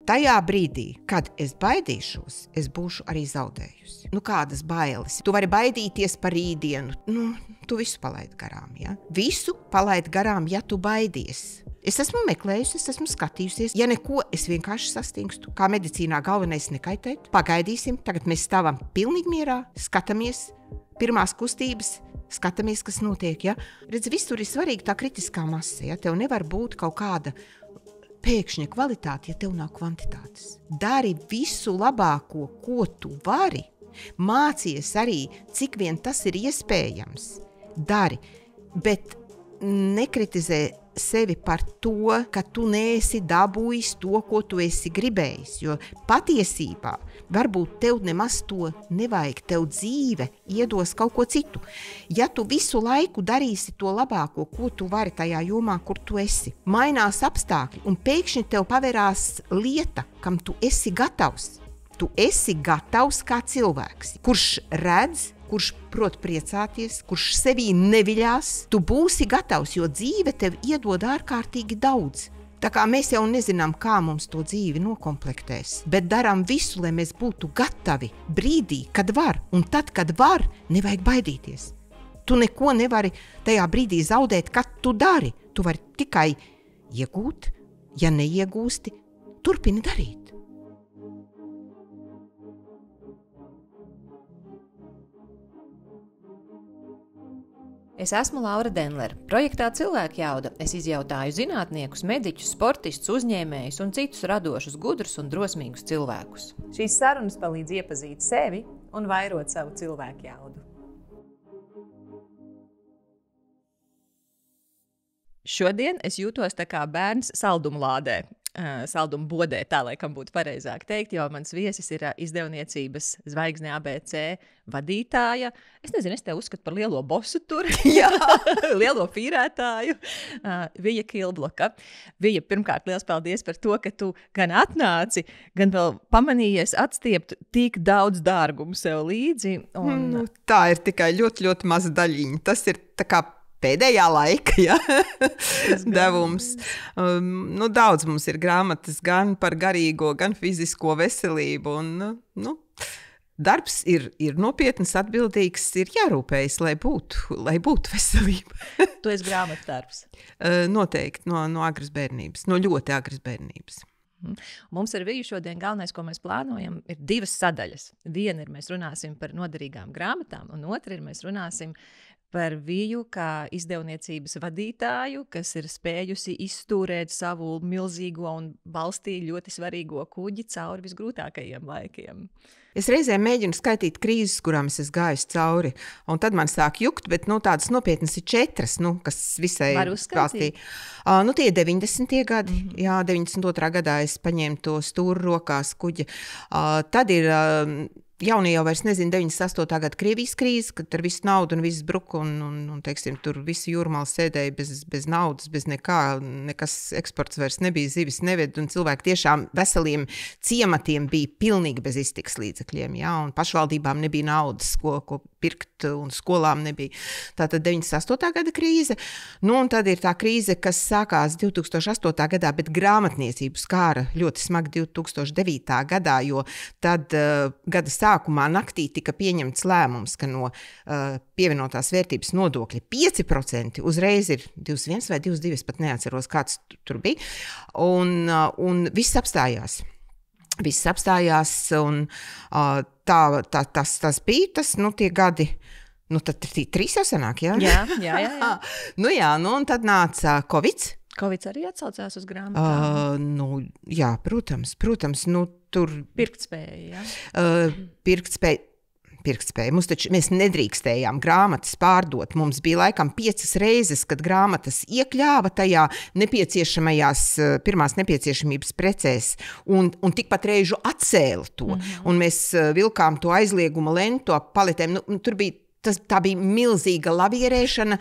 tajā brīdī, kad es baidīšos, es būšu arī zaudējusi. Kādas bailes? Tu vari baidīties par rītdienu. Tu visu palaid garām, ja? Visu palaid garām, ja tu baidies. Es esmu meklējusi, es esmu skatījusies. Ja neko, es vienkārši sastingstu. Kā medicīnā galvenais nekaitēt. Pagaidīsim, tagad mēs stāvam pilnīgi mierā, skatāmies, pirmās kustības, skatāmies, kas notiek, ja? Redz, visur ir svarīga tā kritiskā masa, ja? Tev nevar būt kaut kāda pēkšņa kvalitāte, ja tev nav kvantitātes. Dari visu labāko, ko tu vari. Mācies arī, cik vien tas ir iespējams. Dari, bet nekritizē sevi par to, ka tu neesi dabūjis to, ko tu esi gribējis, jo patiesībā varbūt tev nemaz to nevajag, tev dzīve iedos kaut ko citu. Ja tu visu laiku darīsi to labāko, ko tu vari tajā jomā, kur tu esi, mainās apstākļi un pēkšņi tev pavērās lieta, kam tu esi gatavs. Tu esi gatavs kā cilvēks, kurš redz, kurš prot priecāties, kurš sevī neviļās, tu būsi gatavs, jo dzīve tev iedod ārkārtīgi daudz. Tā kā mēs jau nezinām, kā mums to dzīvi nokomplektēs, bet darām visu, lai mēs būtu gatavi brīdī, kad var, un tad, kad var, nevajag baidīties. Tu neko nevari tajā brīdī zaudēt, kad tu dari. Tu vari tikai iegūt, ja neiegūsti, turpini darīt. Es esmu Laura Denlere. Projektā Cilvēku jauda es izjautāju zinātniekus, mediķus, sportistus, uzņēmējus un citus radošus, gudrus un drosmīgus cilvēkus. Šīs sarunas palīdz iepazīt sevi un vairot savu cilvēku jaudu. Šodien es jūtos tā kā bērns saldumlādē. Saldumu bodē, tā laikam būtu pareizāk teikt, jo mans viesis ir izdevniecības Zvaigzne ABC vadītāja. Es nezinu, es tevi uzskatu par lielo bosu tur, lielo fīrētāju, Vija Kilbloka. Vija, pirmkārt, liels paldies par to, ka tu gan atnāci, gan vēl pamanījies atstiept tik daudz dārgumu sev līdzi. Tā ir tikai ļoti, ļoti maza daļiņa. Tas ir tā kā pēdējā laika, devums. Daudz mums ir grāmatas gan par garīgo, gan fizisko veselību. Darbs ir nopietns, atbildīgs, ir jārūpējas, lai būtu veselība. Tu esi grāmatdarbs? Noteikti, no agras bērnības, no ļoti agras bērnības. Mums ar Viju šodien galvenais, ko mēs plānojam, ir 2 sadaļas. Viena ir, mēs runāsim par noderīgām grāmatām, un otra ir, mēs runāsim par Viju kā izdevniecības vadītāju, kas ir spējusi izstūrēt savu milzīgo un valstī ļoti svarīgo kuģi cauri visgrūtākajiem laikiem. Es reizēm mēģinu skaitīt krīzes, kurām es esmu gājis cauri, un tad man sāk jukt, bet tādas nopietnas ir 4, kas visai valstī. Tie 90. gadi, 92. gadā es paņēmu to stūru rokās kuģi. Tad ir jaunie jau vairs nezinu, 98. gada Krievijas krīze, kad ar visu naudu un visu bruku un teiksim, tur visu jūrmālu sēdēja bez naudas, bez nekā, nekas eksports vairs nebija, zivis neved, un cilvēki tiešām veseliem ciematiem bija pilnīgi bez iztikas līdzekļiem, un pašvaldībām nebija naudas, ko pirkt, un skolām nebija. Tātad 98. gada krīze, un tad ir tā krīze, kas sākās 2008. gadā, bet grāmatniecību skāra ļoti smagi 2009. gadā, jo tad gada sākumā naktī tika pieņemts lēmums, ka no pievienotās vērtības nodokļa 5% uzreiz ir 21 vai 22, es pat neatceros, kāds tur bija, un viss apstājās. Viss apstājās, un tas bija tas, tie gadi, tad 3 jau sanāk, jā? Jā. Un tad nāca Covid. Covid arī atsaucās uz grāmatām? Jā, protams, tur... Pirktspēja, Pirktspēja. Mēs nedrīkstējām grāmatas pārdot. Mums bija laikam 5 reizes, kad grāmatas iekļāva tajā pirmās nepieciešamības precēs un tikpat reižu atcēla to. Un mēs vilkām to aizlieguma lentu, paletēm. Tur bija tā bija milzīga lavierēšana,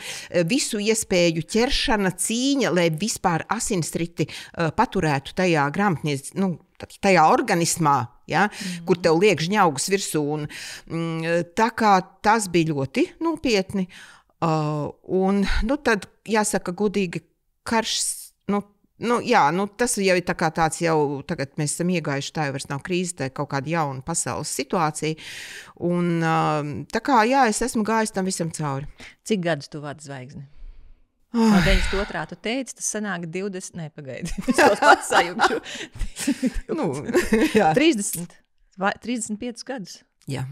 visu iespēju ķeršana, cīņa, lai vispār asinsriti paturētu tajā tajā organismā, kur tev liek žņaugus virsū. Tā kā tas bija ļoti nopietni. Un tad, jāsaka, gudīgi, karš Tas jau ir tāds jau, tagad mēs esam iegājuši, tā jau vairs nav krīze, tā ir kaut kāda jauna pasaules situācija. Un tā kā, es esmu gājis tam visam cauri. Cik gadus tu vadi zvaigzni? No 92. tu teici, tas sanāk 20, pagaidi. Es tos pats sajūkšu. 30, 35 gadus. Jā.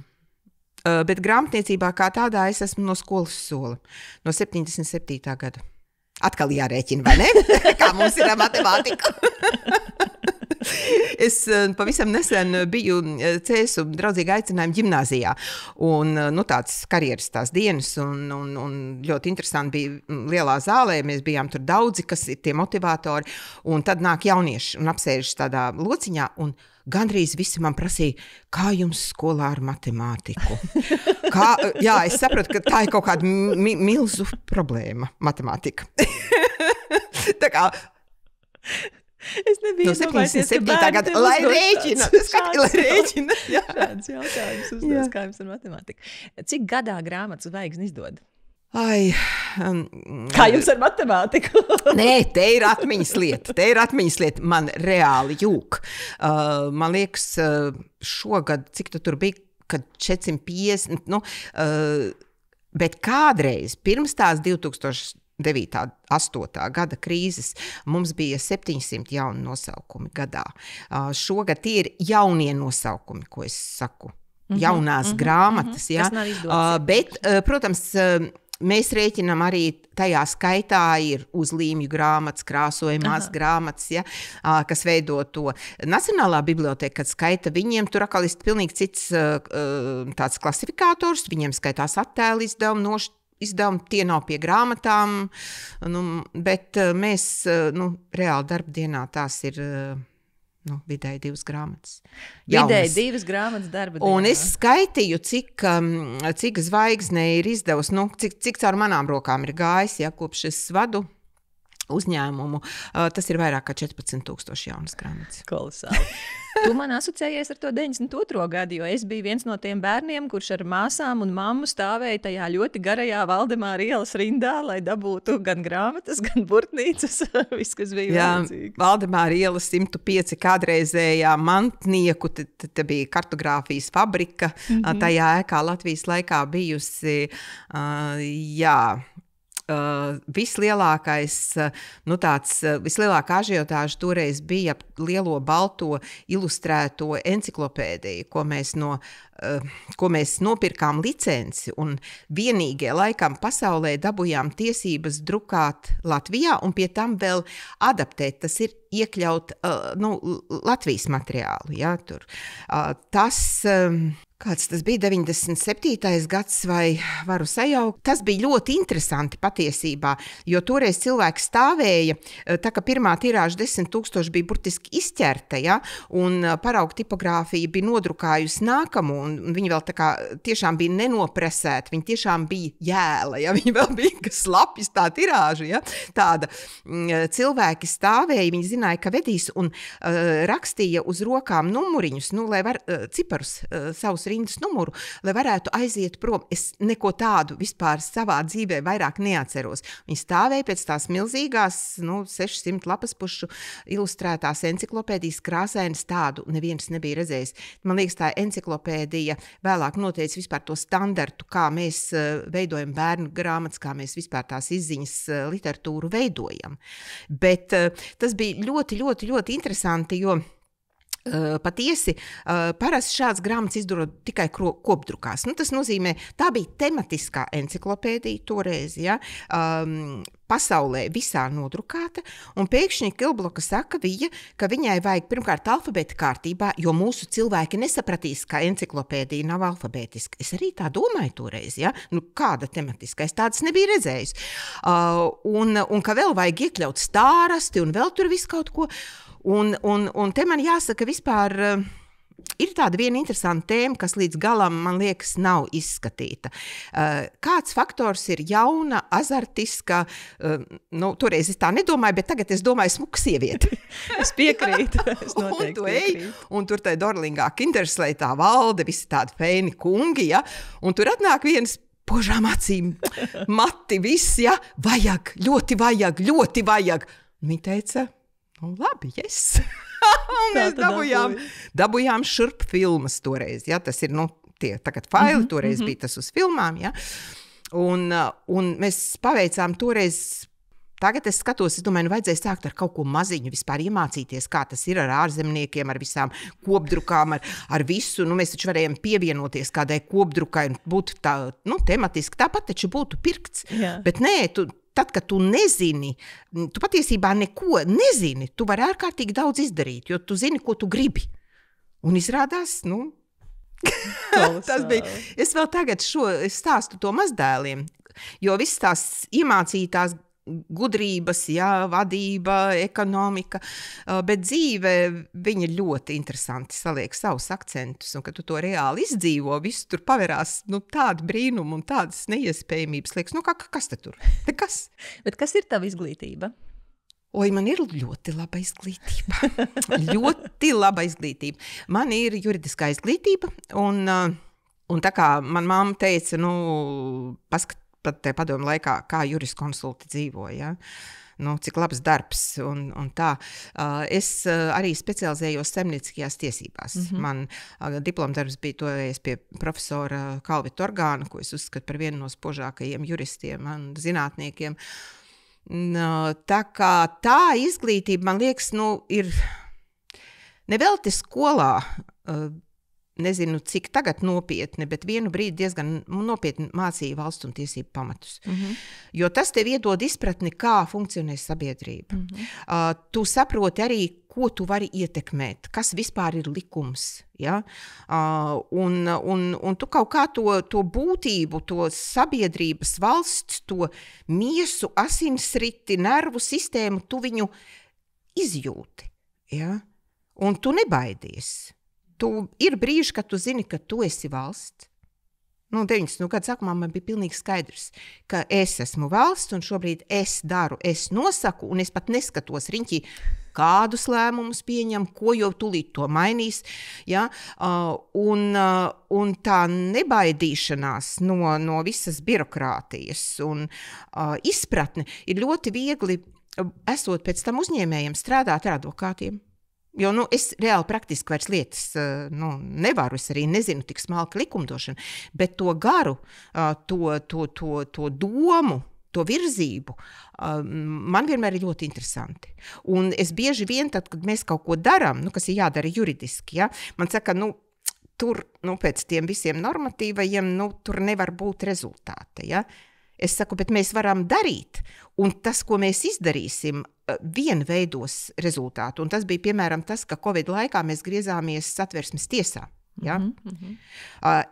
Bet grāmatniecībā kā tādā es esmu no skolas sola, no 77. gada. Atkal jārēķina, vai ne? Kā mums ir matemātika. Es pavisam nesen biju Cēsu draudzīga aicinājuma ģimnāzijā, un tāds karjeras tās dienas, un ļoti interesanti bija lielā zālē, mēs bijām tur daudzi, kas ir tie motivatori, un tad nāk jaunieši un apsēžas tādā lociņā, un gandrīz visi man prasīja, kā jums skolā ar matemātiku? Es saprotu, ka tā ir kaut kāda milzu problēma, matemātika. Tā kā... Es nebiju domājies, ka 77. gada, lai rēķina. Šāds jautājums uzdos, kā jums ar matemātiku. Cik gadā grāmatas zvaigzni izdod? Kā jums ar matemātiku? Nē, te ir atmiņas lieta. Man reāli jūk. Man liekas, šogad, cik tu tur bija, kad 450, bet kādreiz, pirms tās 2009. 8. gada krīzes, mums bija 700 jauni nosaukumi gadā. Šogad tie ir jaunie nosaukumi, ko es saku. Jaunās grāmatas, jā. Tas nav izdodas. Bet, protams, mēs rēķinām arī tajā skaitā ir uzlīmju grāmatas, krāsojumās grāmatas, ja, kas veido to Nacionālā biblioteka, kad skaita viņiem, tur atkal ir pilnīgi cits tāds klasifikators, viņiem skaitās attēlu izdevumi, izdevumi, tie nav pie grāmatām, bet mēs, reāli darbdienā tās ir vidēji 2 grāmatas. Vidēji 2 grāmatas darba dienā. Un es skaitīju, cik zvaigzne ir izdevusi, cik caur manām rokām ir gājis, kopš es vadu uzņēmumu. Tas ir vairāk kā 14,000 jaunas grāmatas. Kolosāli. Tu man asociējies ar to 92. gadu, jo es biju viens no tiem bērniem, kurš ar māsām un mammu stāvēja tajā ļoti garajā Valdemāra ielas rindā, lai dabūtu gan grāmatas, gan burtnīcas, viss, kas bija vajadzīgs. Valdemāra ielas 105 kādreizējā mantnieku, te bija kartogrāfijas fabrika, tajā ēkā Latvijas laikā bijusi, vislielākā ažiotāža toreiz bija lielo balto ilustrēto enciklopēdiju, ko mēs nopirkām licenci, un vienīgie laikam pasaulē dabujām tiesības drukāt Latvijā, un pie tam vēl adaptēt, tas ir iekļaut Latvijas materiālu. Ja, tur. Kāds tas bija 97. gads, vai varu sajaukt. Tas bija ļoti interesanti patiesībā, jo toreiz cilvēki stāvēja, tā ka pirmā tirāža 10,000 bija burtiski izķerta, ja, un paraugu tipogrāfija bija nodrukājusi nākamo, un viņi vēl tā kā tiešām bija nenopresēti, viņi tiešām bija jēla, ja, viņi vēl bija slapjas tā tirāža, ja, tāda. Cilvēki stāvēja, viņi zināja, ka vedīs, un rakstīja uz rokām numuriņus, lai var ciparus savus rindas numuru, lai varētu aiziet prom. Es neko tādu vispār savā dzīvē vairāk neatceros. Viņi stāvēja pēc tās milzīgās, 600 lapaspušu ilustrētās enciklopēdijas krāsainas, tādu neviens nebija redzējis. Man liekas, tā enciklopēdija vēlāk noteica vispār to standartu, kā mēs veidojam bērnu grāmatas, kā mēs vispār tās izziņas literatūru veidojam. Bet tas bija ļoti, ļoti, ļoti interesanti, jo patiesi, parasti šāds grāmatas izdod tikai kopdrukās. Tas nozīmē, tā bija tematiskā enciklopēdija toreiz, ja, pasaulē visā nodrukāta, un pēkšņi Kilbloka saka ka viņai vajag pirmkārt alfabēta kārtībā, jo mūsu cilvēki nesapratīs, ka enciklopēdija nav alfabētiska. Es arī tā domāju toreiz, ja, kāda tematiska, es tādas nebiju redzējis. Un ka vēl vajag iekļaut stārasti, un vēl tur visu kaut ko. Un te man jāsaka, vispār ir tāda viena interesanta tēma, kas līdz galam, man liekas, nav izskatīta. Kāds faktors ir jauna, azartiska, toreiz es tā nedomāju, bet tagad es domāju smuka sieviete. Es piekrītu, es noteikti piekrītu. Un tur tai Dorlingā Kinderslejtā valde, visi tādi feini kungi, ja, un tur atnāk viens požām acīm, mati viss, ja, vajag, ļoti vajag. Viņa teica, Labi, yes. Un mēs dabujām šurp filmas toreiz. Ja? Tas ir, tie tagad faili, toreiz bija tas uz filmām. Ja? Un mēs paveicām toreiz, tagad es skatos, es domāju, vajadzēja sākt ar kaut ko maziņu, vispār iemācīties, kā tas ir ar ārzemniekiem, ar visām kopdrukām, ar visu. Mēs taču varējām pievienoties kādai kopdrukai un būt tā, tematiski. Tāpat taču būtu pirkts. Jā. Bet nē, tad, kad tu nezini, tu patiesībā neko nezini, tu vari ārkārtīgi daudz izdarīt, jo tu zini, ko tu gribi. Un izrādās, tas bija. Es vēl tagad stāstu to mazdēliem, jo viss tās iemācītās gudrības, vadība, ekonomika, bet dzīve, viņa ļoti interesanti saliek savus akcentus, un kad tu to reāli izdzīvo, viss tur paverās, tādi brīnumi un tādas neiespējamības liekas, kas te tur? Kas? Bet kas ir tava izglītība? Man ir ļoti laba izglītība. Ļoti laba izglītība. Man ir juridiskā izglītība, un tā kā man mamma teica, pat te padomu laikā, kā juriskonsulti dzīvo, ja? Cik labs darbs un tā. Es arī specializējos saimnieciskajās tiesībās. Man diplomdarbs bija toreiz pie profesora Kalvita Orgāna, ko es uzskatu par vienu no spožākajiem juristiem un zinātniekiem. Tā kā tā izglītība, man liekas, ir nevelti skolā, nezinu, cik tagad nopietni, bet vienu brīdi diezgan nopietni mācīja valsts un tiesību pamatus. Jo tas tev iedod izpratni, kā funkcionē sabiedrība. Tu saproti arī, ko tu vari ietekmēt, kas vispār ir likums. Ja? Un tu kaut kā to būtību, to sabiedrības valsts, to miesu, asinsriti, nervu sistēmu, tu izjūti. Ja? Un tu nebaidies. Ir brīži, kad tu zini, ka tu esi valsts. 90. gadu sākumā man bija pilnīgi skaidrs, ka es esmu valsts un šobrīd es daru, es nosaku un es pat neskatos riņķī, kādus lēmumus pieņem, ko jau tūlīt to mainīs. Ja? Un tā nebaidīšanās no visas birokrātijas un izpratne ir ļoti viegli, esot pēc tam uzņēmējiem, strādāt ar advokātiem. Jo es reāli praktiski vairs lietas nevaru, es arī nezinu tik smalki likumdošanu, bet to garu, to domu, to virzību, man vienmēr ir ļoti interesanti. Un es bieži vien, tad, kad mēs kaut ko darām, kas ir jādara juridiski, ja, man saka, tur pēc tiem visiem normatīvajiem, tur nevar būt rezultāti. Ja. Es saku, bet mēs varam darīt, un tas, ko mēs izdarīsim, vien veidos rezultātu. Un tas bija, piemēram, tas, ka Covid laikā mēs griezāmies Satversmes tiesā. Ja?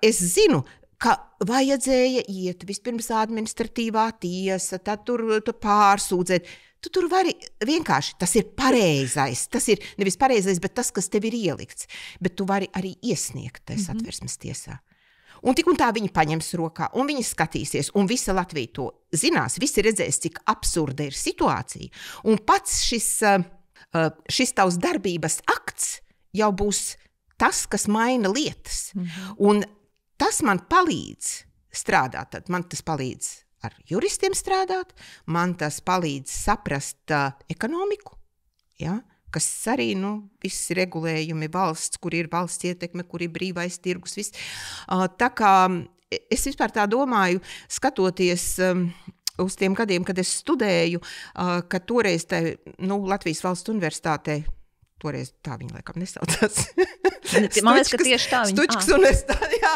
Es zinu, ka vajadzēja iet vispirms administratīvā tiesa, tad tur pārsūdzēt. Tu tur vari vienkārši, tas ir pareizais, tas ir nevis pareizais, bet tas, kas tev ir ielikts. Bet tu vari arī iesniegt tai Satversmes tiesā. Un tik un tā viņi paņems rokā, un viņi skatīsies, un visa Latvija to zinās, visi redzēs, cik absurda ir situācija. Un pats šis tavs darbības akts jau būs tas, kas maina lietas. Un tas man palīdz strādāt, tad man tas palīdz ar juristiem strādāt, man tas palīdz saprast ekonomiku, ja? Kas arī, visi regulējumi valsts, kur ir valsts ietekme, kur ir brīvais tirgus, viss. Tā kā es vispār tā domāju, skatoties uz tiem gadiem, kad es studēju, ka toreiz Latvijas valsts universitātē, toreiz tā viņa laikam nesaucās. Man liekas, ka tieši tā viņa. Stučkas universitāte, jā.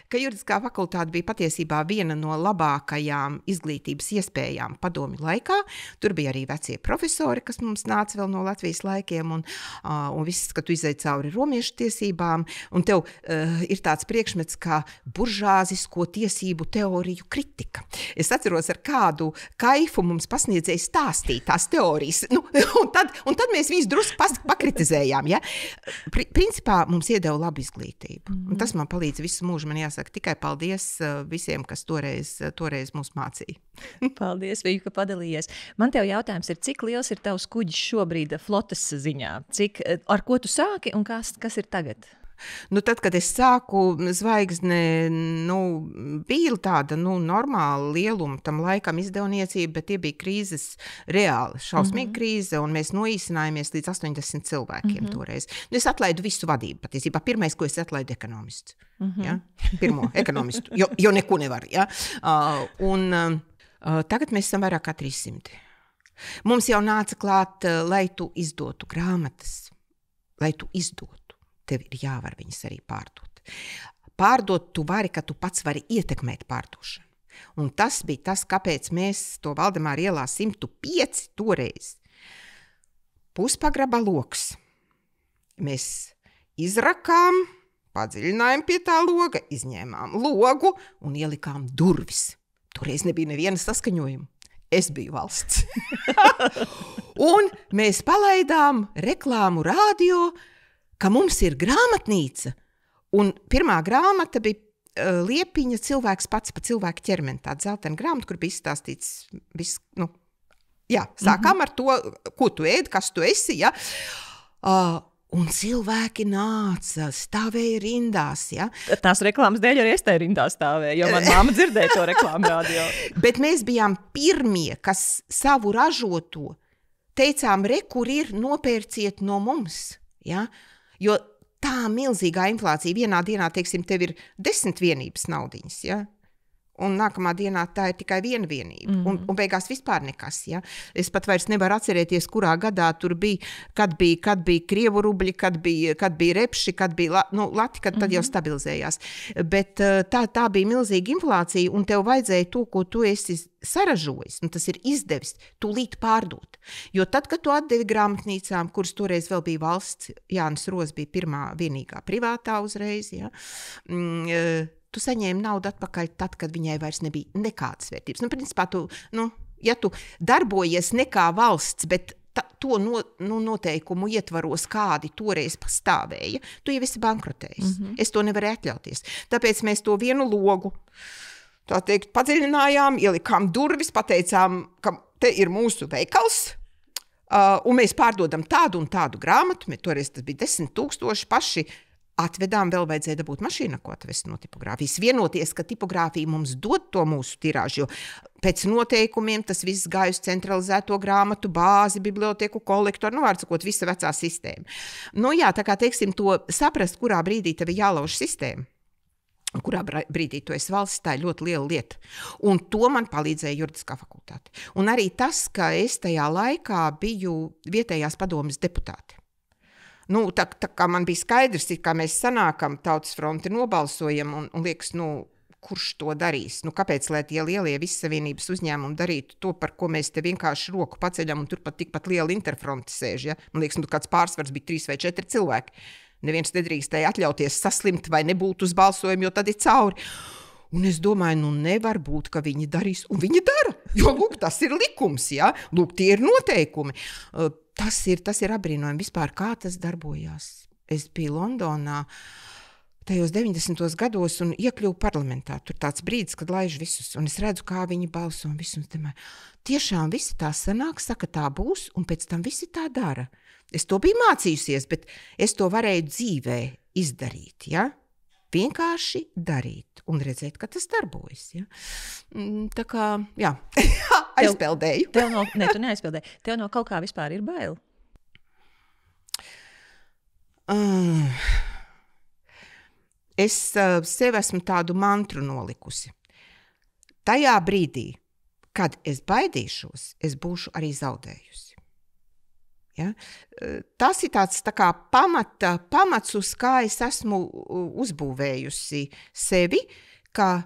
Ka juridiskā fakultāte bija patiesībā viena no labākajām izglītības iespējām padomju laikā. Tur bija arī vecie profesori, kas mums nāca vēl no Latvijas laikiem, un viss, ka tu izej cauri romiešu tiesībām, un tev ir tāds priekšmets kā buržāzisko tiesību teoriju kritika. Es atceros, ar kādu kaifu mums pasniedzēja stāstīt tās teorijas, un tad mēs viņus drusku pakritizējām, ja? Principā mums iedeva labu izglītību. Un tas man palīdz visu mūžu. Man jāsaka tikai paldies visiem, kas toreiz mūs mācīja. Paldies, Viju, ka padalījies. Man tev jautājums ir, cik liels ir tavs kuģis šobrīd flotes ziņā? Ar ko tu sāki un kas ir tagad? Nu, tad, kad es sāku zvaigzne, bija tāda, normāla lieluma tam laikam izdevniecība, bet tie bija krīzes reāli, šausmīga krīze, un mēs noīsinājāmies līdz 80 cilvēkiem toreiz. Nu, es atlaidu visu vadību patiesībā. Pirmais, ko es atlaidu ekonomistu. Ja? Pirmo ekonomistu, jo neko nevar. Ja? Tagad mēs esam vairāk kā 300. Mums jau nāca klāt, lai tu izdotu grāmatas, lai tu izdotu. Tev ir jāvar viņas arī pārdot. Pārdot tu vari, ka tu pats vari ietekmēt pārdošanu. Un tas bija tas, kāpēc mēs to Valdemāra ielā 105 toreiz. Puspagraba loks. Mēs izrakām, padziļinājām pie tā loga, izņēmām logu un ielikām durvis. Toreiz nebija neviena saskaņojuma. Es biju valsts. Un mēs palaidām reklāmu radio, ka mums ir grāmatnīca, un pirmā grāmata bija Liepiņa cilvēks pats pa cilvēku ķermeni, tāda zeltaina grāmata, kur bija izstāstīts viss, sākām ar to, ko tu ēdi, kas tu esi, ja, un cilvēki nāca, stāvēja rindās, ja. Tās reklāmas dēļ arī es te rindā stāvēju, jo man māma dzirdēja to reklāmu radio. Bet mēs bijām pirmie, kas savu ražoto teicām, kur ir, nopērciet no mums, ja. Jo tā milzīgā inflācija vienā dienā, teiksim, tev ir 10 vienības naudiņas, ja? Un nākamā dienā tā ir tikai viena vienība. Un beigās vispār nekas, ja? Es pat vairs nevaru atcerēties, kurā gadā tur bija, kad bija krievu rubļi, kad bija repši, kad bija lati, kad tad jau stabilizējās. Bet tā bija milzīga inflācija, un tev vajadzēja to, ko tu esi saražojis, un tas ir izdevis, tūlīt pārdot. Jo tad, kad tu atdevi grāmatnīcām, kuras toreiz vēl bija valsts, Jānis Rozs bija pirmā vienīgā privātā uzreiz, ja, tu saņēmi naudu atpakaļ tad, kad viņai vairs nebija nekādas vērtības. Principā, ja tu darbojies nekā valsts, bet to noteikumu ietvaros, kādi toreiz pastāvēja, tu jau esi bankrotējis. Es to nevarēju atļauties. Tāpēc mēs to vienu logu, tā teikt, padziļinājām, ielikām durvis, pateicām, ka te ir mūsu veikals, un mēs pārdodam tādu un tādu grāmatu, toreiz tas bija 10 000 paši, atvedām, vēl vajadzēja dabūt mašīnu, ko atvest no tipogrāfijas. Vienoties, ka tipogrāfija mums dod to mūsu tirāžu, jo pēc noteikumiem tas viss gāja uz centralizēto grāmatu bāzi, biblioteku, kolektoru, vārds sakot, visa vecā sistēma. Tā kā, teiksim, to saprast, kurā brīdī tev ir jālauž sistēma. Kurā brīdī tu esi valsts, tā ir ļoti liela lieta. Un to man palīdzēja juridiskā fakultāte. Un arī tas, ka es tajā laikā biju vietējās padomes deputāte. Tā kā man bija skaidrs, kā mēs sanākam, Tautas fronti nobalsojam un liekas, kurš to darīs? Kāpēc, lai tie lielie vissavienības uzņēmumi darītu to, par ko mēs te vienkārši roku paceļam un turpat tikpat liela interfronti sēž, ja? Man liekas, kāds pārsvars bija 3 vai 4 cilvēki. Neviens nedrīkstēja atļauties saslimt vai nebūt uz balsojumu, jo tad ir cauri. Un es domāju, nevar būt, ka viņi darīs, un viņi dara, jo, lūk, tas ir likums, ja? Lūk, tie ir noteikumi. Tas ir apbrīnojami vispār, kā tas darbojās. Es biju Londonā tajos 90. gados un iekļuvu parlamentā. Tur tāds brīdis, kad laiž visus, un es redzu, kā viņi balso un visu. Tiešām visi tā sanāk, saka, tā būs, un pēc tam visi tā dara. Es to biju mācījusies, bet es to varēju dzīvē izdarīt, ja? Vienkārši darīt un redzēt, ka tas darbojas. Ja? Tā kā, jā, aizpeldēju. Tu neaizpeldēji. Tev no kaut kā vispār ir bail? Es sev esmu tādu mantru nolikusi. Tajā brīdī, kad es baidīšos, es būšu arī zaudējusi. Ja? Tas ir tāds tā kā pamats, uz kā es esmu uzbūvējusi sevi, ka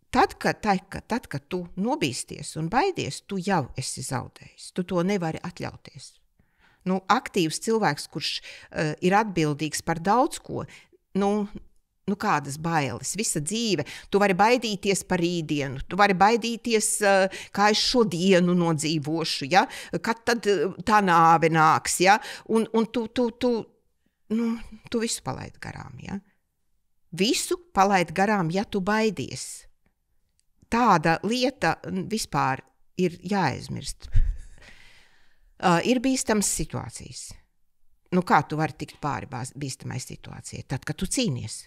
tad, kad tu nobīsties un baidies, tu jau esi zaudējis. Tu to nevari atļauties. Aktīvs cilvēks, kurš ir atbildīgs par daudz ko, kādas bailes, visa dzīve. Tu vari baidīties par rītdienu, tu vari baidīties, kā es šodienu nodzīvošu, ja? Kad tad tā nāve nāks, ja? Un tu visu palaid garām, ja? Visu palaid garām, ja tu baidies. Tāda lieta vispār ir jāaizmirst. Ir bīstamas situācijas. nu kā tu vari tikt pāri bīstamai situācijai? Tad, kad tu cīnies.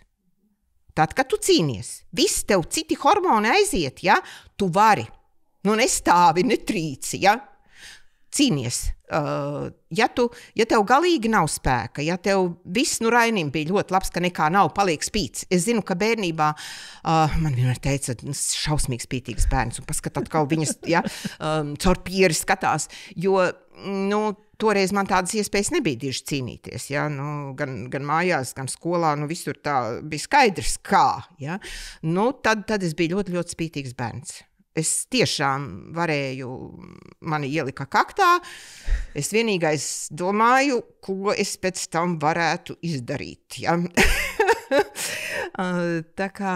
Tad, kad tu cīnies. Viss tev citi hormoni aiziet, ja? Tu vari. Nu, nestāvi, netrīci, ja? Cīnies. Ja tev galīgi nav spēka, ja tev viss, Rainim bija ļoti labs, ka nekā nav, paliek spīts. Es zinu, ka bērnībā man vienmēr teica, šausmīgi spītīgs bērns, un paskat atkal viņas, ja, caur pieri skatās, jo, nu, toreiz man tādas iespējas nebija tieši cīnīties, ja? Nu, gan mājās, gan skolā, nu, visur tā bija skaidrs, kā. Ja? Nu, tad es biju ļoti, ļoti spītīgs bērns. Es tiešām varēju, mani ielika kaktā, es vienīgais domāju, ko es pēc tam varētu izdarīt. Ja? Tā kā,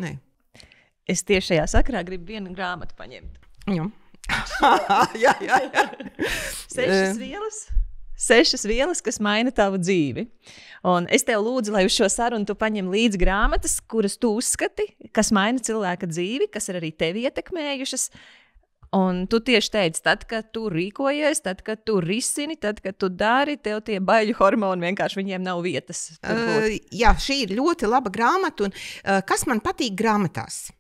nē. Es tieši šajā sakrā gribu vienu grāmatu paņemt. Jā. jā. 6 vielas, kas maina tavu dzīvi. Un es tev lūdzu, lai uz šo sarunu tu paņem līdzi grāmatas, kuras tu uzskati, kas maina cilvēka dzīvi, kas ir arī tevi ietekmējušas. Un tu tieši teici, tad, kad tu rīkojies, tad, kad tu risini, tad, kad tu dari, tev tie baiļu hormoni vienkārši viņiem nav vietas. Jā, šī ir ļoti laba grāmata. Un kas man patīk grāmatās?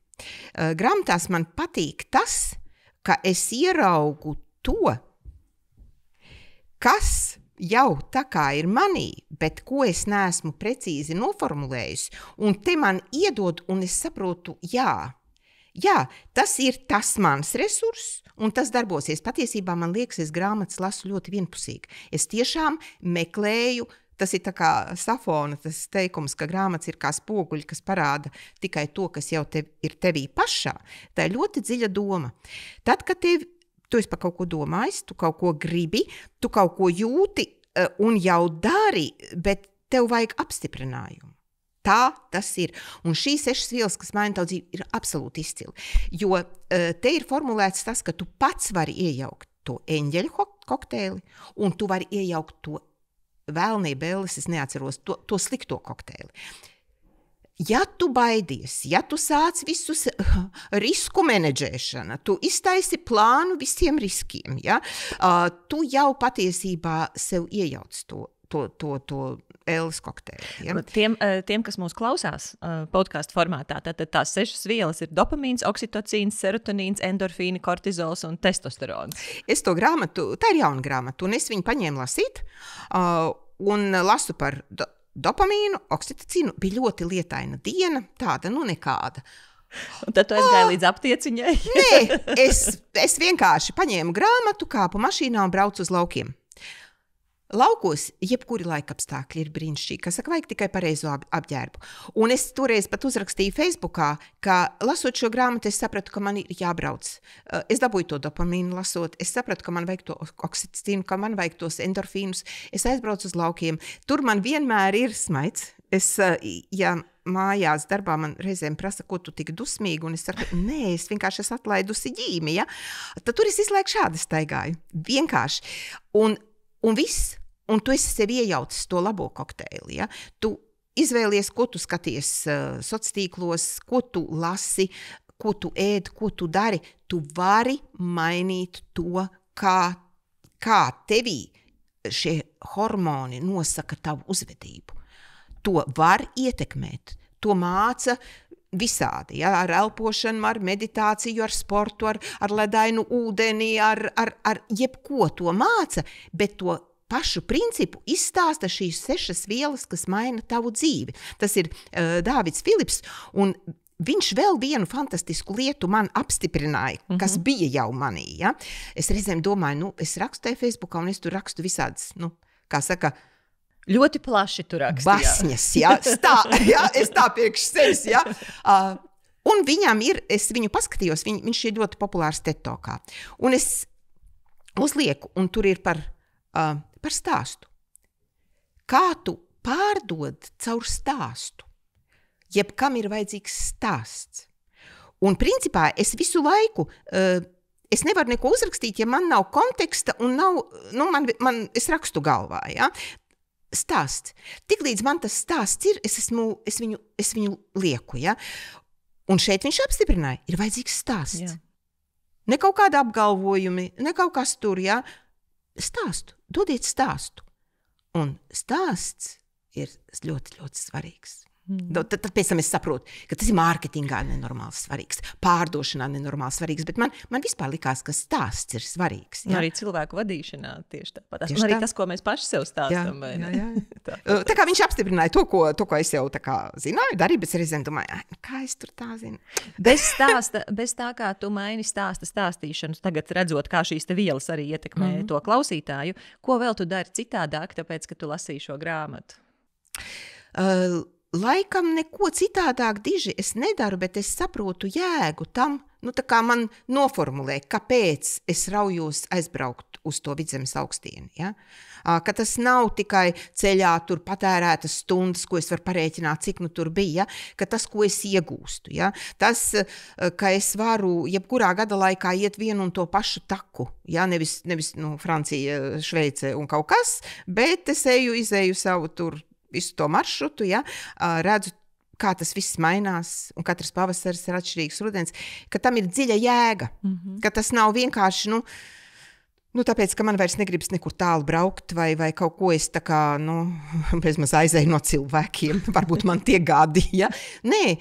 Grāmatās man patīk tas, ka es ieraugu to, kas jau tā kā ir manī, bet ko es neesmu precīzi noformulējusi, un te man iedod, un es saprotu, jā, tas ir tas mans resurss, un tas darbosies. Patiesībā man liekas, es grāmatas lasu ļoti vienpusīgi. Es tiešām meklēju. Tas ir tā kā Safona, tas teikums, ka grāmatas ir kā spoguļi, kas parāda tikai to, kas jau ir tevī pašā. Tā ir ļoti dziļa doma. Tad, kad tu esi par kaut ko domājis, tu kaut ko gribi, tu kaut ko jūti un jau dari, bet tev vajag apstiprinājumu. Tā tas ir. Un šīs 6 vielas, kas maina tavu dzīvi, ir absolūti izcili. Jo te ir formulēts tas, ka tu pats vari iejaukt to eņģeļu kokteili, un tu vari iejaukt to vēlnība, es neatceros, to slikto kokteili. Ja tu baidies, ja tu sāc visus risku menedžēšana, tu iztaisi plānu visiem riskiem, ja? Tu jau patiesībā sev iejauc to ēles kokteili. Ja? Tiem, kas mūs klausās podcastu formātā, tad tās 6 vielas ir dopamīns, oksitocīns, serotonīns, endorfīni, kortizols un testosterons. Es to grāmatu, tā ir jauna grāmata, un es viņu paņēmu lasīt, un lasu par dopamīnu, oksitocīnu. Bija ļoti lietaina diena, tāda, nekāda. Un tad tu aizgāji līdz aptieciņai? Nē, es vienkārši paņēmu grāmatu, kāpu mašīnā un braucu uz laukiem. Laukos jebkuri laikapstākļi ir brīnišķīgi, kas saka, vajag tikai pareizo apģērbu. Un es toreiz pat uzrakstīju Facebookā, ka lasot šo grāmatu, es sapratu, ka man ir jābrauc. Es dabūju to dopamīnu lasot, es sapratu, ka man vajag to oksitocīnu, ka man vajag tos endorfīnus. Es aizbraucu uz laukiem. Tur man vienmēr ir smaids. Ja mājās darbā man reizēm prasa, ko tu tik dusmīgi, un es saku, nē, es vienkārši esmu atlaidusi ģīmi, ja? Tad tur es izlaiku šādi staigāju. Vienkārši. Un viss, un tu esi sev iejaucis to labo kokteili, ja? Tu izvēlies, ko tu skaties sociālos tīklos, ko tu lasi, ko tu ēd, ko tu dari. Tu vari mainīt to, kā tevī šie hormoni nosaka tavu uzvedību. To var ietekmēt, to māca visādi, ja? Ar elpošanu, ar meditāciju, ar sportu, ar ledainu ūdeni, ar jebko to māca, bet to pašu principu izstāsta šīs 6 vielas, kas maina tavu dzīvi. Tas ir Dāvids Filips, un viņš vēl vienu fantastisku lietu man apstiprināja, kas bija jau manī. Ja? Es reizēm domāju, es rakstu Facebookā, un es tur rakstu visādas, kā saka, ļoti plaši tu raksti. Basņas, ja? Es tā priekš sevis, ja? Un viņam ir, es viņu paskatījos, viņš ir ļoti populārs TikTokā. Un es uzlieku, un tur ir par stāstu. Kā tu pārdod caur stāstu? Jebkam ir vajadzīgs stāsts. Un principā es visu laiku, es nevaru neko uzrakstīt, ja man nav konteksta un nav, es rakstu galvā, ja? Stāsts. Tiklīdz man tas stāsts ir, es viņu lieku, ja? Un šeit viņš apstiprināja, ir vajadzīgs stāsts. Jā. Ne kaut kāda apgalvojumi, ne kaut kas tur, ja? stāstu, dodiet stāstu. Un stāsts ir ļoti, ļoti svarīgs. Tad pēc tam es saprotu, ka tas ir mārketingā nenormāli svarīgs, pārdošanā nenormāli svarīgs, bet man vispār likās, ka stāsts ir svarīgs. Ja? Arī cilvēku vadīšanā tieši tāpat. Un arī tas, ko mēs paši sev stāstam. Jā. Tā kā viņš apstiprināja to, ko es jau tā kā zināju, darīju, bet es arī domāju, kā es tur tā zinu. Bez tā, kā tu maini stāstīšanu, tagad redzot, kā šīs te vielas arī ietekmē to klausītāju, ko vēl tu dari citādāk, tāpēc, ka tu lasīji šo grāmatu? Laikam neko citādāk diži es nedaru, bet es saprotu jēgu tam, tā kā man noformulē, kāpēc es raujos aizbraukt uz to Vidzemes augstieni. Ja? Ka tas nav tikai ceļā tur patērētas stundas, ko es varu parēķināt, cik tur bija, ka tas, ko es iegūstu. Ja? Tas, ka es varu jebkurā gada laikā iet vienu un to pašu taku, ja? Nevis Francija, Šveice un kaut kas, bet es izēju savu tur visu to maršrutu, ja, redzu, kā tas viss mainās, un katrs pavasaris ir atšķirīgs rudens, ka tam ir dziļa jēga, ka tas nav vienkārši, tāpēc, ka man vairs negribas nekur tālu braukt, vai kaut ko es tā kā, bezmaz aizēju no cilvēkiem, varbūt man tie gadi, ja. Nē,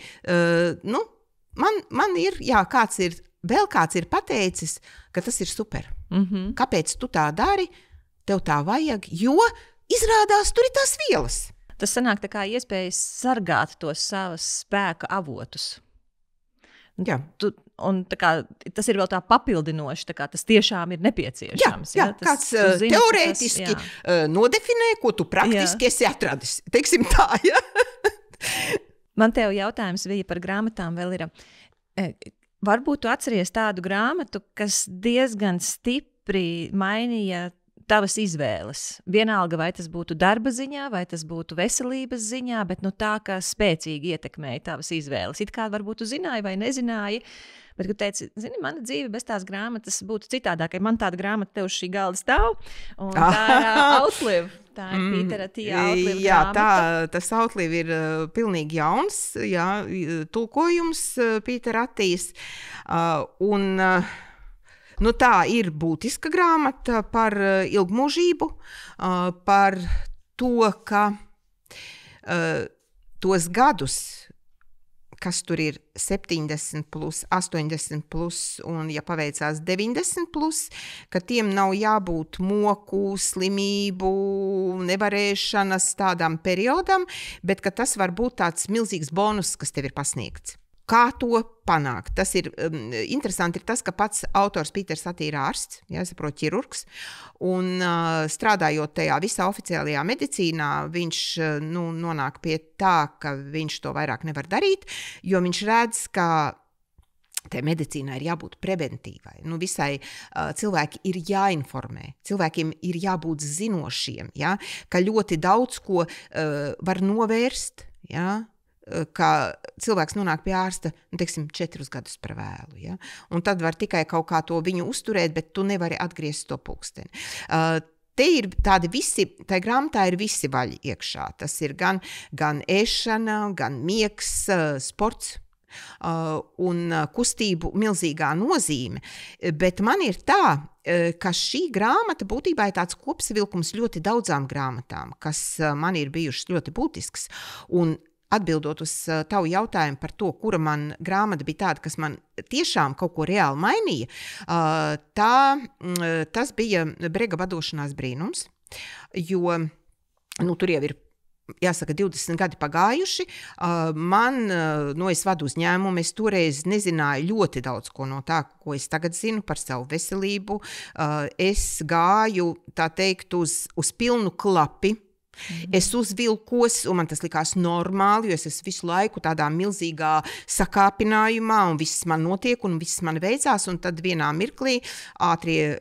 man ir, kāds ir pateicis, ka tas ir super. Kāpēc tu tā dari, tev tā vajag, jo izrādās tur ir tās vielas. Tas sanāk tā kā iespējas sargāt tos savas spēka avotus. Jā. Un tā kā, tas ir vēl tā papildinoši, tā kā tas tiešām ir nepieciešams. Jā, kāds teorētiski nodefinē, ko tu praktiski esi atradis. Teiksim tā, ja? Man tev jautājums bija par grāmatām vēl ir. Varbūt tu atceries tādu grāmatu, kas diezgan stipri mainīja tavas izvēles. Vienalga, vai tas būtu darba ziņā, vai tas būtu veselības ziņā, bet tā, ka spēcīgi ietekmēja tavas izvēles. It kā varbūt tu zināji vai nezināji, bet tu teici, mana dzīve bez tās grāmatas būtu citādāk. Man tāda grāmata tev uz šī galda stāv, un tā ir Outlive. Tā ir Pītera Tija Outlive grāmata. Jā, tas Outlive ir pilnīgi jauns, tulkojums Pītera Tijas. Tā ir būtiska grāmata par ilgmūžību, par to, ka tos gadus, kas tur ir 70 plus, 80 plus un, ja paveicās 90 plus, ka tiem nav jābūt moku, slimību, nevarēšanas tādam periodam, bet ka tas var būt tāds milzīgs bonus, kas tev ir pasniegts. Kā to panākt? Tas ir interesanti, ir tas, ka pats autors Pīters Atija ir ārsts, jāsaprot, ķirurgs, un strādājot tajā visā oficiālajā medicīnā, viņš nonāk pie tā, ka viņš to vairāk nevar darīt, jo viņš redz, ka tai medicīnai ir jābūt preventīvai. Visai cilvēki ir jāinformē, cilvēkiem ir jābūt zinošiem, ja? Ka ļoti daudz ko var novērst, ja? Ka cilvēks nonāk pie ārsta, 4 gadus par vēlu. Ja? Un tad var tikai kaut kā to viņu uzturēt, bet tu nevari atgriezt to pulksteni. Te ir tādi visi, tai grāmatā ir visi vaļi iekšā. Tas ir gan ēšana, gan miegs, sports un kustību milzīgā nozīme. Bet man ir tā, ka šī grāmata būtībā ir tāds kopsavilkums ļoti daudzām grāmatām, kas man ir bijušas ļoti būtisks. Un atbildot uz tavu jautājumu par to, kura man grāmata bija tāda, kas man tiešām kaut ko reāli mainīja, tas bija Brega Vadošanās brīnums, jo tur jau ir, jāsaka, 20 gadi pagājuši. Es vadu uzņēmumu, es toreiz nezināju ļoti daudz ko no tā, ko es tagad zinu par savu veselību. Es gāju, tā teikt, uz pilnu klapi. Es uzvilkos, un man tas likās normāli, jo es esmu visu laiku tādā milzīgā sakāpinājumā, un viss man notiek, un viss man veicās, un tad vienā mirklī ātrie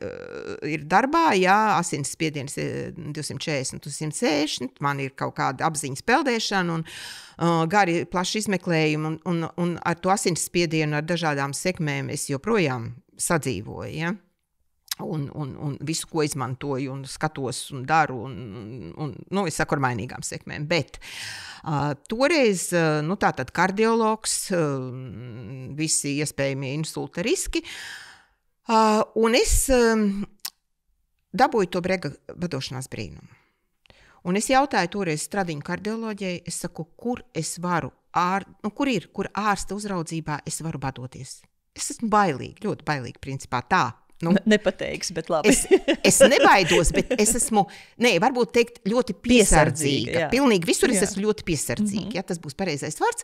ir darbā, asins spiediens 240, 260, man ir kaut kāda apziņas peldēšana, un gari plaši izmeklējumi, un ar to asins spiedienu, ar dažādām sekmēm es joprojām sadzīvoju, ja? Un visu, ko izmantoju, un skatos, un daru, un es saku ar mainīgām sekmēm. Bet toreiz, tātad kardiologs, visi iespējamie insulta riski, un es dabūju to Brega vadošanās brīnumu. Un es jautāju toreiz Stradiņu kardioloģijai, es saku, kur es varu, kur ārsta uzraudzībā es varu badoties. Es esmu bailīgi, ļoti bailīgi, principā tā. Nepateiks, bet labi. Es nebaidos, bet es esmu, varbūt teikt, ļoti piesardzīga. Pilnīgi visur es esmu ļoti piesardzīga, tas būs pareizais vārds.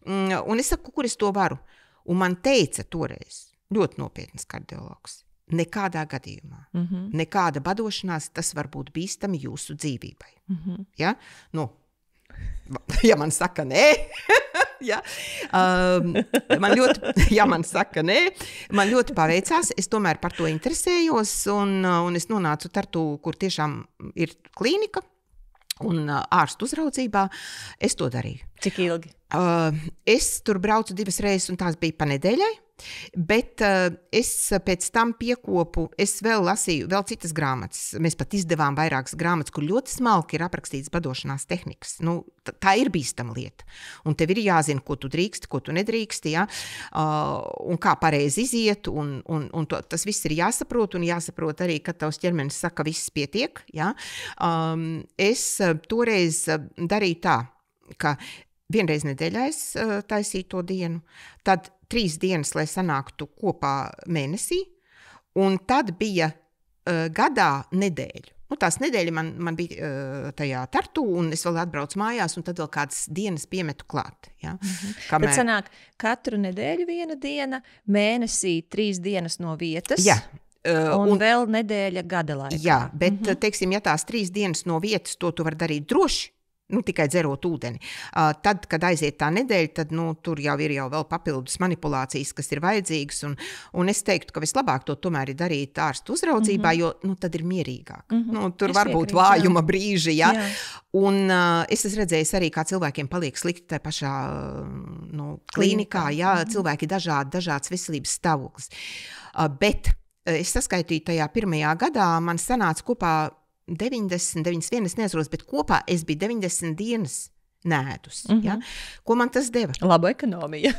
Un es saku, kur es to varu. Un man teica toreiz, ļoti nopietnas kardiologs, nekādā gadījumā, nekāda badošanās, tas var būt bīstami jūsu dzīvībai. Ja? Ja man saka nē, ja? Man saka nē, man ļoti paveicās, es tomēr par to interesējos, un es nonācu Tartu, kur tiešām ir klīnika, un ārstu uzraudzībā, es to darīju. Cik ilgi? Es tur braucu 2 reizes, un tās bija pa nedēļai. Bet es pēc tam piekopu, es vēl lasīju vēl citas grāmatas. Mēs pat izdevām vairākas grāmatas, kur ļoti smalki ir aprakstīts badošanās tehnikas. Tā ir bīstama lieta. Un tev ir jāzina, ko tu drīksti, ko tu nedrīksti, ja? Un kā pareizi iziet, un tas viss ir jāsaprot, un jāsaprot arī, ka tavs ķermenis saka, viss pietiek. Ja? Es toreiz darīju tā, ka vienreiz nedēļā es taisīju to dienu, tad 3 dienas, lai sanāktu kopā mēnesī, un tad bija gadā nedēļu. Tās nedēļa man bija tajā Tartu, un es vēl atbraucu mājās, un tad vēl kādas dienas piemetu klāt. Ja? Tad sanāk katru nedēļu 1 diena, mēnesī 3 dienas no vietas. Jā. Un vēl nedēļa gada laikā. Jā, bet, teiksim, ja tās 3 dienas no vietas, to tu var darīt droši, tikai dzerot ūdeni. Tad, kad aiziet tā nedēļa, tad tur jau ir vēl papildus manipulācijas, kas ir vajadzīgas, un es teiktu, ka vislabāk to tomēr ir darīt ārstu uzraudzībā, jo tad ir mierīgāk. Tur var būt vājuma brīži, ja? Un es esmu redzējis arī, kā cilvēkiem paliek slikti tajā pašā klīnikā, ja? Cilvēki dažāds veselības stāvoklis. Bet es saskaitīju tajā pirmajā gadā, man sanāca kopā 91, neatceros, bet kopā es biju 90 dienas nēdus. Ja? Ko man tas deva? Labu ekonomiju.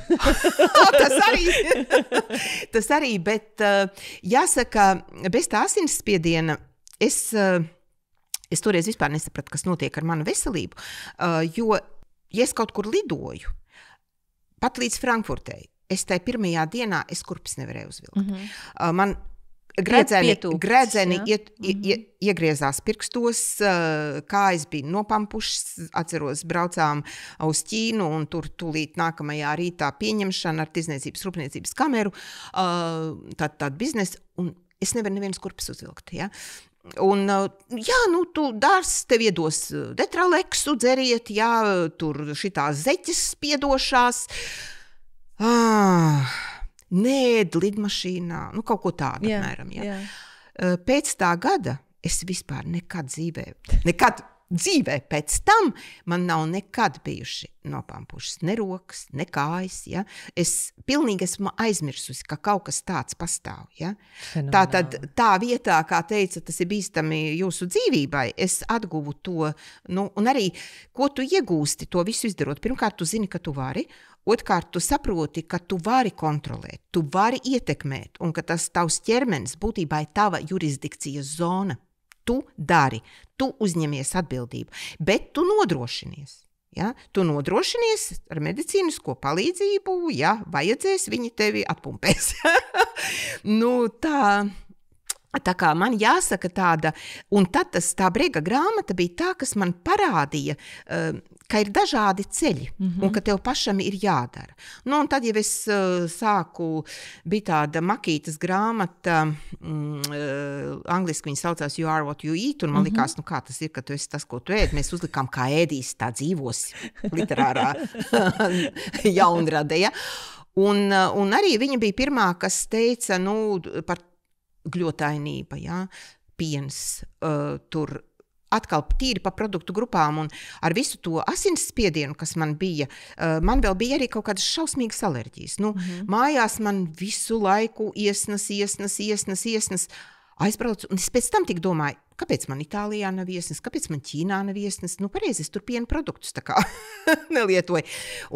Tas arī, bet jāsaka, bez tā asinsspiediena es toreiz vispār nesapratu, kas notiek ar manu veselību, jo, ja es kaut kur lidoju, pat līdz Frankfurtei, es tajā pirmajā dienā es kurpes nevarēju uzvilkt. Man gredzeni iegriezās pirkstos, kājas bija nopampušas, atceros, braucām uz Ķīnu, un tur tūlīt nākamajā rītā pieņemšana ar Tirdzniecības rūpniecības kameru, tādu biznesu, un es nevaru nevienas kurpes uzvilkt, ja? Un, tu dārs tev iedos detraleksu dzeriet, tur šitās zeķes spiedošās, nēd lidmašīnā, kaut ko tādu, apmēram. Ja. Pēc tā gada es vispār nekad dzīvē pēc tam man nav nekad bijuši nopampušas ne rokas, ne kājas. Ja. Es pilnīgi esmu aizmirsusi, ka kaut kas tāds pastāv. Ja. Tātad tā vietā, kā teica, tas ir bīstami jūsu dzīvībai, es atguvu to, un arī, ko tu iegūsti to visu izdarot. Pirmkārt, tu zini, ka tu vari. Otrkārt, tu saproti, ka tu vari kontrolēt, tu vari ietekmēt, un ka tas tavs ķermenis būtībā ir tava jurisdikcijas zona. Tu dari, tu uzņemies atbildību, bet tu nodrošinies. Ja? Tu nodrošinies ar medicīnisko palīdzību, ja vajadzēs, viņi tevi atpumpēs. Tā kā man jāsaka tāda, un tad tā Brega grāmata bija tā, kas man parādīja, ka ir dažādi ceļi, un ka tev pašam ir jādara. Un tad, ja es sāku, bija tāda Makītas grāmata, angliski viņa saucās You are what you eat, un man likās, kā tas ir, ka tu esi tas, ko tu ēd. Mēs uzlikām, kā ēdīs, tā dzīvos literārā jaunrade. Ja? Un arī viņa bija pirmā, kas teica, par gļotainība, ja? Piens, tur atkal tīri pa produktu grupām, un ar visu to asinsspiedienu, kas man bija, man vēl bija arī kaut kādas šausmīgas alerģijas. Mājās man visu laiku iesnas. Aizbraucu, un es pēc tam tik domāju, kāpēc man Itālijā nav viesnes, kāpēc man Ķīnā nav viesnes, pareizi, es tur piena produktus tā kā nelietoju.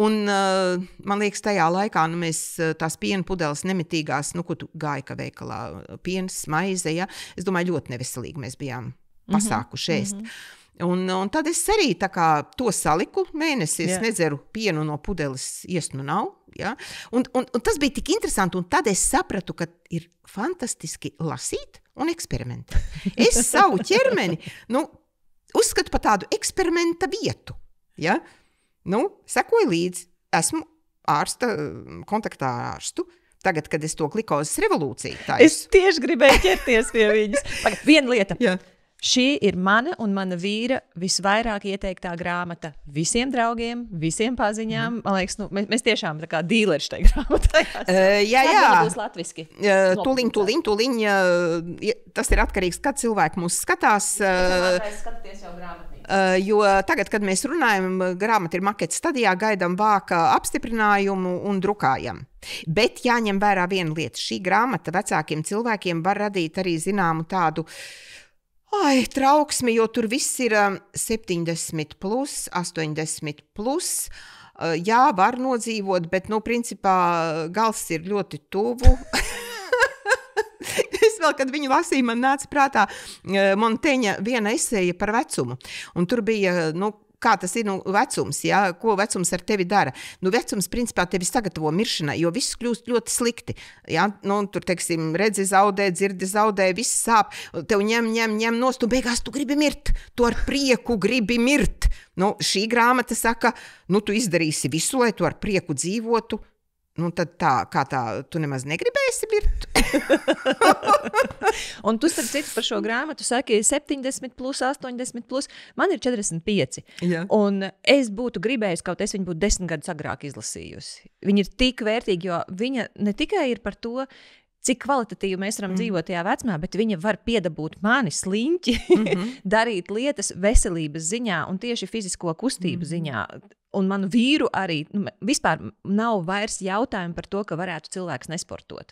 Un man liekas, tajā laikā, mēs tās piena pudeles nemitīgās, ko tu gāji, ka veikalā pienas, maize, ja? Es domāju, ļoti neveselīgi mēs bijām pasākuši ēst. Un tad es arī tā kā to saliku mēnesi, es nedzeru pienu no pudeles, nav. Ja? Un tas bija tik interesanti, un tad es sapratu, ka ir fantastiski lasīt un eksperimentēt. Es savu ķermeni uzskatu par tādu eksperimenta vietu. Ja? Sekoju līdzi, esmu ārsta, kontaktā ar ārstu. Tagad, kad es to glikozes revolūciju taisu. Es tieši gribēju ķerties pie viņas. Viena lieta. Jā. Šī ir mana un mana vīra visvairāk ieteiktā grāmata visiem draugiem, visiem paziņām. Man liekas, mēs tiešām tā kā dīleri štai grāmatai. Jā. Būs latviski. Tuliņ. Tas ir atkarīgs, kad cilvēki mūs skatās. Skatāties jau grāmatnī. Jo tagad, kad mēs runājam, grāmata ir maketas stadijā, gaidām vāka apstiprinājumu un drukājam. Bet jāņem vērā viena lieta. Šī grāmata vecākiem cilvēkiem var radīt arī zināmu tādu trauksmi, jo tur viss ir 70 plus, 80 plus. Jā, var nodzīvot, bet, principā, gals ir ļoti tuvu. Es vēl, kad viņu lasīju, man nāca prātā Monteņa viena eseja par vecumu. Un tur bija, kā tas ir vecums, ja? Ko vecums ar tevi dara. Vecums, principā, tevi sagatavo miršanai, jo viss kļūst ļoti slikti. Ja? Tur, teiksim, redzi zaudē, dzirdi zaudē, viss sāp, tev ņem nost, un beigās tu gribi mirt, tu ar prieku gribi mirt. Šī grāmata saka, tu izdarīsi visu, lai tu ar prieku dzīvotu. Tad tu nemaz negribēsi mirt. Un tu starp citu par šo grāmatu saki 70 plus, 80 plus, man ir 45. Jā. Un es būtu gribējusi, kaut es viņu būtu 10 gadus agrāk izlasījusi. Viņa ir tik vērtīga, jo viņa ne tikai ir par to, cik kvalitatīvi mēs varam dzīvot tajā vecumā, bet viņa var piedabūt mani sliņķi, darīt lietas veselības ziņā un tieši fizisko kustību ziņā. Un manu vīru arī vispār nav vairs jautājumu par to, ka varētu cilvēks nesportot.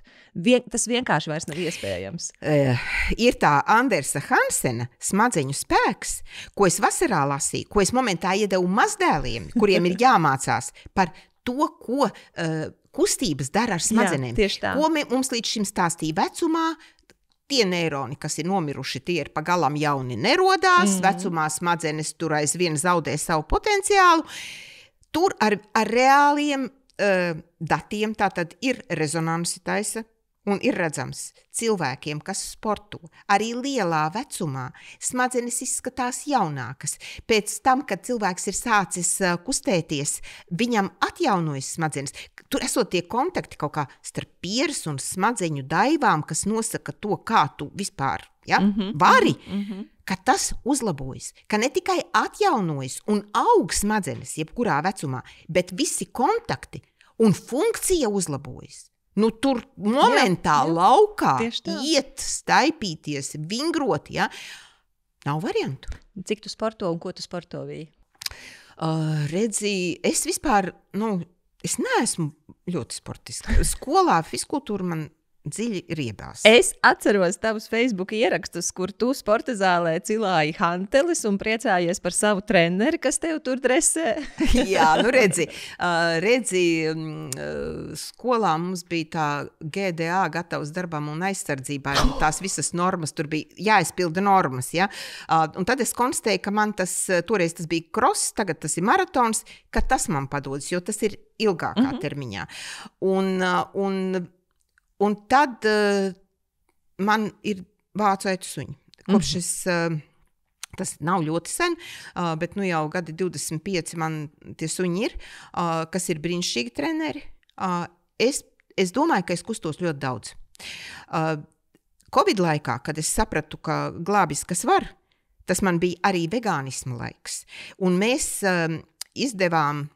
Tas vienkārši vairs nav iespējams. Ir tā Andersa Hansena smadzeņu spēks, ko es vasarā lasīju, ko es momentā iedevu mazdēliem, kuriem ir jāmācās par to, ko kustības dara ar smadzenēm. Jā, tieši tā. Ko mums līdz šim stāstīja vecumā. Tie neironi, kas ir nomiruši, tie ir pagalam jauni nerodās, vecumā smadzenes tur aizvien zaudē savu potenciālu. Tur ar reāliem datiem tātad ir rezonansi taisa un ir redzams cilvēkiem, kas sporto. Arī lielā vecumā smadzenes izskatās jaunākas. Pēc tam, kad cilvēks ir sācis kustēties, viņam atjaunojas smadzenes. Tur esot tie kontakti kaut kā starp pieres un smadzeņu daivām, kas nosaka to, kā tu vispār vari, ka tas uzlabojas, ka ne tikai atjaunojas un aug smadzenes jebkurā vecumā, bet visi kontakti un funkcija uzlabojas. Tur momentā laukā iet, staipīties, vingrot, ja? Nav variantu. Cik tu sporto un ko tu sporto vīji? Redzi, es vispār, es neesmu ļoti sportiska. Skolā fiskultūra man dziļi riebās. Es atceros tavus Facebook ierakstus, kur tu sporta zālē cilāji hantelis un priecājies par savu treneri, kas tev tur dresē. Jā, redzi, skolā mums bija tā GDA gatavs darbam un aizsardzībai, un tās visas normas tur bija jāizpilda normas, ja? Un tad es konstatēju, ka man toreiz tas bija cross, tagad tas ir maratons, ka tas man padodas, jo tas ir ilgākā termiņā. Un tad man ir vācu aitu suņi. Kopš tas nav ļoti sen, bet jau gadi 25 man tie suņi ir, kas ir brīnišķīgi treneri. Es domāju, ka es kustos ļoti daudz. Covid laikā, kad es sapratu, ka glābis, kas var, tas man bija arī vegānisma laiks. Un mēs izdevām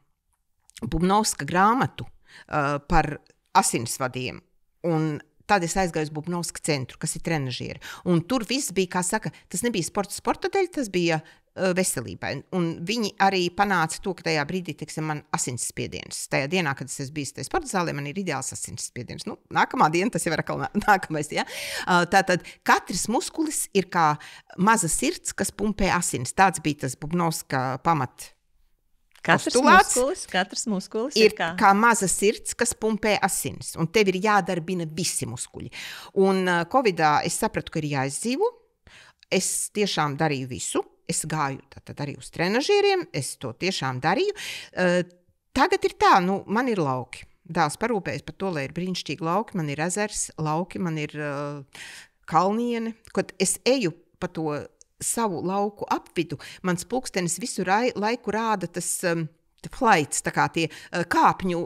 Bubnovska grāmatu par asinsvadiem. Un tad es aizgāju uz Bubnovska centru, kas ir trenažieri. Un tur viss bija, kā saka, tas nebija sporta dēļ, tas bija veselībai. Un viņi arī panāca to, ka tajā brīdī, teiksim, man asinsspiediens. Tajā dienā, kad es esmu bijis tajā sporta zālē, man ir ideāls asinsspiediens. Nu, nākamā diena, tas jau ir atkal nākamais, ja? Tātad katrs muskulis ir kā maza sirds, kas pumpē asins. Tāds bija tas Bubnovska pamat. Katrs muskulis ir kā maza sirds, kas pumpē asins. Un tev ir jādarbina visi muskuļi. Un Covidā es sapratu, ka ir jāizdzīvo. Es tiešām darīju visu. Es gāju tad arī uz trenažieriem. Es to tiešām darīju. Tagad ir tā, man ir lauki. Dēls parūpējas par to, lai ir brīnišķīgi lauki. Man ir ezers, lauki, man ir kalniene. Kad es eju pa to savu lauku apvidu, mans pulkstenis visu laiku rāda tas flights, tā kā tie kāpņu...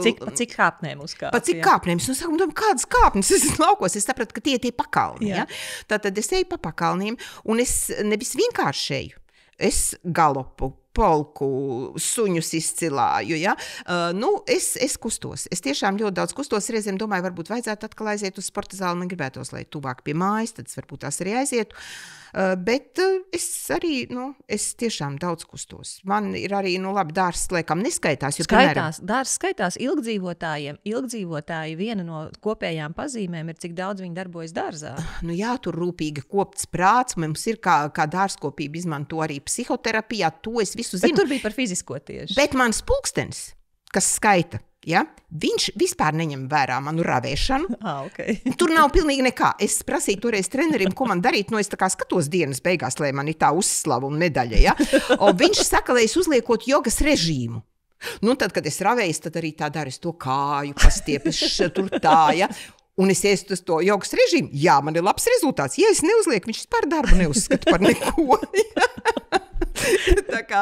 Cik kāpnēm uzkāp? Pa cik kāpnēm? Es saku, kādas kāpnes? Es esmu laukos, es sapratu, ka tie pakalni. Ja? Tātad es eju pa pakalniem, un es nevis vienkārši eju. Es galopu, polku, suņus izcilāju, ja? Es kustos. Es tiešām ļoti daudz kustos. Reizēm domāju, varbūt vajadzētu atkal aiziet uz sporta zāli. Man gribētos, lai tuvāk pie mājas, tad varbūt tās arī aizietu. Bet es arī, es tiešām daudz kustos. Man ir arī, labi, dārzs, laikam, neskaitās. Dārzs skaitās ilgdzīvotājiem. Ilgdzīvotāji viena no kopējām pazīmēm ir, cik daudz viņi darbojas dārzā. Jā, tur rūpīgi kopts prāts. Mums ir kā dārzkopība izmanto arī psihoterapijā. To es visu zinu. Bet tur bija par fizisko tieši. Bet mans pulkstenis, kas skaita, ja, viņš vispār neņem vērā manu ravēšanu. Okay. Tur nav pilnīgi nekā. Es prasīju toreiz trenerim, ko man darīt. Es tā kā skatos dienas beigās, lai man ir tā uzslava un medaļa. Ja? Un viņš saka, lai es uzliekot jogas režīmu. Tad, kad es ravēju, tad arī tā daru. Es to kāju pastiepšu tur tā, ja. Un es iestu uz to jogas režīmu. Jā, man ir labs rezultāts. Ja es neuzlieku, viņš par darbu neuzskatu par neko. Tā kā,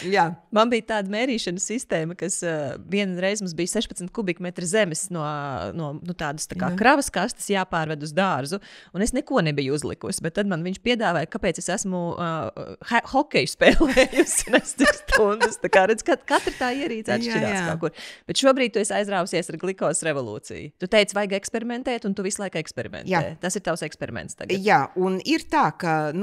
jā. Man bija tāda mērīšanas sistēma, kas vienreiz mums bija 16 kubikmetri zemes no tādas tā kā kravas kastes jāpārved uz dārzu, un es neko nebiju uzlikusi, bet tad man viņš piedāvāja, kāpēc es esmu hokeju spēlējusi cik stundas, tā kā redz, katra tā ierīce atšķirās kaut kur. Bet šobrīd tu esi aizrāvusies ar glikos revolūciju. Tu teici, vajag eksperimentēt, un tu visu laiku eksperimentē. Jā. Tas ir tavs eksperiments tagad. Jā, un ir tā, ka,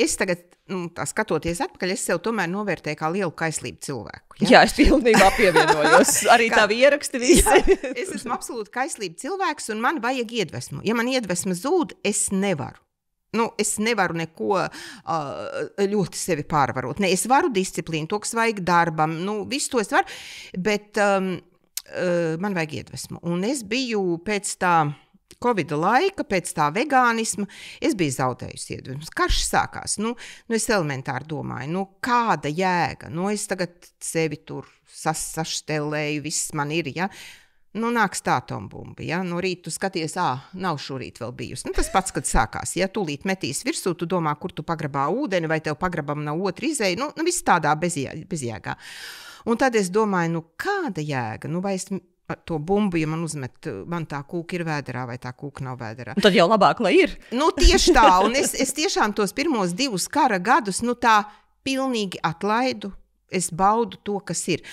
es tagad, tā skatoties atpakaļ, es sev tomēr novērtēju kā lielu kaislību cilvēku. Ja? Jā, es pilnībā pievienojos. Arī tavi ieraksti visi. Jā, es esmu absolūti kaislību cilvēks, un man vajag iedvesmu. Ja man iedvesma zūd, es nevaru. Es nevaru neko ļoti sevi pārvarot. Es varu disciplīnu, to, kas vajag darbam, visu to es varu, bet man vajag iedvesmu. Un es biju pēc tā Covida laika, pēc tā vegānisma, es biju zaudējusi iedvesmu. Karš sākās. Es elementāri domāju, kāda jēga? Es tagad sevi tur saštelēju, viss man ir, ja? Nāks tā atombumba, ja? No rīta tu skaties, nav šorīt vēl bijusi. Tas pats, kad sākās, ja tūlīt metīs virsū, tu domā, kur tu pagrabā ūdeni, vai tev pagrabam nav otra izeja, viss tādā bezjēgā. Un tad es domāju, kāda jēga? Vai es to bumbu, ja man uzmet, man tā kūka ir vēderā vai tā kūka nav vēderā. Un tad jau labāk, lai ir. Tieši tā, un es tiešām tos pirmos 2 kara gadus, tā pilnīgi atlaidu. Es baudu to, kas ir.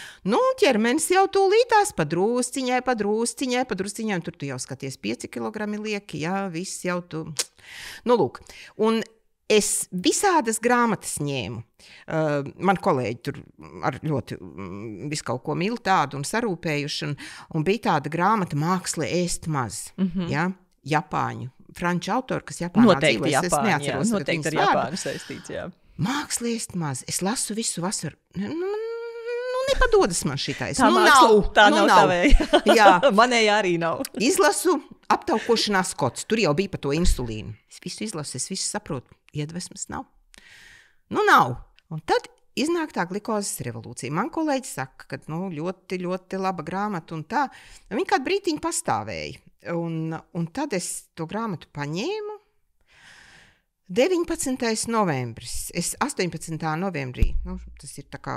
Ķermenis jau tūlītās pa drūsciņai, un tur tu jau skaties 5 kilogrami lieki, jā, viss jau tu. Lūk, un es visādas grāmatas ņēmu. Man kolēģi tur ar ļoti visu kaut ko mīl tādu un sarūpējuši, un bija tāda grāmata Māksla ēst maz, ja? Japāņu, franču autori, kas Japānā dzīvojas. Japāņu, es neatceros, noteikti ar Japānu saistīts, jā. Māksla ēst maz. Es lasu visu vasaru. Nepadodas man šitais. Tā nav tavēja. Jā. Manēja arī nav. Izlasu aptaukošanās kods. Tur jau bija par to insulīnu. Es visu izlasu, es visu saprotu. Iedvesmas nav. Nav. Un tad iznāk tā glikozes revolūcija. Man kolēģi saka, ka ļoti, ļoti laba grāmata un tā. Viņa kādu brītiņu pastāvēja. Un tad es to grāmatu paņēmu. 19. novembris. Es 18. novembrī, tas ir tā kā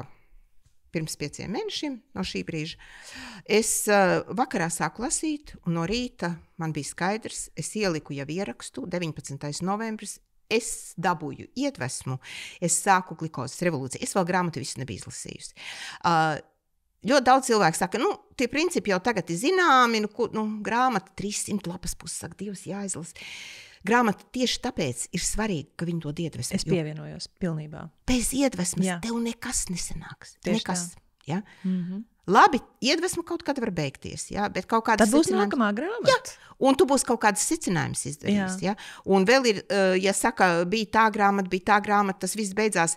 pirms 5 mēnešiem no šī brīža, es vakarā sāku lasīt, un no rīta man bija skaidrs, es ieliku jau ierakstu, 19. novembris, es dabūju iedvesmu, es sāku glikozes revolūciju. Es vēl grāmatu visu nebiju izlasījusi. Ļoti daudz cilvēku saka, tie principi jau tagad ir zināmi, grāmata 300 lapas puses, saka, Dievs, jāizlasa. grāmata tieši tāpēc ir svarīga, ka viņi dod iedvesmu. Es pievienojos pilnībā. Bez iedvesmas Jā. tev nekas nesanāks. Tieši Nekas. tā. Ja? Labi, iedvesma kaut kad var beigties, ja? Bet kaut kādas Tad būs nākamā grāmata. Jā, un tu būs kaut kādas secinājumus izdarījis. Ja? Un vēl ir, ja saka, bija tā grāmata, tas viss beidzās.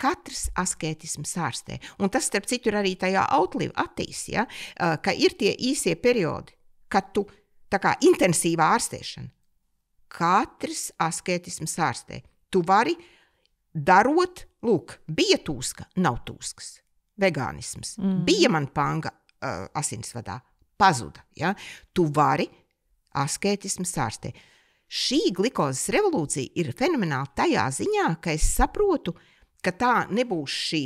Katrs askētisms ārstē. Un tas, starp citu, ir arī tajā attīs, ja? Ka ir tie īsie periodi, kad tu tā kā intensīvā ārstēšana. Katrs askētisms ārstē. Tu vari darot, lūk, bija tūska, nav tūskas. Vegānisms. Bija man panga asinsvadā, pazuda. Ja? Tu vari askētisms ārstē. Šī glikozes revolūcija ir fenomenāla tajā ziņā, ka es saprotu, ka tā nebūs šī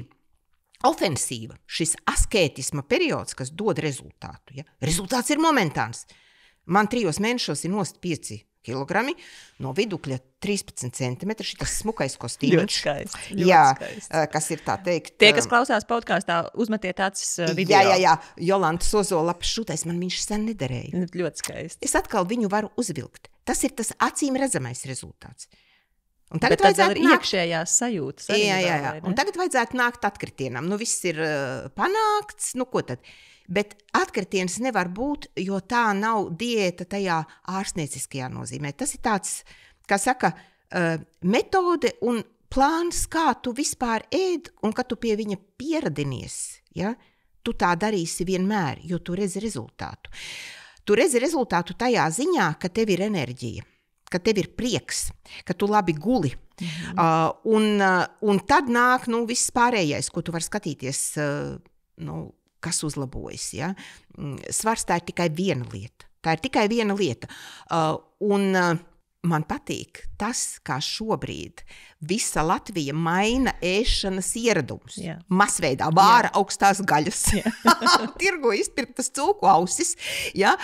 ofensīva, šis askētisma periods, kas dod rezultātu. Ja? Rezultāts ir momentāns. Man 3 mēnešos ir nost 5 kilogrami, no vidukļa 13 centimetri, šitas smukais kostīmiņš. Ļoti skaists. Kas ir tā teikt. Tie, kas klausās podkāstā, uzmetiet acis video. Jā. Jolanta Sozola šūtais, man viņš sen nederēja. Ļoti skaisti. Es atkal viņu varu uzvilkt. Tas ir tas acīm redzamais rezultāts. Un tagad vajadzētu iekšējās sajūtas. Jā. Un tagad vajadzētu nākt atkritienam. Nu, viss ir panākts, nu ko tad? Bet atkritiens nevar būt, jo tā nav diēta tajā ārstnieciskajā nozīmē. Tas ir tāds, kā saka, metode un plāns, kā tu vispār ēd, un kad tu pie viņa pieradinies, ja? Tu tā darīsi vienmēr, jo tu redzi rezultātu. Tu redzi rezultātu tajā ziņā, ka tev ir enerģija, ka tev ir prieks, ka tu labi guli. Un tad nāk viss pārējais, ko tu vari skatīties, kas uzlabojas. Ja? Svars tā ir tikai viena lieta. Un man patīk tas, kā šobrīd visa Latvija maina ēšanas ieradumus. Jā. Masveidā vāra augstās gaļas. Tirgo izpirktas cūku ausis. Ja?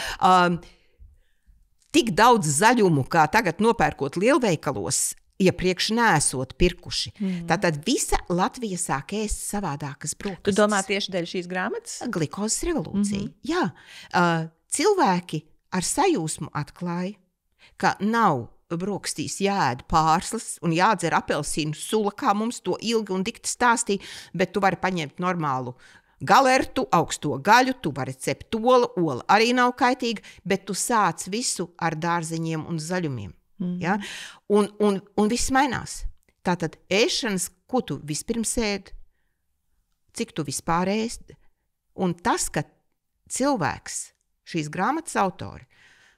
Tik daudz zaļumu, kā tagad nopērkot lielveikalos, iepriekš neesot pirkuši. Tātad visa Latvija sāk ēst savādākas brokastis. Tu domā tieši dēļ šīs grāmatas? Glikozes revolūcija. Jā. Cilvēki ar sajūsmu atklāja, ka nav brokastīs jāēd pārslas un jādzer apelsīnu sula, kā mums to ilgi un dikti stāstīja, bet tu vari paņemt normālu galertu, augsto gaļu, tu vari cept olu, ola arī nav kaitīga, bet tu sāc visu ar dārzeņiem un zaļumiem. Ja? Un viss mainās. Tātad ēšanas, ko tu vispirms ēd, cik tu vispār ēst, un tas, ka cilvēks, šīs grāmatas autori,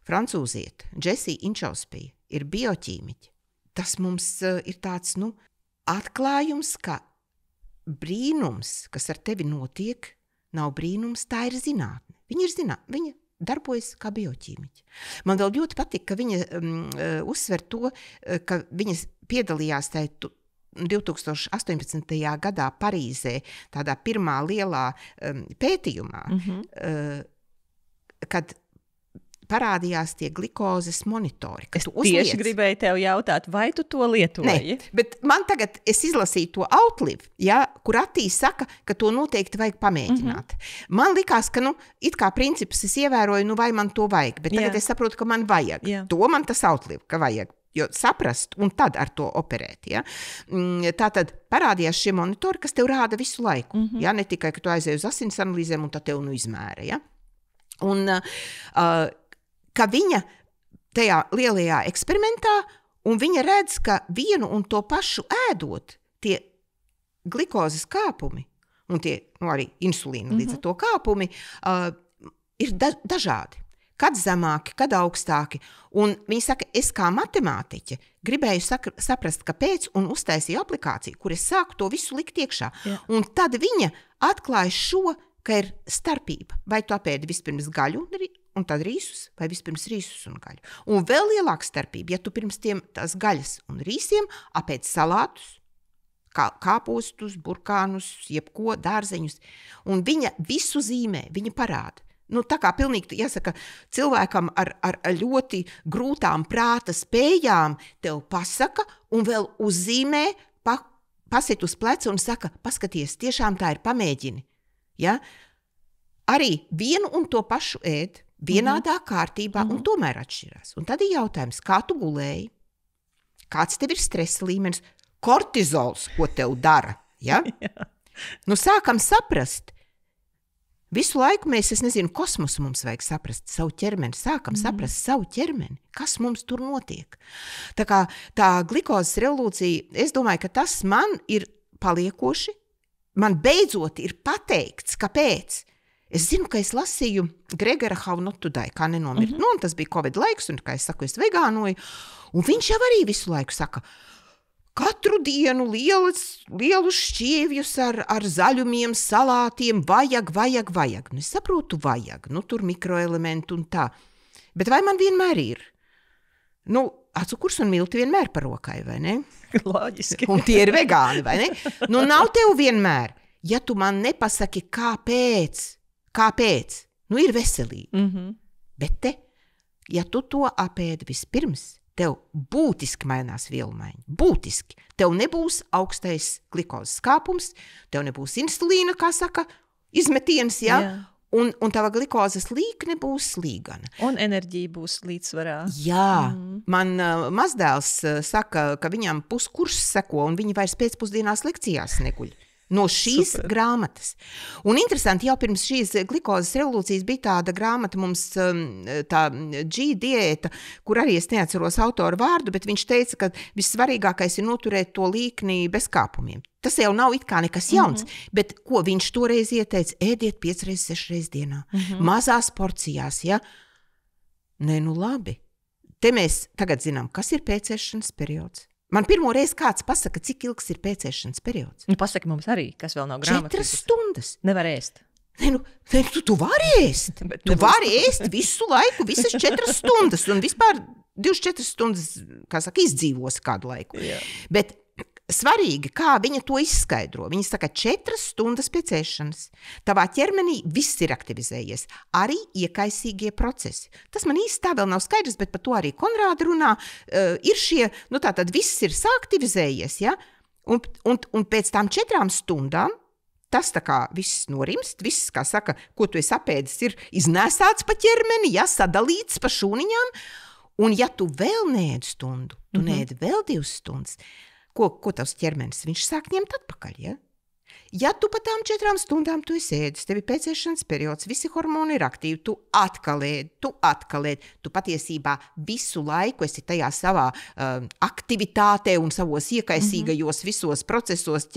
francūziete, Džesija Inčauspija, ir bioķīmiķi. Tas mums ir tāds, atklājums, ka brīnums, kas ar tevi notiek, nav brīnums, tā ir zinātne. Viņa darbojas kā bioķīmiķi. Man vēl ļoti patīk, ka viņa uzsver to, ka viņas piedalījās 2018. gadā Parīzē, tādā pirmā lielā pētījumā, kad parādījās tie glikozes monitori. Es tieši gribēju tev jautāt, vai tu to lietoji? Nē, bet man tagad, es izlasīju to Outlive, ja, kur Attī saka, ka to noteikti vajag pamēģināt. Man likās, ka, it kā principus es ievēroju, vai man to vajag, bet tagad es saprotu, ka man vajag. To man tas Outlive, ka vajag. Jo saprast un tad ar to operēt. Ja? Tātad parādījās šie monitori, kas tev rāda visu laiku. Ja? Ne tikai, ka tu aizēji uz asins analīzēm un tad tev izmēra. Ja? Un ka viņa tajā lielajā eksperimentā, un viņa redz, ka vienu un to pašu ēdot, tie glikozes kāpumi, un tie arī insulīna līdz ar to kāpumi, ir dažādi. Kad zemāki, kad augstāki. Un viņa saka, es kā matemātiķe gribēju saprast, kāpēc, un uztaisīju aplikāciju, kur es sāku to visu likt iekšā. Jā. Un tad viņa atklāja šo, ka ir starpība. Vai tu apēdi vispirms gaļu un tad rīsus, vai vispirms rīsus un gaļu. Un vēl lielāka starpība, ja tu pirms tās gaļas un rīsiem apēdi salātus, kāpostus, burkānus, jebko, dārzeņus. Un viņa visu zīmē, viņa parāda. Tā kā pilnīgi, jāsaka, cilvēkam ar ļoti grūtām prāta spējām tev pasaka un vēl uzzīmē, pasit uz pleca un saka, paskaties, tiešām tā ir, pamēģini. Ja? Arī vienu un to pašu ēd, vienādā kārtībā un tomēr atšķirās. Un tad ir jautājums, kā tu gulēji, kāds tev ir stresa līmenis, kortizols, ko tev dara, ja? Nu, sākam saprast. Visu laiku mēs, es nezinu, kosmosu mums vajag saprast savu ķermeni, sākam saprast savu ķermeni, kas mums tur notiek. Tā kā tā glikozes revolūcija, es domāju, ka tas man ir paliekoši, man beidzot ir pateikts, kāpēc. Es zinu, ka es lasīju Gregora How Not To Die, kā nenomirt. Nu, un tas bija Covid laiks, un, kā es saku, es vegānoju, un viņš jau arī visu laiku saka, katru dienu lielus šķievjus ar zaļumiem, salātiem, vajag. Nu, es saprotu, vajag, nu, tur mikroelementu un tā. Bet vai man vienmēr ir? Nu, cukurs un milti vienmēr par rokai, vai ne? Loģiski. Un tie ir vegāni, vai ne? Nu, nav tev vienmēr. Ja tu man nepasaki, kāpēc? Nu, ir veselīgi. Bet ja tu to apēdi vispirms, tev būtiski mainās vielu maiņa. Būtiski. Tev nebūs augstais glikozes kāpums, tev nebūs insulīna, kā saka, izmetiens, ja? Un tava glikozes līkne būs slīgana. Un enerģija būs līdzsvarā. Jā. Man mazdēls saka, ka viņam puskurs seko, un viņi vairs pēcpusdienās lekcijās neguļ. No šīs grāmatas. Un interesanti, jau pirms šīs glikozes revolūcijas bija tāda grāmata mums, tā G-diēta, kur arī es neatceros autoru vārdu, bet viņš teica, ka vissvarīgākais ir noturēt to līkni bez kāpumiem. Tas jau nav it kā nekas jauns, bet ko viņš toreiz ieteica? Ēdiet 5 reizes, 6 reizes dienā. Mazās porcijās, ja? Nē, nu labi. Te mēs tagad zinām, kas ir pēcēšanas periods. Man pirmo reizi kāds pasaka, cik ilgs ir pēcēšanas periods. Nu, pasaki mums arī, kas vēl nav grāmatas. 4 stundas. Nevar ēst. Tu vari ēst. Tu vari ēst visu laiku, visas 4 stundas. Un vispār 24 stundas, kā saka, izdzīvos kādu laiku. Jā. Bet svarīgi, kā viņa to izskaidro. Viņa saka, 4 stundas pēc ēšanas. Tavā ķermenī viss ir aktivizējies. Arī iekaisīgie procesi. Tas man īsti tā vēl nav skaidrs, bet par to arī Konrāda runā. Ir šie, nu tātad viss ir saaktivizējies, ja? Un pēc tām 4 stundām tas tā kā viss norimst, viss, kā saka, ko tu esi apēdis, ir iznēsāts pa ķermeni, ja, sadalīts pa šūniņām. Un ja tu vēl neēd stundu, tu neēd vēl 2 stundas, ko tavs ķermenis, viņš sāk ņemt atpakaļ, ja? Ja tu pa tām 4 stundām tu esi ēdis, tev ir pēcēšanas periods, visi hormoni ir aktīvi, tu atkal ēd, tu patiesībā visu laiku esi tajā savā aktivitātē un savos iekaisīgajos visos procesos,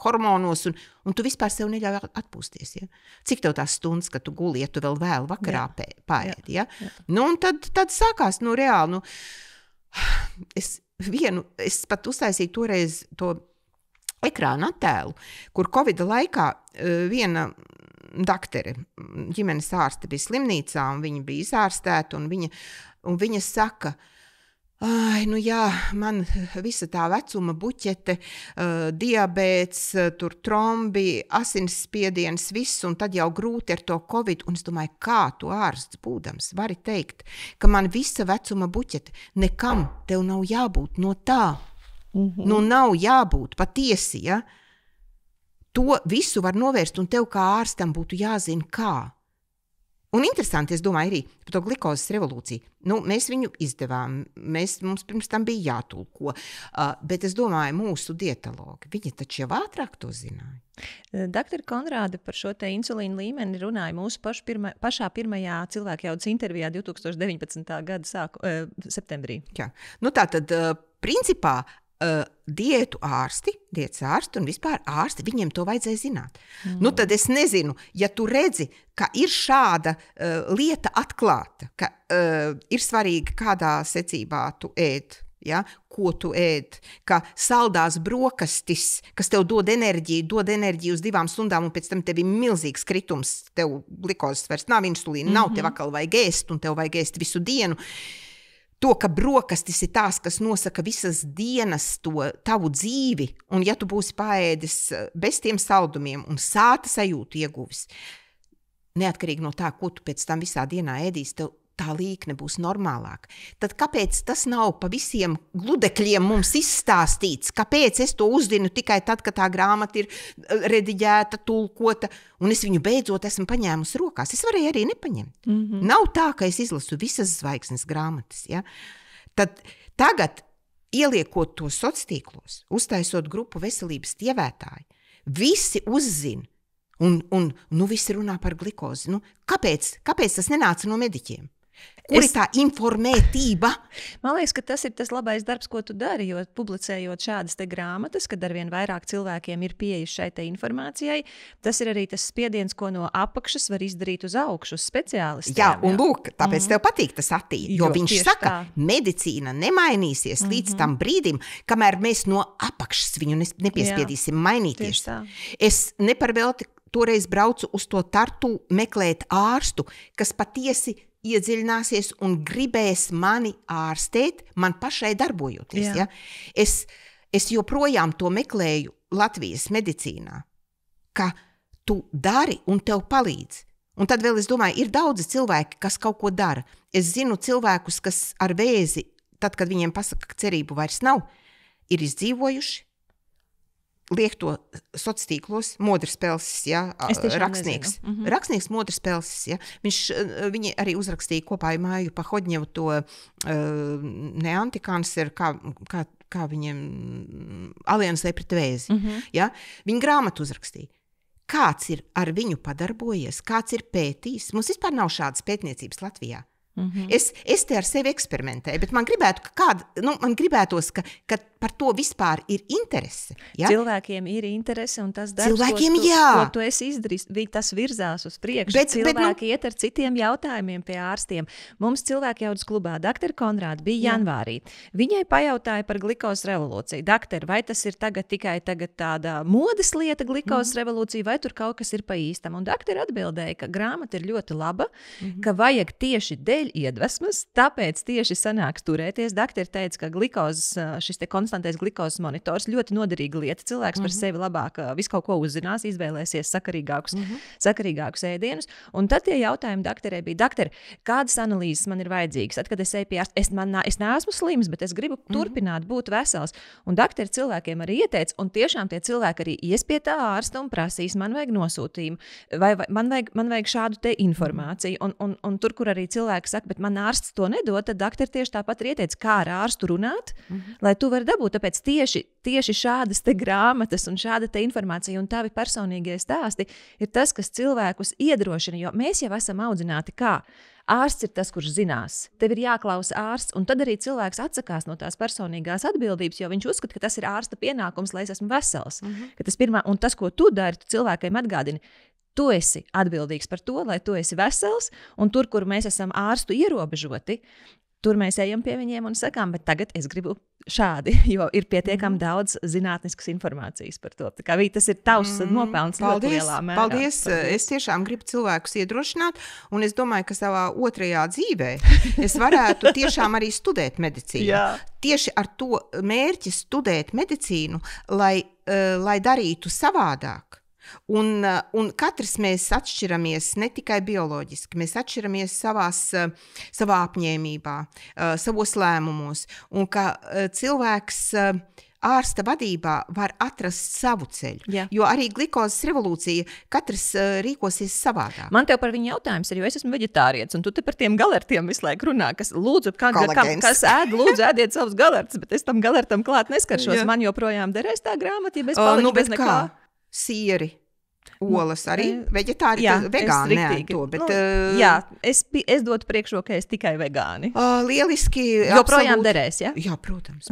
hormonos, un tu vispār sev neļauj atpūsties, ja? Cik tev tās stundas, kad tu guli, ja tu vēl vēl vakarā paēdi, ja? Nu, un tad sākās, nu, reāli, nu, es pat uztaisīju toreiz to ekrāna attēlu, kur Covida laikā viena daktere, ģimenes ārste bija slimnīcā, un viņa bija izārstēta, un viņa saka, ai, nu jā, man visa tā vecuma buķete, diabēts, tur trombi, asinsspiediens, viss, un tad jau grūti ar to Covid, un es domāju, kā tu ārsts būdams vari teikt, ka man visa vecuma buķete, nekam tev nav jābūt no tā. Nu, nav jābūt patiesi, ja? To visu var novērst, un tev kā ārstam būtu jāzina, kā. Un interesanti, es domāju, arī par to glikozes revolūciju. Nu, mēs viņu izdevām, mums pirms tam bija jātulko, bet es domāju, mūsu dietologi, viņi taču jau ātrāk to zināja. Doktor Konrāde par šo te insulīnu līmeni runāja mūsu pašā pirmajā cilvēkjaudas intervijā 2019. gada septembrī. Jā. Nu, tātad, principā, diētu ārsti un vispār ārsti, viņiem to vajadzēja zināt. Nu, tad es nezinu, ja tu redzi, ka ir šāda lieta atklāta, ka ir svarīgi, kādā secībā tu ēd, ja? Ko tu ēd, ka saldās brokastis, kas tev dod enerģiju uz 2 stundām, un pēc tam tev ir milzīgs kritums, tev glikozes vairs nav, insulīna nav, tev atkal vajag ēst, un tev vajag ēst visu dienu. To, ka brokastis ir tās, kas nosaka visas dienas to tavu dzīvi, un ja tu būsi paēdis bez tiem saldumiem un sāta sajūtu ieguvis, neatkarīgi no tā, ko tu pēc tam visā dienā ēdīs, tā līkne būs normālāka. Tad kāpēc tas nav pa visiem gludekļiem mums izstāstīts? Kāpēc es to uzzinu tikai tad, kad tā grāmata ir rediģēta, tulkota, un es viņu beidzot esmu paņēmusi rokās? Es varēju arī nepaņemt. Nav tā, ka es izlasu visas zvaigznes grāmatas. Ja? Tad tagad, ieliekot to sociālos, uztaisot grupu veselības tievētāji, visi uzzina, un visi runā par glikozi. Kāpēc tas nenāca no mediķiem? Kur ir tā informētība? Man liekas, ka tas ir tas labais darbs, ko tu dari, jo publicējot šādas te grāmatas, kad arvien vairāk cilvēkiem ir pieeja šai te informācijai, tas ir arī tas spiediens, ko no apakšas var izdarīt uz augšu, uz speciālistiem. Jā, un lūk, tāpēc tev patīk tas attīstīt, jo viņš saka, medicīna nemainīsies līdz tam brīdim, kamēr mēs no apakšas viņu nepiespiedīsim mainīties. Es neparvelti toreiz braucu uz to Tartu meklēt ārstu, kas patiesi iedziļināsies un gribēs mani ārstēt, man pašai darbojoties. Ja? Es joprojām to meklēju Latvijas medicīnā, ka tu dari un tev palīdz. Un tad vēl es domāju, ir daudzi cilvēki, kas kaut ko dara. Es zinu cilvēkus, kas ar vēzi, tad, kad viņiem pasaka, ka cerību vairs nav, ir izdzīvojuši, liek to sociālos, Modris Pelsis, ja, rakstnieks. Rakstnieks Modris Pelsis, ja. Viņi arī uzrakstīja kopā ar Māju Pahodņevu to neantikanceru, kā viņiem aliansē pret vēzi. Ja. Viņi grāmatu uzrakstīja. Kāds ir ar viņu padarbojies, kāds ir pētījis? Mums vispār nav šādas pētniecības Latvijā. Es te ar sevi eksperimentēju, bet man gribētos, ka par to vispār ir interese. Ja? Cilvēkiem ir interese, un tas darbs, ko tu esi izdarījis, tas virzās uz priekšu. Cilvēki iet ar citiem jautājumiem pie ārstiem. Mums cilvēki jaudas klubā, doktora Konrāda bija janvārī. Viņai pajautāja par glikozes revolūciju. Doktor, vai tas ir tikai tāda modes lieta, glikozes revolūcija, vai tur kaut kas ir pa īstam? Un doktora atbildēja, ka grāmata ir ļoti laba, ka vajag tieši dēļ iedvesmas, tāpēc tieši sanāks turēties. Doktori teica, ka glikozes, šis te konstantais glikozes monitors ļoti noderīga lieta. Cilvēks par sevi labāk visu kaut ko uzzinās, izvēlēsies sakarīgākus ēdienus. Un tad tie jautājumi doktorē bija, doktor, kādas analīzes man ir vajadzīgas? Tad, kad es eju pie ārsta, es neesmu slims, bet es gribu turpināt būt vesels. Un doktori cilvēkiem arī ieteica, un tiešām tie cilvēki arī ies pie tā ārsta un prasīs, man vajag nosūtījumu, vai man vajag šādu te informāciju. Un tur, kur arī cilvēki saka, bet man ārsts to nedod, tad doktori tieši tāpat ir ieteicis, kā ar ārstu runāt, lai tu vari dabūt. Tāpēc tieši šādas te grāmatas un šāda te informācija un tavi personīgie stāsti ir tas, kas cilvēkus iedrošina, jo mēs jau esam audzināti kā. Ārsts ir tas, kurš zinās. Tev ir jāklausa ārsts, un tad arī cilvēks atsakās no tās personīgās atbildības, jo viņš uzskata, ka tas ir ārsta pienākums, lai es esmu vesels. Ka tas un tas, ko tu dari, tu cilvēkiem atgādini, tu esi atbildīgs par to, lai tu esi vesels, un tur, kur mēs esam ārstu ierobežoti, tur mēs ejam pie viņiem un sakām, bet tagad es gribu šādi, jo ir pietiekami daudz zinātniskas informācijas par to. Tā kā tas ir tavs nopelns ļoti lielā mērā. Paldies. Es tiešām gribu cilvēkus iedrošināt, un es domāju, ka savā otrajā dzīvē es varētu tiešām arī studēt medicīnu. Tieši ar to mērķi studēt medicīnu, lai darītu savādāk. Un katrs mēs atšķiramies ne tikai bioloģiski, mēs atšķiramies savā apņēmībā, savos lēmumos, un ka cilvēks ārsta vadībā var atrast savu ceļu, jo arī glikozes revolūcija katrs rīkosies savādāk. Man tev par viņu jautājums ir, jo es esmu veģetārietis, un tu te par tiem galertiem visu laiku runā, kas lūdzu, kas lūdzu ēdiet savus galertus, bet es tam galertam klāt neskaršos. Man joprojām derēs tā grāmata, ja es palikšu bez nekā. Sieri, olas arī veģetāri, vegāni neēd to, bet... es dotu priekšrokai tikai vegāni. Lieliski, joprojām derēs, ja? Jā, protams.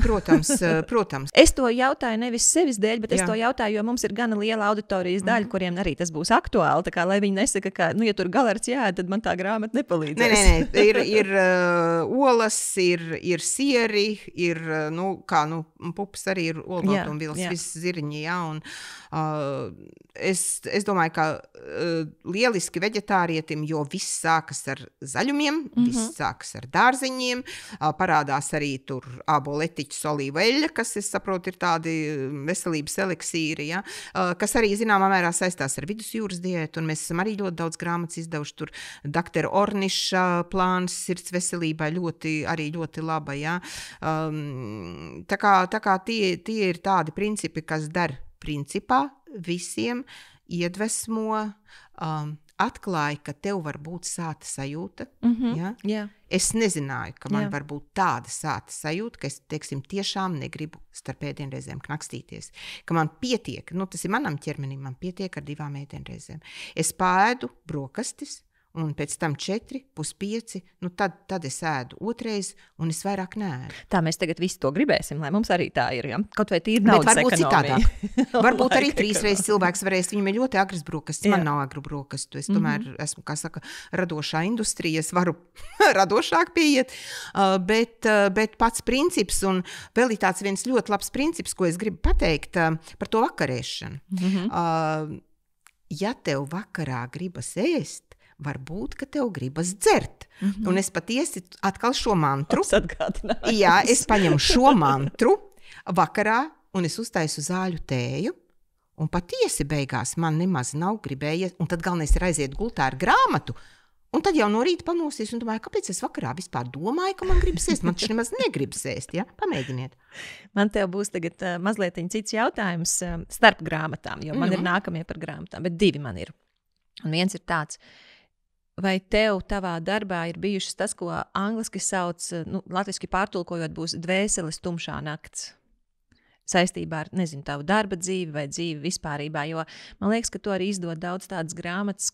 Es to jautāju nevis sevis dēļ, bet es to jautāju, jo mums ir gana liela auditorijas daļa, kuriem arī tas būs aktuāli, tā kā, lai viņi nesaka, ka, ja tur galerts jāēd, tad man tā grāmata nepalīdzēs. Nē, ir olas, ir sieri, ir, pupas arī ir olbaltumvielas, viss zirņi, un es es domāju, ka lieliski veģetārietim, jo viss sākas ar zaļumiem, viss sākas ar dārziņiem, parādās arī tur āboletiķis, olīveļa, kas, es saprotu, ir tādi veselības eliksīri, ja? Kas arī zināmā mērā saistās ar vidusjūras diētu, un mēs esam arī ļoti daudz grāmatas izdevuši tur. Dr. Orniša plāns sirds veselībai ļoti laba, ja? Tā kā tie ir tādi principi, kas dar principā visiem iedvesmo, atklāja, ka tev var būt sāta sajūta. Ja? Jā. Es nezināju, ka man var būt tāda sāta sajūta, ka es, teiksim, tiešām negribu starp ēdienreizēm knakstīties. Ka man pietiek, tas ir manam ķermenim, man pietiek ar 2 ēdienreizēm. Es pāēdu brokastis, un pēc tam 4, pus 5, tad es ēdu otrais, un es vairāk neēdu. Tā mēs tagad visi to gribēsim, lai mums arī tā ir, ja? Kaut vai tīri naudas ekonomija. Varbūt arī 3 reizes cilvēks varēs, viņam ir ļoti agras brokastis, man nav agru brokastu, es tomēr esmu, kā saka, radošā industrija, es varu radošāk pieiet, bet pats princips, un vēl ir tāds viens ļoti labs princips, ko es gribu pateikt par to vakarēšanu. Ja tev vakarā gribas ēst, varbūt, ka tev gribas dzert. Un es patiesi atkal šo mantru. Jā, es paņemu šo mantru vakarā, un es uztaisu zāļu tēju, un patiesi beigās man nemaz nav gribējies, un tad galvenais ir aiziet gultā ar grāmatu, un tad jau no rīta pamosties, un domāju, kāpēc es vakarā vispār domāju, ka man gribas ēst? Man taču nemaz negribas ēst, ja? Pamēģiniet. Man tev būs tagad mazliet cits jautājums starp grāmatām, jo man ir nākamie par grāmatām, bet 2 man ir. Un viens ir tāds, vai tev tavā darbā ir bijušas tas, ko angliski sauc, latviski pārtulkojot, būs dvēseles tumšā nakts? Saistībā ar, tavu darba dzīvi vai dzīvi vispārībā, jo man liekas, ka tu arī izdod daudz tādas grāmatas,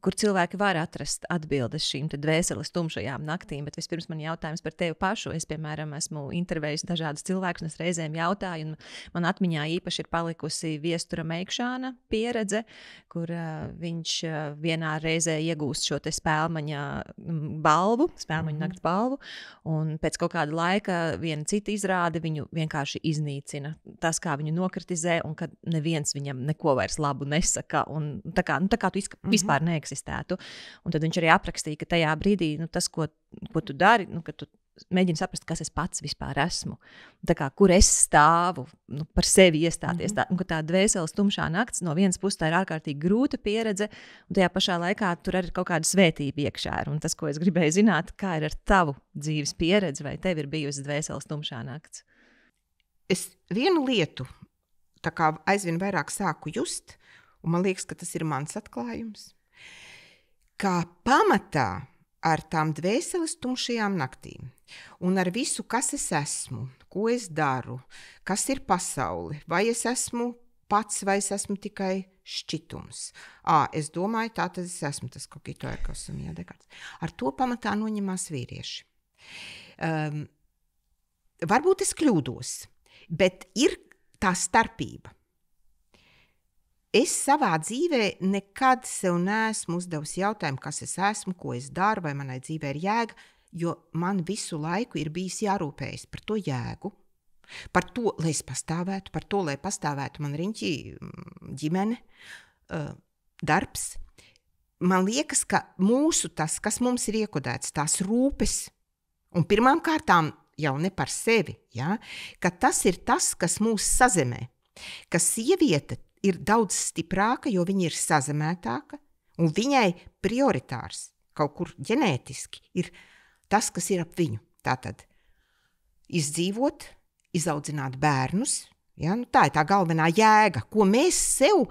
kur cilvēki var atrast atbildes šīm dvēseles tumšajām naktīm, bet vispirms man jautājums par tevi pašu. Es, piemēram, esmu intervējusi dažādus cilvēkus, un es reizēm jautāju, un man atmiņā īpaši ir palikusi Viestura Meikšāna pieredze, kur viņš vienā reizē iegūst šo spēlmaņa balvu, spēlmaņa nakts balvu, un pēc kaut kāda laika viena cita izrāde viņu vienkārši iznīcina. Tas, kā viņu nokritizē, un kad neviens viņam neko vairs labu nesaka, un tā kā tu vispār neeksistētu. Un tad viņš arī aprakstīja, ka tajā brīdī tas, ko tu dari, ka tu mēģini saprast, kas es pats vispār esmu. Tā kā, kur es stāvu, par sevi iestāties. Un ka tā dvēseles tumšā nakts no vienas puses tā ir ārkārtīgi grūta pieredze, un tajā pašā laikā tur arī kaut kāda svētība iekšā. Un tas, ko es gribēju zināt, kā ir ar tavu dzīves pieredzi, vai tev ir bijusi dvēseles tumšā nakts? Es vienu lietu tā kā aizvien vairāk sāku just, un man liekas, ka tas ir mans atklājums. Kā pamatā ar tām dvēseles tumšajām naktīm un ar visu, kas es esmu, ko es daru, kas ir pasaule, vai es esmu pats, vai es esmu tikai šķitums. Es domāju, tā tad es esmu tas kokitoerkos un jādekāds. Ar to pamatā noņemās vīrieši. Varbūt es kļūdos, bet ir tā starpība. Es savā dzīvē nekad sev neesmu uzdevusi jautājumu, kas es esmu, ko es daru, vai manai dzīvē ir jēga, jo man visu laiku ir bijis jārūpējas par to jēgu, par to, lai es pastāvētu, par to, lai pastāvētu man riņķī ģimene, darbs. Man liekas, ka tas, kas mums ir iekodēts, tās rūpes, un pirmām kārtām jau ne par sevi, ja, ka tas ir tas, kas mūs sazemē, ka sieviete ir daudz stiprāka, jo viņa ir sazemētāka, un viņai prioritārs kaut kur ģenētiski ir tas, kas ir ap viņu. Tātad izdzīvot, izaudzināt bērnus, ja? Tā ir tā galvenā jēga, ko mēs sev,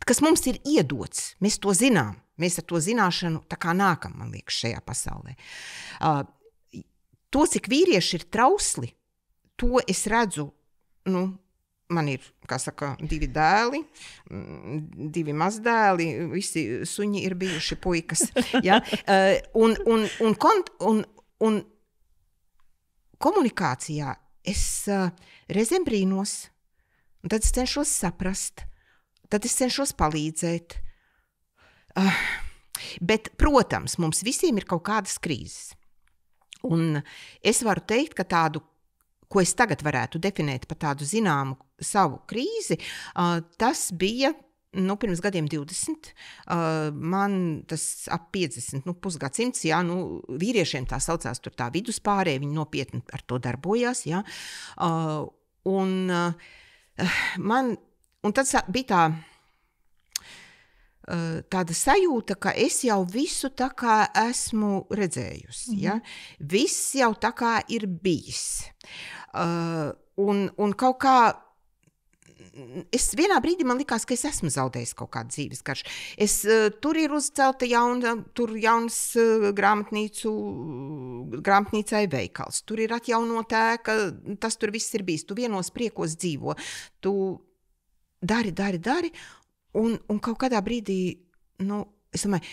kas mums ir iedots, mēs to zinām, mēs ar to zināšanu tā kā nākam, man liekas, šajā pasaulē. To, cik vīrieši ir trausli, to es redzu, man ir, kā saka, 2 dēli, 2 mazdēli, visi suņi ir bijuši puikas. Ja? Un komunikācijā es reizēm brīnos, un tad es cenšos saprast, tad es cenšos palīdzēt. Bet, protams, mums visiem ir kaut kādas krīzes. Un es varu teikt, ka tādu, ko es tagad varētu definēt par tādu zināmu savu krīzi, tas bija pirms gadiem 20, man tas ap 50, pusgadsimts, vīriešiem tā saucās tur tā viduspārē, viņi nopietni ar to darbojās, un tad bija tāda sajūta, ka es jau visu tā kā esmu redzējusi, viss jau tā kā ir bijis, un kaut kā vienā brīdī man likās, ka es esmu zaudējis kaut kādu dzīves garšu. Tur ir uzcelta jauns grāmatnīcai veikals, tur ir atjaunota ēka, tas tur viss ir bijis, tu vienos priekos dzīvo, tu dari, un kaut kādā brīdī, es domāju,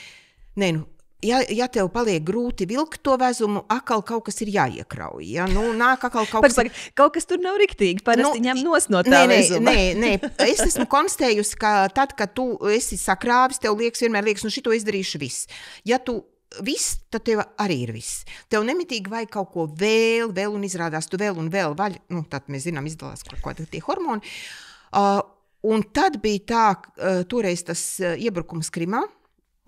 ja tev paliek grūti vilkt to vezumu, atkal kaut kas ir jāiekrauj. Nāk atkal kaut kas... Kaut kas tur nav riktīgi, parasti ņem nos no tā vezuma. Nē, es esmu konstatējusi, ka tad, kad tu esi sakrāvis, tev vienmēr liekas, šito izdarīšu viss. Ja tu viss, tad tev arī ir viss. Tev nemitīgi vajag kaut ko vēl, un izrādās tu vēl un vēl vaļ. Tad mēs zinām, izdalās kaut kādi tie hormoni. Un tad bija tā, toreiz tas iebrukums Krimā,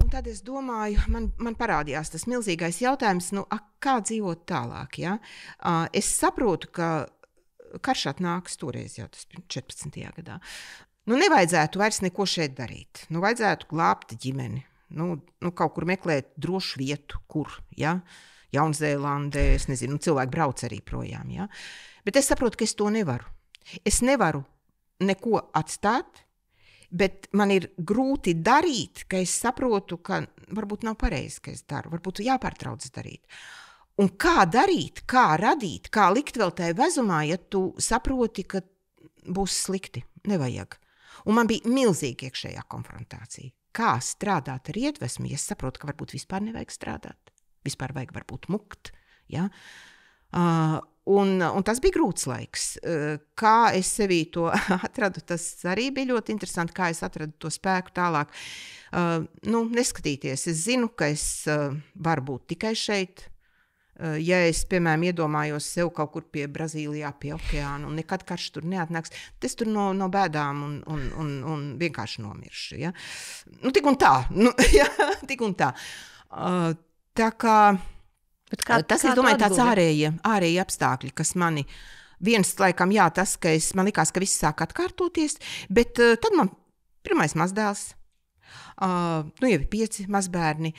un tad es domāju, man parādījās tas milzīgais jautājums, kā dzīvot tālāk, Es saprotu, ka karš atnāks toreiz jau tas 14. gadā. Nevajadzētu vairs neko šeit darīt. Vajadzētu glābt ģimeni. Kaut kur meklēt drošu vietu, kur, Jaunzēlandē, es nezinu, cilvēki brauc arī projām, Bet es saprotu, ka es to nevaru. Es nevaru neko atstāt, bet man ir grūti darīt, ka es saprotu, ka varbūt nav pareizi, ka es daru, varbūt jāpārtrauc darīt. Un kā darīt, kā radīt, kā likt vēl tajā vezumā, ja tu saproti, ka būs slikti, nevajag. Un man bija milzīga iekšējā konfrontācija. Kā strādāt ar iedvesmu, ja es saprotu, ka varbūt vispār nevajag strādāt, vispār vajag varbūt mukt, Un tas bija grūts laiks. Kā es sevī to atradu, tas arī bija ļoti interesanti, kā es atradu to spēku tālāk. Neskatīties, es zinu, ka es varu būt tikai šeit. Ja es, piemēram, iedomājos sev kaut kur pie Brazīlijā, pie okeāna, un nekad karš tur neatnāks, es tur no bēdām un vienkārši nomiršu. Tik un tā. Tik un tā. Tā kā... Tas, es domāju, tāds ārēji apstākļi, kas mani, viens laikam, tas, ka man likās, ka viss sāk atkārtoties, bet tad man pirmais mazdēls, jau ir 5 mazbērni,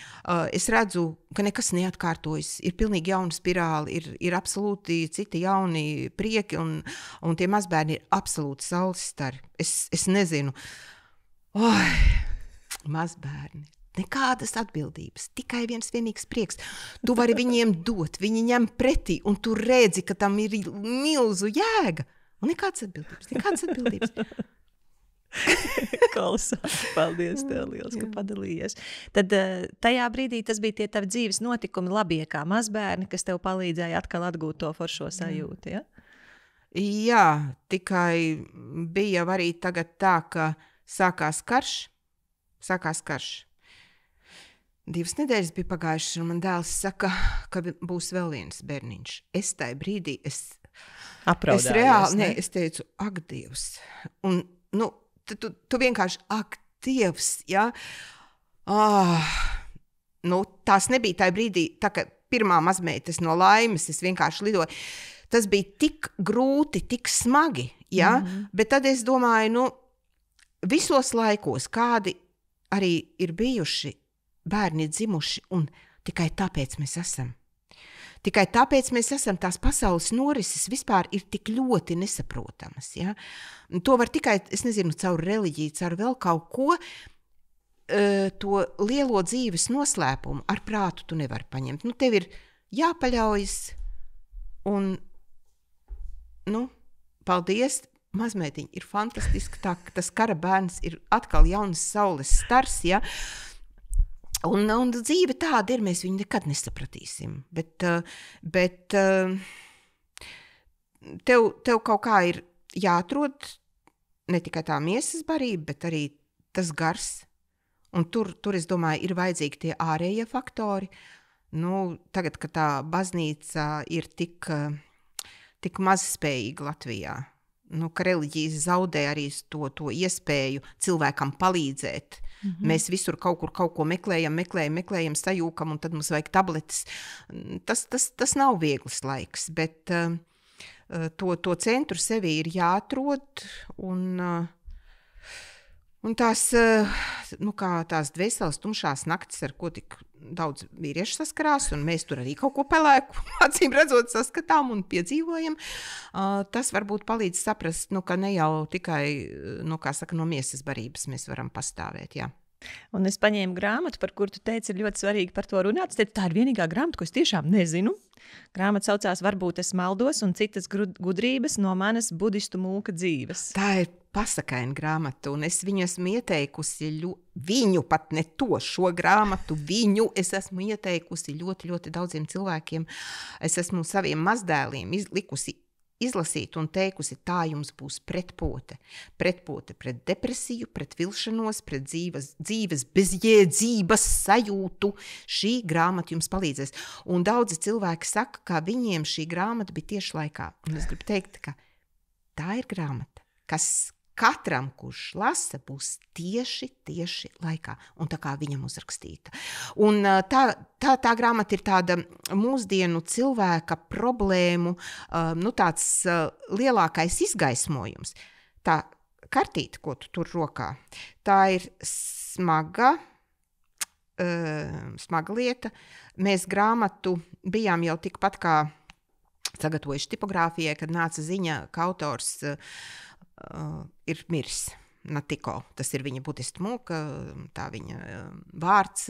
es redzu, ka nekas neatkārtojas, ir pilnīgi jauna spirāli, ir absolūti citi jauni prieki, un tie mazbērni ir absolūti saules stari. Es nezinu, mazbērni. Nekādas atbildības, tikai vienīgs prieks. Tu vari viņiem dot, viņi ņem pretī, un tu redzi, ka tam ir milzu jēga. Un nekādas atbildības. Kolosāli. Paldies tev liels, ka padalījies. Tad tajā brīdī tas bija tie tavi dzīves notikumi, labie kā mazbērni, kas tev palīdzēja atkal atgūt to foršo sajūtu, Jā, tikai bija arī tagad tā, ka sākās karš. 2 nedēļas bija pagājušas, un man dēls saka, ka būs vēl viens bērniņš. Es tajā brīdī, apraudājos, es reāli, es teicu, ak, Dievs. Un, tu vienkārši, ak, Dievs, tās nebija tajā brīdī, tā ka pirmā mazmeitas no laimes, es vienkārši lidoju. Tas bija tik grūti, tik smagi, bet tad es domāju, visos laikos, kādi arī ir bijuši, bērni ir dzimuši, un tikai tāpēc mēs esam. Tikai tāpēc mēs esam, tās pasaules norises vispār ir tik ļoti nesaprotamas. To var tikai, es nezinu, caur reliģiju, caur vēl kaut ko, to lielo dzīves noslēpumu ar prātu tu nevari paņemt. Tev ir jāpaļaujas, un, paldies, mazmeitiņi ir fantastiski, tā, ka tas kara bērns ir atkal jaunas saules stars, Un dzīve tāda ir, mēs viņu nekad nesapratīsim, bet tev kaut kā ir jāatrod ne tikai tā miesas barība, bet arī tas gars, un tur es domāju, ir vajadzīgi tie ārējie faktori. Tagad, kad tā baznīca ir tik mazspējīga Latvijā, ka reliģijas zaudē arī to iespēju cilvēkam palīdzēt. Mēs visur kaut ko meklējam, sajūkam, un tad mums vajag tabletes. Tas nav viegls laiks, bet to centru sevī ir jāatrod, un tās dvēseles tumšās naktis, ar ko tik daudz vīriešu saskarās, un mēs tur arī kaut ko pelēku, acīm redzot, saskatām un piedzīvojam, tas varbūt palīdz saprast, ka ne jau tikai, no miesas barības mēs varam pastāvēt, jā. Un es paņēmu grāmatu, par kuru tu teici, ir ļoti svarīgi par to runāt. Es teicu, tā ir vienīgā grāmata, ko es tiešām nezinu. Grāmata saucās Varbūt es maldos un citas gudrības no manas budistu mūka dzīves. Tā ir pasakaina grāmata, un es viņu esmu ieteikusi, viņu pat ne to, šo grāmatu, es esmu ieteikusi ļoti, ļoti daudziem cilvēkiem. Es esmu saviem mazdēliem likusi izlasīt un teikusi, tā jums būs pretpote. Pretpote pret depresiju, pret vilšanos, pret dzīves bezjēdzības sajūtu. Šī grāmata jums palīdzēs. Un daudzi cilvēki saka, ka viņiem šī grāmata bija tieši laikā. Un es gribu teikt, ka tā ir grāmata, kas katram, kurš lasa, būs tieši laikā. Un tā kā viņam uzrakstīta. Un tā grāmata ir tāda mūsdienu cilvēka problēmu, tāds lielākais izgaismojums. Tā kartīte, ko tu tur rokā, tā ir smaga lieta. Mēs grāmatu bijām jau tikpat kā sagatavojuši tipogrāfijai, kad nāca ziņa, ka autors ir miris. Natiko, tas ir viņa budistu mūka, tā viņa vārds,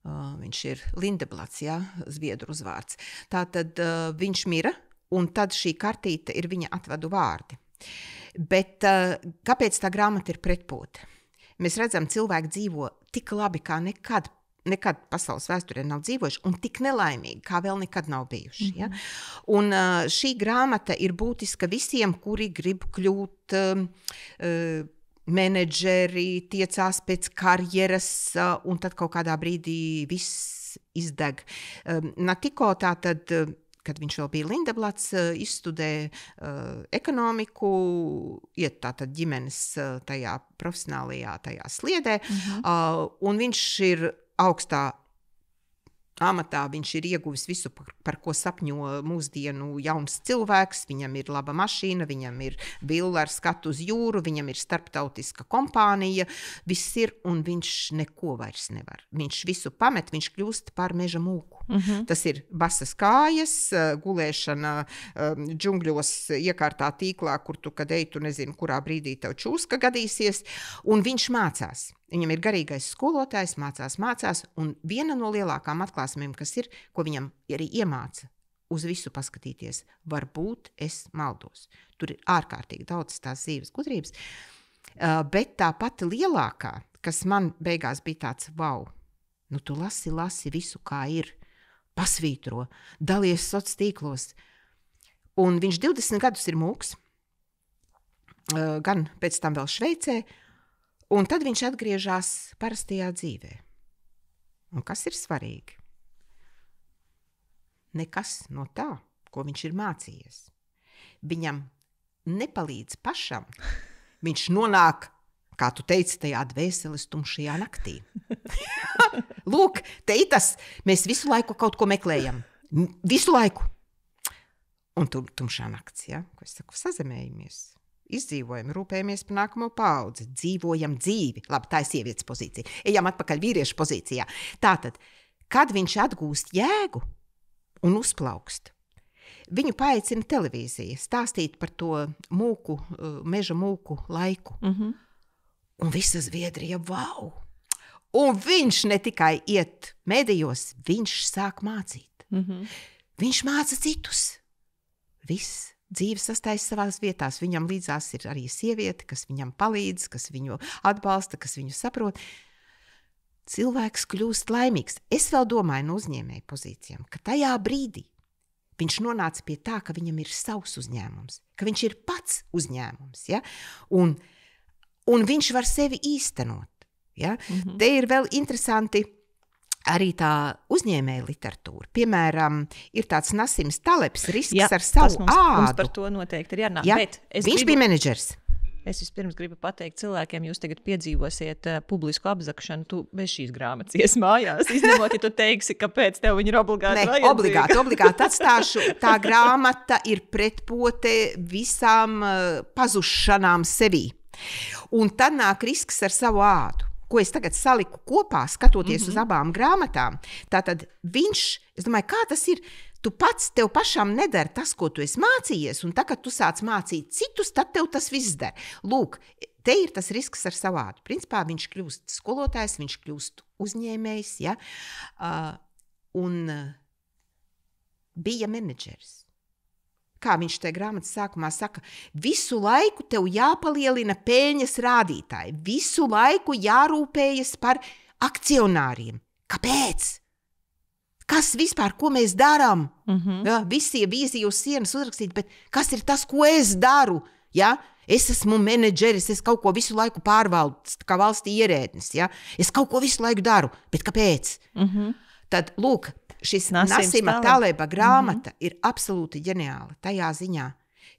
viņš ir Lindeblats, zviedru uzvārds. Tātad viņš mira, un tad šī kartīte ir viņa atvadu vārdi. Bet kāpēc tā grāmata ir pretpote? Mēs redzam, cilvēki dzīvo tik labi, kā nekad pasaules vēsturē nav dzīvojuši, un tik nelaimīgi, kā vēl nekad nav bijuši. Ja? Un šī grāmata ir būtiska visiem, kuri grib kļūt menedžeri, tiecās pēc karjeras, un tad kaut kādā brīdī viss izdeg. Natiko tātad, kad viņš vēl bija Lindeblats, izstudēja ekonomiku, iet tātad ģimenes tajā profesionālajā tajā sliedē, un viņš ir augstā amatā, viņš ir ieguvis visu, par ko sapņo mūsdienu jauns cilvēks, viņam ir laba mašīna, viņam ir villa ar skatu uz jūru, viņam ir starptautiska kompānija, viss ir, un viņš neko vairs nevar. Viņš visu pamet, viņš kļūst par meža mūku. Tas ir basas kājas, gulēšana džungļos iekārtā tīklā, kur tu, kad ej, tu nezini, kurā brīdī tev čūska gadīsies, un viņš mācās. Viņam ir garīgais skolotājs, mācās, un viena no lielākām atklāsmēm, kas ir, ko viņam arī iemāca, uz visu paskatīties, varbūt es maldos. Tur ir ārkārtīgi daudz tās dzīves gudrības, bet tā pati lielākā, kas man beigās bija tāds, wow, tu lasi visu, kā ir, pasvītro, dalies sociālos tīklos, un viņš 20 gadus ir mūks, gan pēc tam vēl Šveicē, un tad viņš atgriežas parastajā dzīvē. Un kas ir svarīgi? Nekas no tā, ko viņš ir mācījies. Viņam nepalīdz pašam. Viņš nonāk, kā tu teici, tajā dvēseles tumšajā naktī. Lūk, te ir tas, mēs visu laiku kaut ko meklējam. Visu laiku. Un tumšā nakts, ko es saku, sazemējamies. Izdzīvojam, rūpējamies par nākamo paudzi, dzīvojam dzīvi. Labi, tā ir sievietes pozīcija. Ejam atpakaļ vīriešu pozīcijā. Tātad, kad viņš atgūst jēgu un uzplaukst, viņu paaicina televīzija stāstīt par to mūku, meža mūku laiku. Un visa Zviedrija, wow! Un viņš ne tikai iet medijos, viņš sāk mācīt. Viņš māca citus. Viss. Dzīve sastājas savās vietās. Viņam līdzās ir arī sieviete, kas viņam palīdz, kas viņu atbalsta, kas viņu saprot. Cilvēks kļūst laimīgs. Es vēl domāju no uzņēmēju pozīcijām, ka tajā brīdī viņš nonāca pie tā, ka viņam ir savs uzņēmums, ka viņš ir pats uzņēmums, un viņš var sevi īstenot. Te ir vēl interesanti arī tā uzņēmēja literatūra. Piemēram, ir tāds Nasims Talebs, risks ar savu ādu. Mums par to noteikti ir jārunā. Ja? Viņš bija menedžers. Es vispirms gribu pateikt cilvēkiem, jūs tagad piedzīvosiet publisku apzakšanu, tu bez šīs grāmatas ies mājās, izņemot, ja tu teiksi, kāpēc tev viņi ir obligāti vajadzīga. Obligāti atstāšu. Tā grāmata ir pretpote visām pazušanām sevī. Un tad nāk risks ar savu ādu, ko es tagad saliku kopā, skatoties uz abām grāmatām. Tātad viņš, es domāju, kā tas ir, tev pašam nedara tas, ko tu esi mācījies, un tā, kad tu sāc mācīt citus, tad tev tas viss der. Lūk, te ir tas risks ar savu ādu. Principā viņš kļūst skolotājs, viņš kļūst uzņēmējs, ja? Un bija menedžers. Kā viņš tajā grāmatas sākumā saka, visu laiku tev jāpalielina peļņas rādītāji, visu laiku jārūpējas par akcionāriem. Kāpēc? Kas vispār, ko mēs darām? Ja, visi vīzija uz sienas uzrakstīt, bet kas ir tas, ko es daru? Ja? Es esmu menedžeris, es kaut ko visu laiku pārvaldu, kā valstī ierēdnis. Ja? Es kaut ko visu laiku daru, bet kāpēc? Tad, lūk, šis Nasima Taleba grāmata ir absolūti ģeniāla tajā ziņā,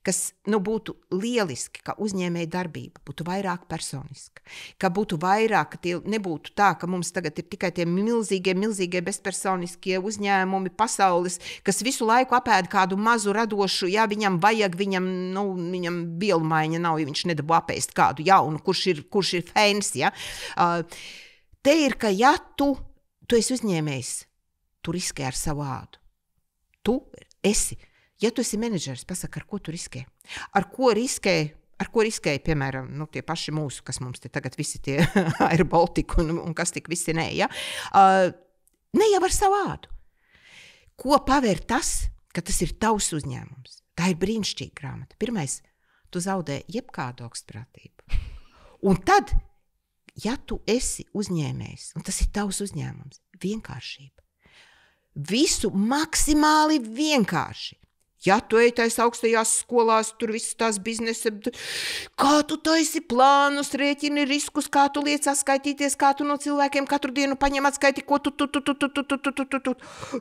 kas būtu lieliski, ka uzņēmēja darbība būtu vairāk personiska, ka būtu vairāk, ka nebūtu tā, ka mums tagad ir tikai tie milzīgie bezpersoniskie uzņēmumi pasaules, kas visu laiku apēd kādu mazu radošu, ja viņam vajag, viņam vielmaiņa nav, ja viņš nedabū apēst kādu jaunu, kurš ir fēns, ja. Te ir, ka ja tu esi uzņēmējs, tu riskē ar savu ādu. Tu esi. Ja tu esi menedžers, pasaka, ar ko tu riskē? Ar ko riskē, piemēram, tie paši mūsu, kas mums te tagad visi tie Air Baltica un kas tik visi ne, ja? Ne jau ar savu ādu. Ko paver tas, ka tas ir tavs uzņēmums? Tā ir brīnišķīga grāmata. Pirmais, tu zaudē jebkādu augstprātību. Un tad, ja tu esi uzņēmējs, un tas ir tavs uzņēmums, vienkāršība. Visu maksimāli vienkārši. Ja tu ej tais augstajās skolās, tur visas tās biznesa, kā tu taisi plānus, rēķini riskus, kā tu liec atskaitīties, kā tu no cilvēkiem katru dienu paņem atskaiti, ko tu.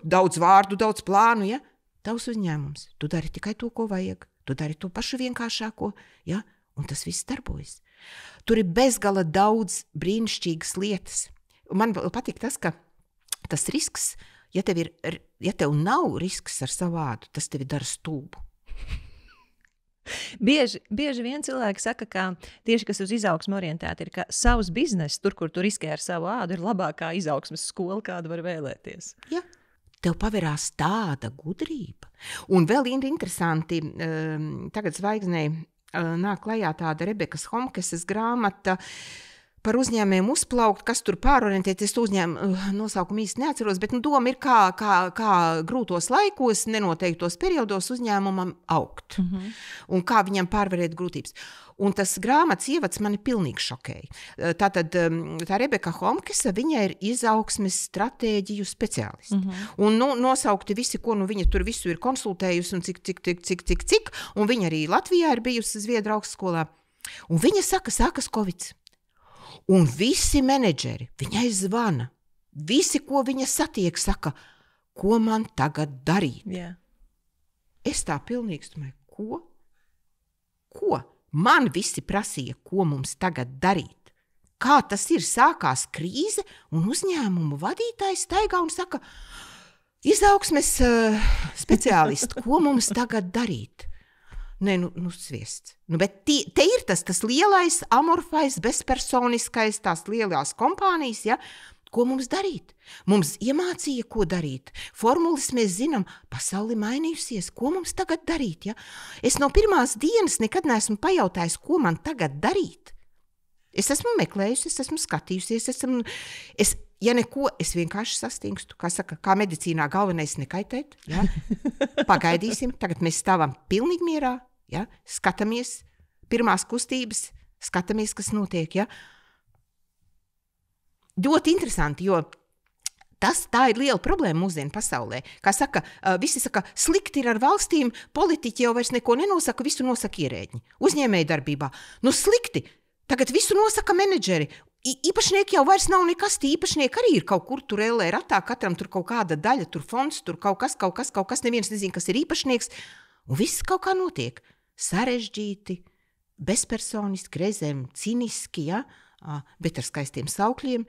Daudz vārdu, daudz plānu, ja? Tavs uzņēmums. Tu dari tikai to, ko vajag. Tu dari to pašu vienkāršāko, ja? Un tas viss darbojas. Tur ir bezgala daudz brīnišķīgas lietas. Man patīk tas, ka tas risks, ja tev nav risks ar savu ādu, tas tevi dara stulbu. Bieži vien cilvēki saka, ka tieši kas uz izaugsmu orientēti ir, ka savs biznes, tur, kur tu riskē ar savu ādu, ir labākā izaugsmes skola, kādu var vēlēties. Ja. Tev paverās tāda gudrība. Un vēl interesanti, tagad zvaigznei nāk klajā tāda Rebekas Homkeses grāmata par uzņēmējiem uzplaukt, kas tur pārorientēties, nosaukumu īsti neatceros, bet doma ir, kā grūtos laikos, nenoteiktos periodos uzņēmumam augt. Un kā viņam pārvarēt grūtības. Un tas grāmatas ievads mani pilnīgi šokēja. Tātad tā Rebeka Homkesa, viņa ir izaugsmes stratēģiju speciālisti. Un nosaukti visi, ko viņa tur visu ir konsultējusi un cik. Un viņa arī Latvijā ir bijusi Zviedru augstskolā. Un viņa saka, sākas Covids. Un visi menedžeri viņai zvana. Visi, ko viņa satiek, saka, ko man tagad darīt? Yeah. Es tā pilnīgi domāju, ko? Man visi prasīja, ko mums tagad darīt. Kā tas ir? Sākās krīze un uzņēmumu vadītājs staigā un saka, izaugsmes speciālisti, ko mums tagad darīt? Nē, sviests. Bet te ir tas lielais, amorfais, bezpersoniskais, tās lielās kompānijas, ja? Ko mums darīt? Mums iemācīja, ko darīt. Formulas mēs zinām, pasauli mainījusies, ko mums tagad darīt, ja? Es no pirmās dienas nekad neesmu pajautājis, ko man tagad darīt. Es esmu meklējusi, es esmu skatījusies, ja neko, es vienkārši sastingstu, kā medicīnā galvenais nekaitēt, ja? Pagaidīsim, tagad mēs stāvam pilnīgi mierā, ja? Skatāmies, pirmās kustības, skatāmies, kas notiek, ja? Ļoti interesanti, jo tā ir liela problēma mūsdienu pasaulē. Kā saka, visi saka, slikti ir ar valstīm, politiķi jau vairs neko nenosaka, visu nosaka ierēģi. Uzņēmēja darbībā. Slikti, tagad visu nosaka menedžeri. īpašnieki jau vairs nav nekas, tie īpašnieki arī ir kaut kur tur ellē ratā, katram tur kaut kāda daļa, tur fonds, tur kaut kas, neviens nezin, kas ir īpašnieks, un viss kaut kā notiek. Sarežģīti, bezpersoniski, reizēm ciniski, ja? Bet ar skaistiem saukļiem,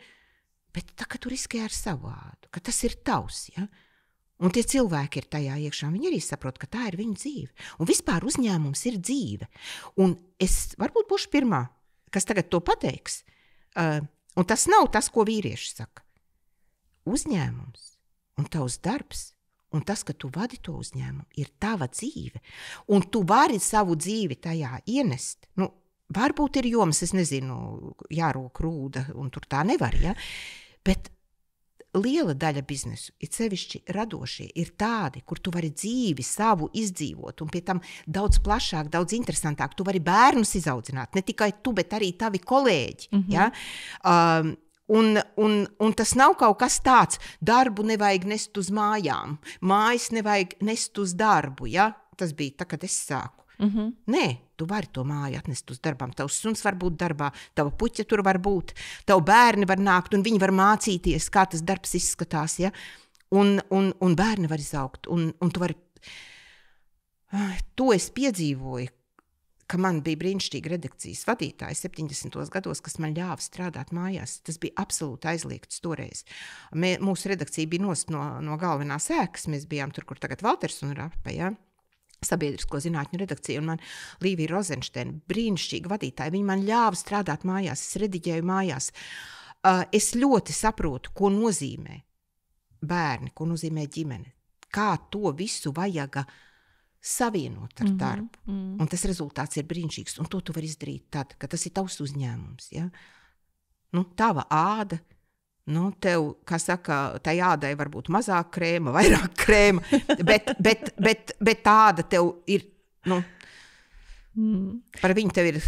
bet tā, ka tu riskē ar savādu, ka tas ir tavs, ja? Un tie cilvēki ir tajā iekšā, viņi arī saprot, ka tā ir viņa dzīve. Un vispār uzņēmums ir dzīve. Un es varbūt būšu pirmā, kas tagad to pateiks, un tas nav tas, ko vīrieši saka. Uzņēmums un tavs darbs, un tas, ka tu vadi to uzņēmumu, ir tava dzīve. Un tu vari savu dzīvi tajā ienest. Nu, varbūt ir jomas, es nezinu, jārok rūda, un tur tā nevar, ja? Bet liela daļa biznesu, ir sevišķi radošie, ir tādi, kur tu vari dzīvi savu izdzīvot, un pie tam daudz plašāk, daudz interesantāk. Tu vari bērnus izaudzināt, ne tikai tu, bet arī tavi kolēģi. Ja? Un tas nav kaut kas tāds, darbu nevajag nest uz mājām, mājas nevajag nest uz darbu. Ja? Tas bija tā, kad es sāku. Nē, tu vari to māju atnest uz darbām. Tavs suns var būt darbā, tava puķa tur var būt, tavu bērni var nākt, un viņi var mācīties, kā tas darbs izskatās, ja? Un bērni var izaugt, un tu vari... To es piedzīvoju, ka man bija brīnišķīga redakcijas vadītāja 70. gados, kas man ļāva strādāt mājās. Tas bija absolūti aizliegts toreiz. Mūsu redakcija bija nost no galvenās ēkas, mēs bijām tur, kur tagad Valters un Rapa, ja? Sabiedrisko zinātņu redakcija, un man Līvija Rozenšteina, brīnišķīga vadītāja, viņa man ļāva strādāt mājās, es rediģēju mājās. Es ļoti saprotu, ko nozīmē bērni, ko nozīmē ģimene, kā to visu vajag savienot ar darbu. Un tas rezultāts ir brīnišķīgs, un to tu vari izdarīt tad, kad tas ir tavs uzņēmums. Ja? Nu, tava āda, nu, tev, kā saka, tai ādai varbūt mazāk krēma, vairāk krēma, bet tāda tev ir, nu, par viņu tev ir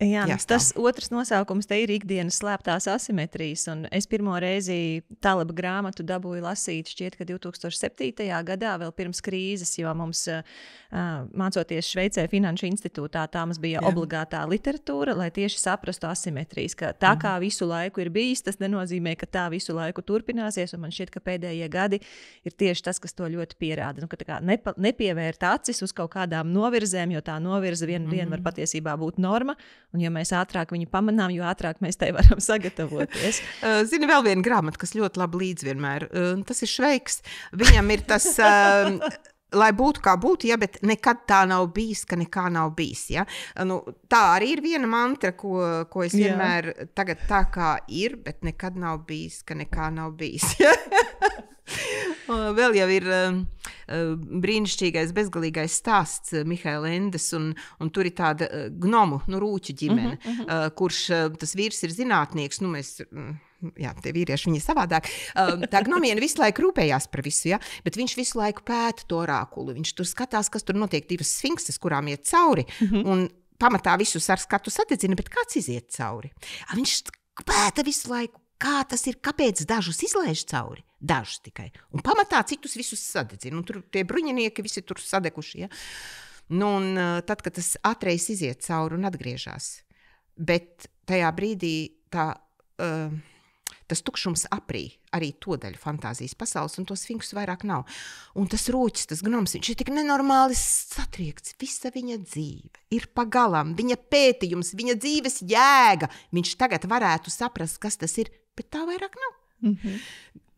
Jā, tas otrs nosaukums te ir ikdienas slēptās asimetrijas, un es pirmo reizi Taleba grāmatu dabūju lasīt šķiet, ka 2007. gadā, vēl pirms krīzes, jo mums mācoties Šveicē Finanšu institūtā, tā mums bija obligātā literatūra, lai tieši saprastu asimetrijas, ka tā kā visu laiku ir bijis, tas nenozīmē, ka tā visu laiku turpināsies, un man šķiet, ka pēdējie gadi ir tieši tas, kas to ļoti pierāda, nu, ka tā kā nepievērt acis uz kaut kādām novirzēm, jo tā novirze vienu dienu var patiesībā būt norma. Un ja mēs ātrāk viņu pamanām, jo ātrāk mēs tai varam sagatavoties. Zini, vēl viena grāmata, kas ļoti labi līdz vienmēr. Tas ir Šveiks. Viņam ir tas, lai būtu kā būtu, ja, bet nekad tā nav bijis, ka nekā nav bijis. Ja? Nu, tā arī ir viena mantra, ko es vienmēr tagad tā kā ir, bet nekad nav bijis, ka nekā nav bijis. Ja? Vēl jau ir brīnišķīgais, bezgalīgais stāsts Mihaela Endes, un tur ir tāda gnomu, rūķu ģimene, kurš tas vīrs ir zinātnieks, nu mēs, jā, tie vīrieši, viņi ir savādāk. Tā gnomiena visu laiku rūpējās par visu, ja, bet viņš visu laiku pēta to orākulu, viņš tur skatās, kas tur notiek, divas sfinkstes, kurām iet cauri, un pamatā visus ar skatu sadedzina, bet kāds iziet cauri? Viņš pēta visu laiku, kā tas ir, kāpēc dažus izlaiž cauri? Dažus tikai. Un pamatā citus visus sadedzina. Un tur tie bruņinieki visi tur sadeguši. Ja? Nu, un tad, kad tas atreiz iziet cauri un atgriežās. Bet tajā brīdī tas tukšums aprī arī to daļu fantāzijas pasaules, un tos sfinksus vairāk nav. Un tas rūķis, tas gnoms, viņš ir tik nenormāli satriekts. Visa viņa dzīve ir pagalam, viņa pētījums, viņa dzīves jēga. Viņš tagad varētu saprast, kas tas ir, bet tā vairāk nav.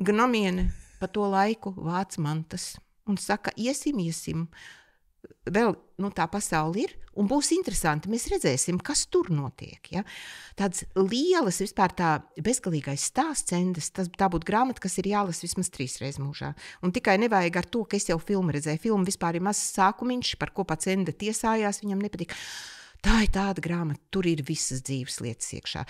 Gnomiene pa to laiku vāc mantas un saka, iesim. Vēl tā pasaule ir, un būs interesanti. Mēs redzēsim, kas tur notiek. Ja? Tāds lielas, vispār tā bezgalīgais stāsts Endes, tā būtu grāmata, kas ir jālas vismaz 3 reizes mūžā. Un tikai nevajag ar to, ka es jau filmu redzēju. Filmu vispār ir mazs sākumiņš, par ko pats Ende tiesājās, viņam nepatīk. Tā ir tāda grāmata, tur ir visas dzīves lietas iekšā.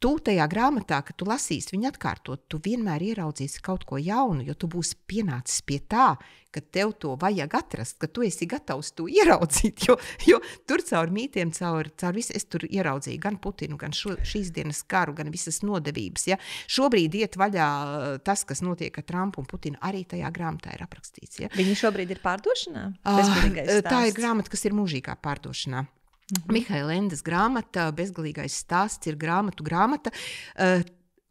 Tu tajā grāmatā, kad tu lasīsi viņu atkārtot, tu vienmēr ieraudzīsi kaut ko jaunu, jo tu būsi pienācis pie tā, ka tev to vajag atrast, ka tu esi gatavs to ieraudzīt, jo tur caur mītiem, caur visu, es tur ieraudzīju gan Putinu, gan šīs dienas karu, gan visas nodevības. Ja? Šobrīd iet vaļā tas, kas notiek ar Trumpu un Putinu, arī tajā grāmatā ir aprakstīts. Ja? Viņi šobrīd ir pārdošanā? Tā ir grāmata, kas ir mūžīgā pārdošanā. Mihaila Endes grāmata, Bezgalīgais stāsts ir grāmata.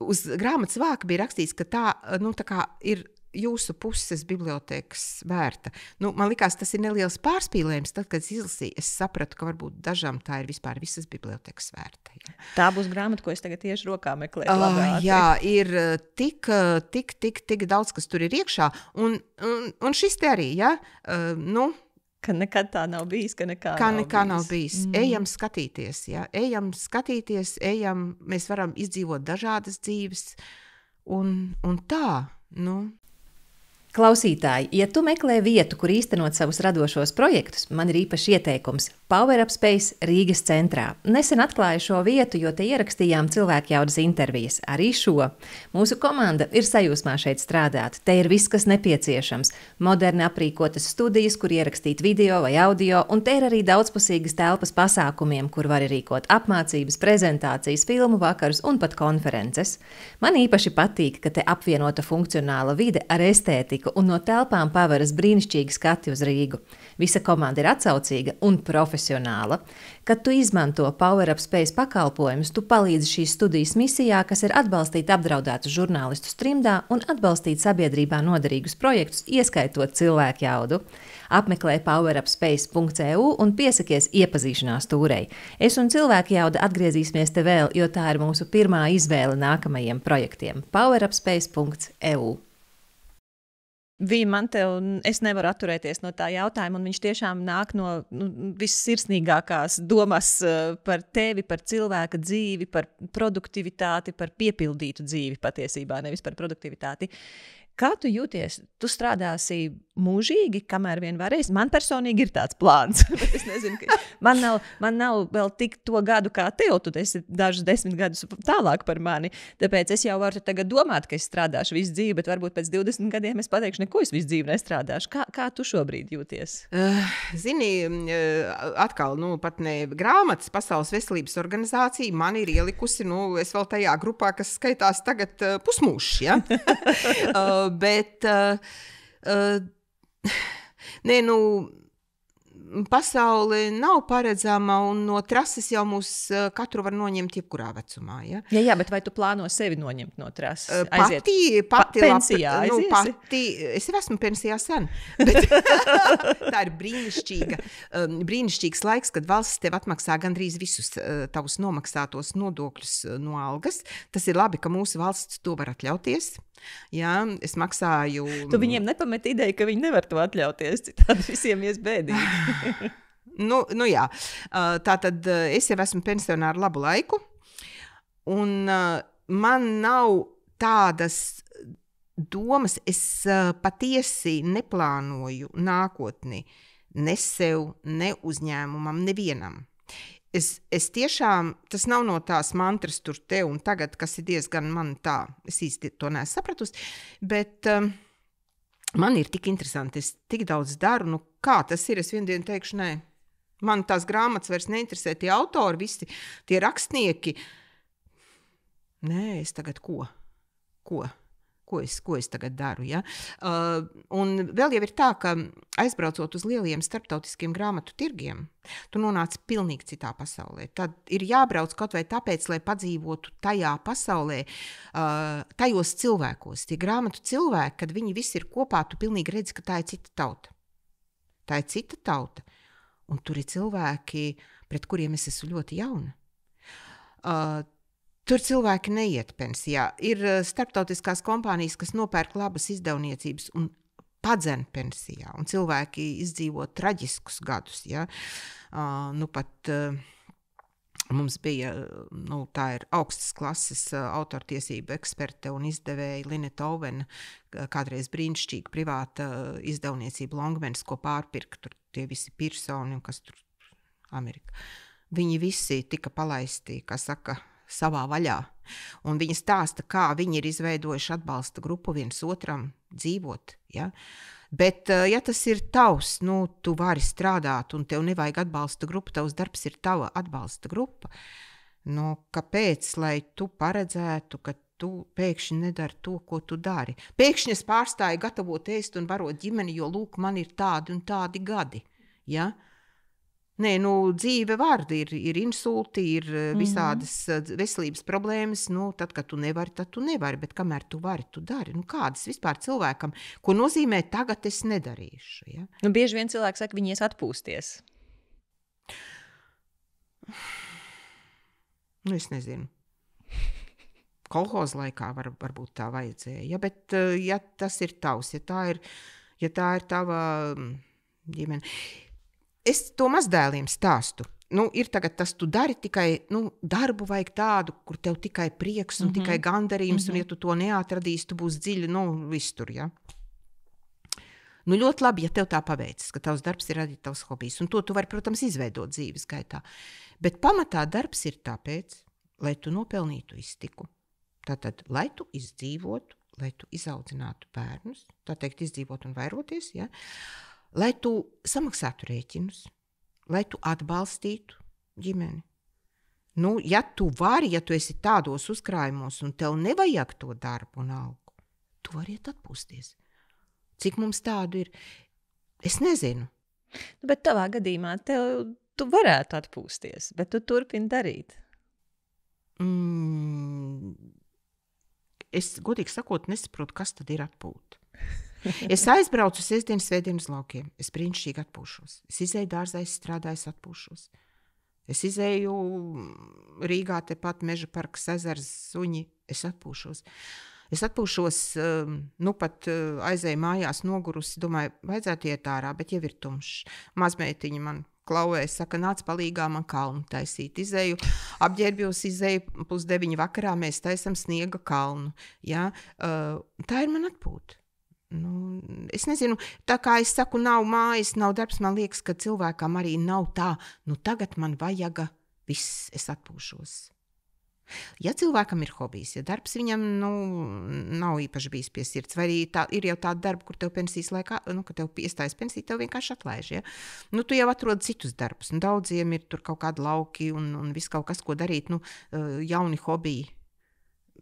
Uz grāmatas vāka bija rakstīts, ka tā kā ir jūsu puses bibliotēkas vērta. Man likās, tas ir neliels pārspīlējums. Tad, kad es izlasīju, es sapratu, ka varbūt dažām tā ir vispār visas bibliotēkas vērta. Ja. Tā būs grāmata, ko es tagad tieši rokā meklēju. Jā, ir tik daudz, kas tur ir iekšā. Un šis te arī, ja? Ka nekad tā nav bijis, ka nekā nav bijis. Ejam skatīties, ja? Ejam, mēs varam izdzīvot dažādas dzīves. Un tā, Klausītāji, ja tu meklē vietu, kur īstenot savus radošos projektus, man ir īpašs ieteikums – Power Up Space Rīgas centrā. Nesen atklāju šo vietu, jo te ierakstījām cilvēkjaudas intervijas. Arī šo. Mūsu komanda ir sajūsmā šeit strādāt. Te ir viss, kas nepieciešams. Moderni aprīkotas studijas, kur ierakstīt video vai audio, un te ir arī daudzpusīgas telpas pasākumiem, kur var rīkot apmācības, prezentācijas, filmu vakarus un pat konferences. Man īpaši patīk, ka te apvienota funkcionāla vide ar estētiku, un no telpām paveras brīnišķīgi skati uz Rīgu. Visa komanda ir atsaucīga un profesionāla. Kad tu izmanto Power Up Space pakalpojumus, tu palīdzi šīs studijas misijā, kas ir atbalstīt apdraudētus žurnālistus trimdā un atbalstīt sabiedrībā noderīgus projektus, ieskaitot cilvēkjaudu. Apmeklē powerupspace.eu un piesakies iepazīšanās tūrei. Es un cilvēkjauda atgriezīsimies te vēl, jo tā ir mūsu pirmā izvēle nākamajiem projektiem. powerupspace.eu. Es nevaru atturēties no tā jautājuma, un viņš tiešām nāk no vissirsnīgākās domas par tevi, par cilvēka dzīvi, par produktivitāti, par piepildītu dzīvi patiesībā, nevis par produktivitāti. Kā tu jūties? Tu strādāsi mūžīgi, kamēr vien varēsi? Man personīgi ir tāds plāns. Es nezinu, man nav vēl tik to gadu kā tev, tu esi dažus 10 gadus tālāk par mani. Tāpēc es jau varu tagad domāt, ka es strādāšu visu dzīvi, bet varbūt pēc 20 gadiem es pateikšu, neko es visu dzīvi nestrādāšu. Kā tu šobrīd jūties? Zini, atkal, pat ne grāmatas Pasaules veselības organizācija man ir ielikusi, es vēl tajā grupā, kas skaitās tagad pusmūžs, ja? Bet pasaule nav paredzama, un no trases jau mūs katru var noņemt jebkurā vecumā. Ja? Jā, bet vai tu plāno sevi noņemt no trases? Pati pensijā es jau esmu pensijā sen, bet tā ir brīnišķīgs laiks, kad valsts tev atmaksā gandrīz visus tavus nomaksātos nodokļus no algas. Tas ir labi, ka mūsu valsts to var atļauties. Jā, es maksāju. Tu viņiem nepamet ideju, ka viņi nevar to atļauties, citādi visiem ies bēdīgi. Jā. Tātad es jau esmu pensionāra labu laiku, un man nav tādas domas, es patiesi neplānoju nākotni ne sev, ne uzņēmumam, nevienam. Es tiešām, tas nav no tās mantras tur te un tagad, kas ir diezgan man tā, es īsti to neesmu sapratusi, bet man ir tik interesanti, es tik daudz daru, kā tas ir, es vienu dienu teikšu, nē, man tās grāmatas vairs neinteresē, tie autori, visi tie rakstnieki, nē, es tagad ko es tagad daru, ja? Un vēl jau ir tā, ka aizbraucot uz lieliem starptautiskiem grāmatu tirgiem, tu nonāc pilnīgi citā pasaulē. Tad ir jābrauc kaut vai tāpēc, lai padzīvotu tajā pasaulē, tajos cilvēkos. Tie grāmatu cilvēki, kad viņi visi ir kopā, tu pilnīgi redzi, ka tā ir cita tauta. Tā ir cita tauta. Un tur ir cilvēki, pret kuriem es esmu ļoti jauna. Tur cilvēki neiet pensijā. Ir starptautiskās kompānijas, kas nopērk labas izdevniecības un padzen pensijā. Un cilvēki izdzīvo traģiskus gadus. Ja? Pat mums bija, tā ir augstas klases autortiesība eksperte un izdevēja Lineta Ovena, kādreiz brīnišķīga privāta izdevniecība Longmans, ko pārpirka tur tie visi Pearsoni un kas tur Amerika. Viņi visi tika palaisti, kā saka, savā vaļā. Un viņi stāsta, kā viņi ir izveidojuši atbalsta grupu viens otram dzīvot. Ja? Bet, ja tas ir tavs, tu vari strādāt un tev nevajag atbalsta grupu, tavs darbs ir tava atbalsta grupa. Kāpēc, lai tu paredzētu, ka tu pēkšņi nedari to, ko tu dari? Pēkšņi es pārstāju gatavot ēst un barot ģimeni, jo, lūk, man ir tādi un tādi gadi. Ja? Nē, dzīve vārdi ir insulti, ir visādas veselības problēmas. Tad, kad tu nevari, bet kamēr tu vari, tu dari. Kādas vispār cilvēkam, ko nozīmē tagad es nedarīšu? Ja? Bieži vien cilvēki saka, viņi ies atpūsties. Es nezinu. Kolhoza laikā varbūt tā vajadzēja. Ja, bet, ja tas ir tavs, ja tā ir tava ģimene. Es to mazdēliem stāstu. Ir tagad tas, tu dari tikai, darbu vajag tādu, kur tev tikai prieks un tikai gandarījums, un ja tu to neatradīsi, tu būsi dziļi, viss tur, ja. Ļoti labi, ja tev tā paveicis, ka tavs darbs ir arī tavs hobijs, un to tu vari, protams, izveidot dzīves gaitā. Bet pamatā darbs ir tāpēc, lai tu nopelnītu iztiku. Tātad, lai tu izdzīvotu, lai tu izaudzinātu bērnus, tā teikt, izdzīvot un vairoties, ja? Lai tu samaksātu rēķinus, lai tu atbalstītu ģimeni. Ja tu vari, ja tu esi tādos uzkrājumos un tev nevajag to darbu un algu, tu vari iet atpūsties. Cik mums tādu ir? Es nezinu. Bet tavā gadījumā tu varētu atpūsties, bet tu turpini darīt. Es, godīgi sakot, nesaprotu, kas tad ir atpūta. Es aizbraucu sestdienas, svētdienas laukiem. Es brīnišķīgi atpūšos. Es izēju dārzā, es strādāju, es atpūšos. Es izēju Rīgā, tepat Meža parks, ezers, suņi. Es atpūšos. Pat aizēju mājās nogurusi. Domāju, vajadzētu iet ārā, bet jau ir tumšs. Mazmeitiņa man klauvēja, saka, nāc palīgā man kalnu taisīt. Izēju, apģērbjos, izēju 8:30 vakarā, mēs taisam sniega kalnu. Ja? Tā ir man atpūta. Es nezinu, tā kā es saku, nav mājas, nav darbs, man liekas, ka cilvēkam arī nav tā, tagad man vajaga viss, es atpūšos. Ja cilvēkam ir hobijs, ja darbs viņam nav īpaši bijis pie sirds, vai arī ir jau tāda darba, kur tev pensijas laikā, kad tev iestājas pensija, tev vienkārši atlaiž. Ja? Tu jau atrod citus darbus, un daudziem ir tur kaut kādi lauki un viss kaut kas, ko darīt, jauni hobiji.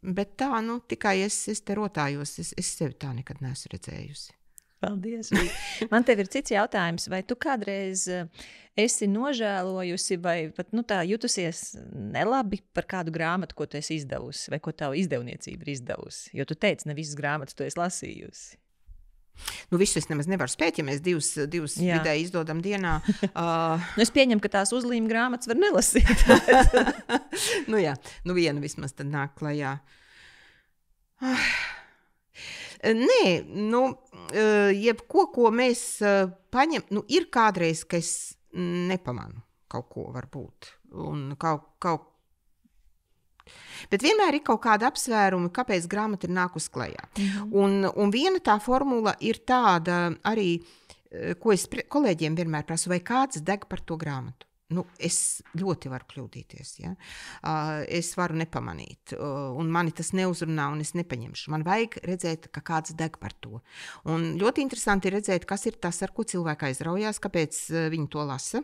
Bet tā, tikai es te rotājos, es sevi tā nekad neesmu redzējusi. Paldies. Man tev ir cits jautājums, vai tu kādreiz esi nožēlojusi vai pat tā jutusies nelabi par kādu grāmatu, ko tu esi izdevusi, vai ko tavu izdevniecība ir izdevusi? Jo tu teici, ne visas grāmatas tu esi lasījusi. Visu es nemaz nevaru spēt, ja mēs divas vidēji izdodam dienā. Es pieņemu, ka tās uzlīme grāmatas var nelasīt. Viena vismaz tad nāk klajā. Nē, jebko, ko mēs paņem, ir kādreiz, ka es nepamanu kaut ko varbūt. Un Bet vienmēr ir kaut kāda apsvērumi, kāpēc grāmata ir nākus klajā. Un viena tā formula ir tāda arī, ko es kolēģiem vienmēr prasu, vai kāds deg par to grāmatu. Es ļoti varu kļūdīties. Ja? Es varu nepamanīt. Un mani tas neuzrunā un es nepaņemšu. Man vajag redzēt, ka kāds deg par to. Un ļoti interesanti ir redzēt, kas ir tas, ar ko cilvēki aizraujās, kāpēc viņi to lasa.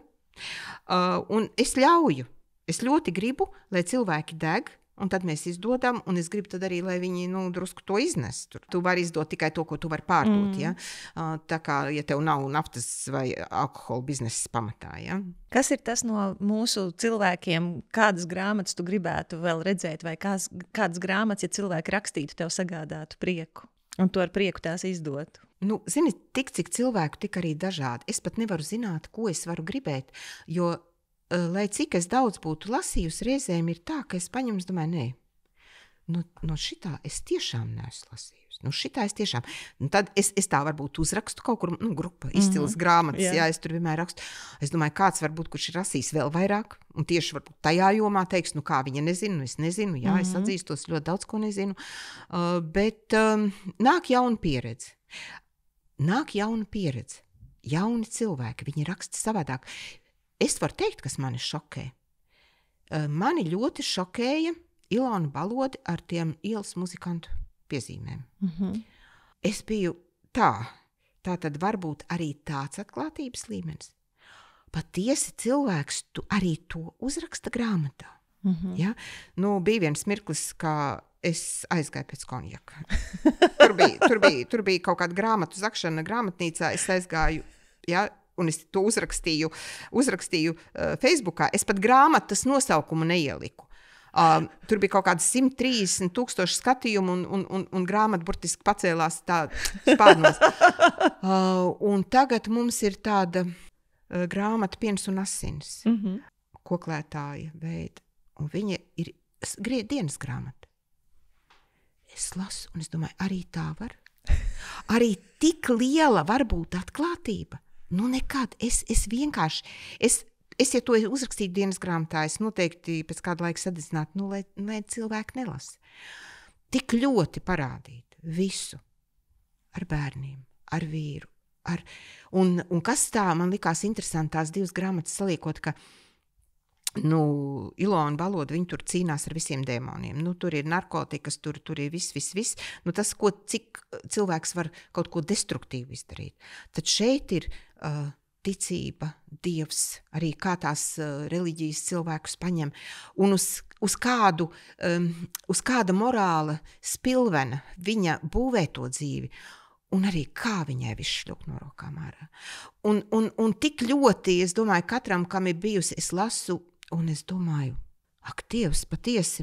Un es ļauju. Es ļoti gribu, lai cilvēki deg, un tad mēs izdodam, un es gribu tad arī, lai viņi drusku to iznes. Tu vari izdot tikai to, ko tu vari pārdot. Ja? Tā kā, ja tev nav naftas vai alkohola biznesa pamatā. Ja? Kas ir tas no mūsu cilvēkiem, kādas grāmatas tu gribētu vēl redzēt, vai kādas grāmatas, ja cilvēki rakstītu, tev sagādātu prieku, un to ar prieku tās izdotu? Zini, tik cik cilvēku, tik arī dažādi. Es pat nevaru zināt, ko es varu gribēt, jo lai cik es daudz būtu lasījusi, reizēm ir tā, ka es paņemu, domāju, nē, no šitā es tiešām neesmu lasījusi. Šitā es tiešām. Tad es tā varbūt uzrakstu kaut kur, grupa, izcilas grāmatas, jā, es tur vienmēr rakstu. Es domāju, kāds varbūt, kurš ir rasījis vēl vairāk, un tieši varbūt tajā jomā teiks, kā viņa nezinu, es nezinu, jā, es atzīstos ļoti daudz, ko nezinu. Bet nāk jauna pieredze. Jauni cilvēki, viņi raksta savādāk. Es varu teikt, kas mani šokē. Mani ļoti šokēja Ilona Balode ar tiem ielas muzikantu piezīmēm. Es biju tā tad varbūt arī tāds atklātības līmenis. Patiesi cilvēks arī to uzraksta grāmatā. Ja? Bija viens mirklis, kā es aizgāju pēc konjaka. Tur bija kaut kāda grāmatu zakšana grāmatnīcā, es aizgāju, ja, un es to uzrakstīju Facebookā, es pat grāmatas nosaukumu neieliku. Tur bija kaut kāds 130,000 skatījumu un grāmata burtiski pacēlās tā spārnos. Un tagad mums ir tāda grāmata Piens un asins, koklētāja veida. Un viņa ir dienas grāmata. Es lasu un es domāju, arī tā var. Arī tik liela var būt atklātība. Nu nekad, es vienkārši, ja to uzrakstītu dienas grāmatā, es noteikti pēc kāda laika sadedzinātu, lai cilvēki nelasa. Tik ļoti parādīt visu ar bērniem, ar vīru. Un kas tā man likās interesanti, tās divas grāmatas saliekot, ka Ilona Valoda, viņi tur cīnās ar visiem dēmoniem. Tur ir narkotikas, tur ir viss. Tas, cik cilvēks var kaut ko destruktīvu izdarīt. Tad šeit ir ticība, Dievs, arī kā tās reliģijas cilvēkus paņem. Un uz kāda morāla spilvena viņa būvē to dzīvi. Un arī kā viņai viss šļup no rokām ārā. Un tik ļoti, es domāju, katram, kam ir bijusi, es lasu, un es domāju, ak, Dievs, patiesi,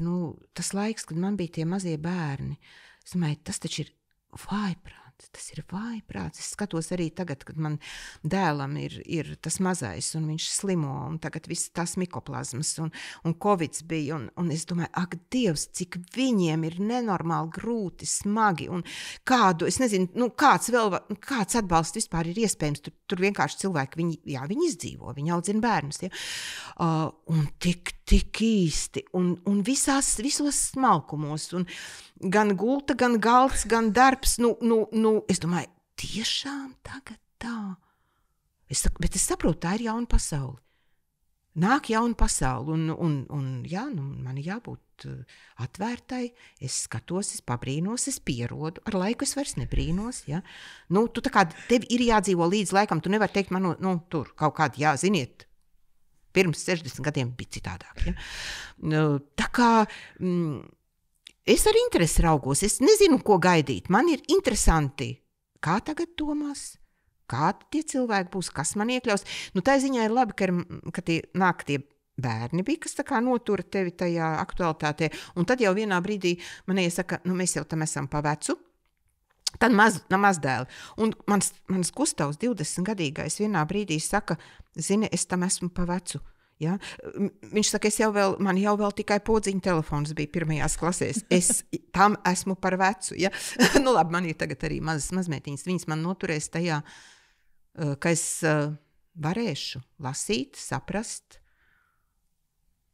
tas laiks, kad man bija tie mazie bērni, es domāju, tas taču ir vājprāts. Tas ir vājprāts. Es skatos arī tagad, kad man dēlam ir tas mazais, un viņš slimo, un tagad viss tās mikoplazmas, un Covids bija, un es domāju, ak, Dievs, cik viņiem ir nenormāli grūti, smagi, un kādu, es nezinu, kāds atbalsts vispār ir iespējams. Tur vienkārši cilvēki, viņi izdzīvo, viņi audzina bērnus, ja? Un tik īsti, un visos smalkumos, un gan gulta, gan galds, gan darbs, es domāju, tiešām tagad tā. Bet es saprotu, tā ir jauna pasaule. Nāk jauna pasaule, man ir jābūt atvērtai, es skatos, es pabrīnos, es pierodu, ar laiku es vairs nebrīnos, ja. Tu tā kā, tev ir jādzīvo līdz laikam, tu nevar teikt man, tur kaut kādi, ziniet, pirms 60 gadiem bija citādāk, ja. Tā kā, es ar interesi raugos, es nezinu, ko gaidīt. Man ir interesanti, kā tagad domās, kā tie cilvēki būs, kas man iekļaus. Tā ziņā ir labi, ka nāk tie bērni bija, kas tā kā notura tevi tajā aktualitātē. Un tad jau vienā brīdī man iesaka, mēs jau tam esam pa vecu. Tad mazdēli. Un mans Gustavs, 20-gadīgais, vienā brīdī saka, zini, es tam esmu pa vecu. Ja? Viņš saka, man jau vēl tikai podziņa telefons bija pirmajās klasēs. Es tam esmu par vecu. Ja? Labi, man ir tagad arī mazmeitiņas. Viņas man noturēs tajā, ka es varēšu lasīt, saprast,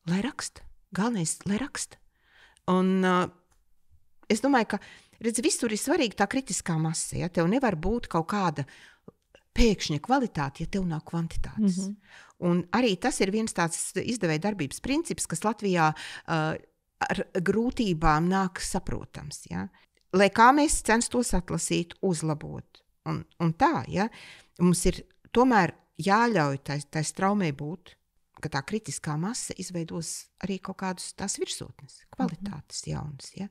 lai raksta. Galvenais, lai raksta. Un es domāju, ka, visur ir svarīga tā kritiskā masa. Ja? Tev nevar būt kaut kāda pēkšņa kvalitāte, ja tev nav kvantitātes. Un arī tas ir viens tāds izdevēja darbības princips, kas Latvijā ar grūtībām nāk saprotams. Ja? Lai kā mēs censtos atlasīt, uzlabot. Un tā, ja? Mums ir tomēr jāļauj tai straumē būt, ka tā kritiskā masa izveidos arī kaut kādus tās virsotnes, kvalitātes jaunas. Ja?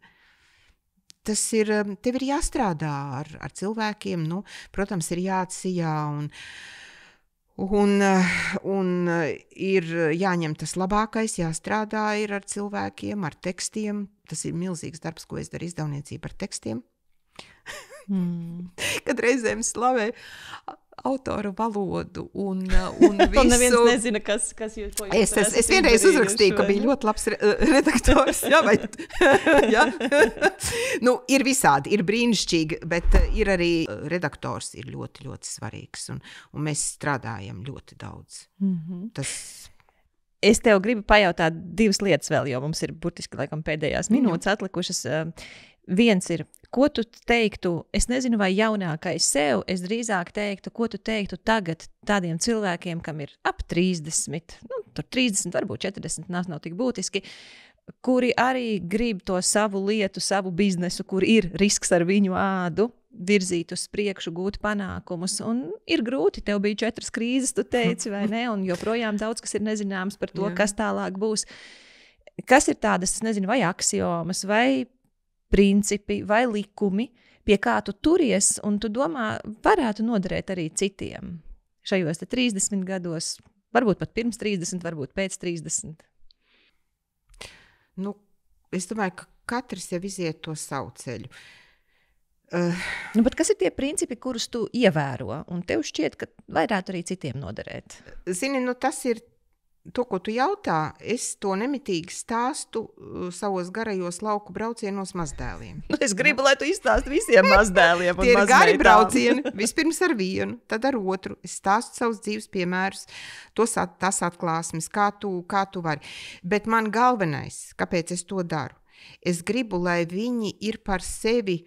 Tev ir jāstrādā ar cilvēkiem, protams, ir jāatsijā un ir jāņem tas labākais, jāstrādā ir ar cilvēkiem, ar tekstiem. Tas ir milzīgs darbs, ko es daru izdevniecību ar tekstiem. Kad reizēm slavē autoru valodu un visu. Un neviens nezina, kas jūs to jūs es vienreiz uzrakstīju, ka bija ļoti labs redaktors. Jā. Ir visādi, ir brīnišķīgi, bet ir arī redaktors ir ļoti, ļoti svarīgs. Un mēs strādājam ļoti daudz. Es tev gribu pajautāt divas lietas vēl, jo mums ir burtiski laikam pēdējās minūtes atlikušas. Viens ir, ko tu teiktu, es nezinu, vai jaunākais sev, es drīzāk teiktu, ko tu teiktu tagad tādiem cilvēkiem, kam ir ap 30, tur 30, varbūt 40, nav tik būtiski, kuri arī grib to savu lietu, savu biznesu, kur ir risks ar viņu ādu, virzīt uz priekšu, gūt panākumus, un ir grūti, tev bija 4 krīzes, tu teici, vai ne, un joprojām daudz, kas ir nezināms par to, kas tālāk būs. Kas ir tādas, es nezinu, vai aksiomas, vai principi vai likumi, pie kā tu turies un tu domā, varētu noderēt arī citiem šajos 30 gados, varbūt pat pirms 30, varbūt pēc 30? Nu, es domāju, ka katrs jau iziet to savu ceļu. Bet kas ir tie principi, kurus tu ievēro, un tev šķiet, ka varētu arī citiem noderēt? Zini, tas ir to, ko tu jautā. Es to nemitīgi stāstu savos garajos lauku braucienos mazdēliem. Es gribu, lai tu izstāsti visiem mazdēliem un Tie ir gari mazmeitām. braucieni, vispirms ar vienu, tad ar otru. Es stāstu savus dzīves piemērus, tās atklāsmes, kā tu vari. Bet man galvenais, kāpēc es to daru, es gribu, lai viņi ir par sevi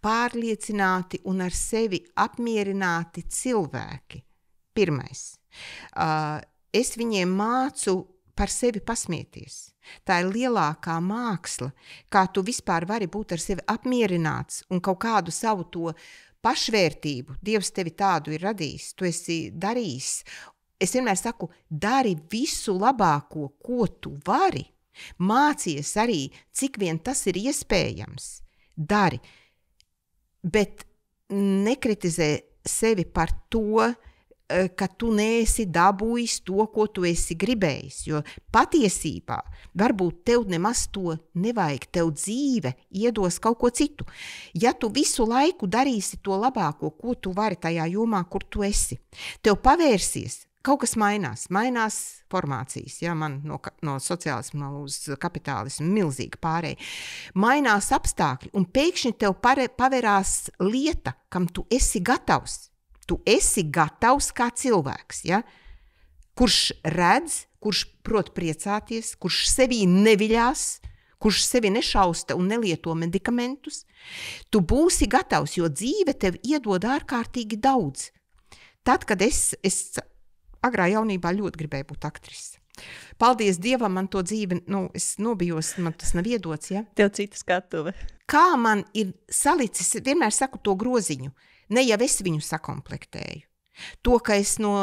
pārliecināti un ar sevi apmierināti cilvēki. Pirmais. Es viņiem mācu par sevi pasmieties. Tā ir lielākā māksla, kā tu vispār vari būt ar sevi apmierināts un kaut kādu savu to pašvērtību. Dievs tevi tādu ir radījis, tu esi darījis. Es vienmēr saku, dari visu labāko, ko tu vari. Mācies arī, cik vien tas ir iespējams. Dari. Bet nekritizē sevi par to, ka tu neesi dabūjis to, ko tu esi gribējis. Jo patiesībā varbūt tev nemaz to nevajag. Tev dzīve iedos kaut ko citu. Ja tu visu laiku darīsi to labāko, ko tu vari tajā jomā, kur tu esi, tev pavērsies. Kaut kas mainās formācijas, ja, man no sociālisma uz kapitālismu milzīgi pārēja. Mainās apstākļi, un pēkšņi tev paverās lieta, kam tu esi gatavs. Tu esi gatavs kā cilvēks, ja, kurš redz, kurš prot priecāties, kurš sevī neviļās, kurš sevi nešausta un nelieto medikamentus. Tu būsi gatavs, jo dzīve tev iedod ārkārtīgi daudz. Tad, kad es agrā jaunībā ļoti gribēju būt aktrise. Paldies Dievam, man to dzīve, es nobijos, man tas nav iedots, ja? Tev cita skatuve. Kā man ir salicis, vienmēr saku to groziņu, ne jau es viņu sakomplektēju. To, ka es no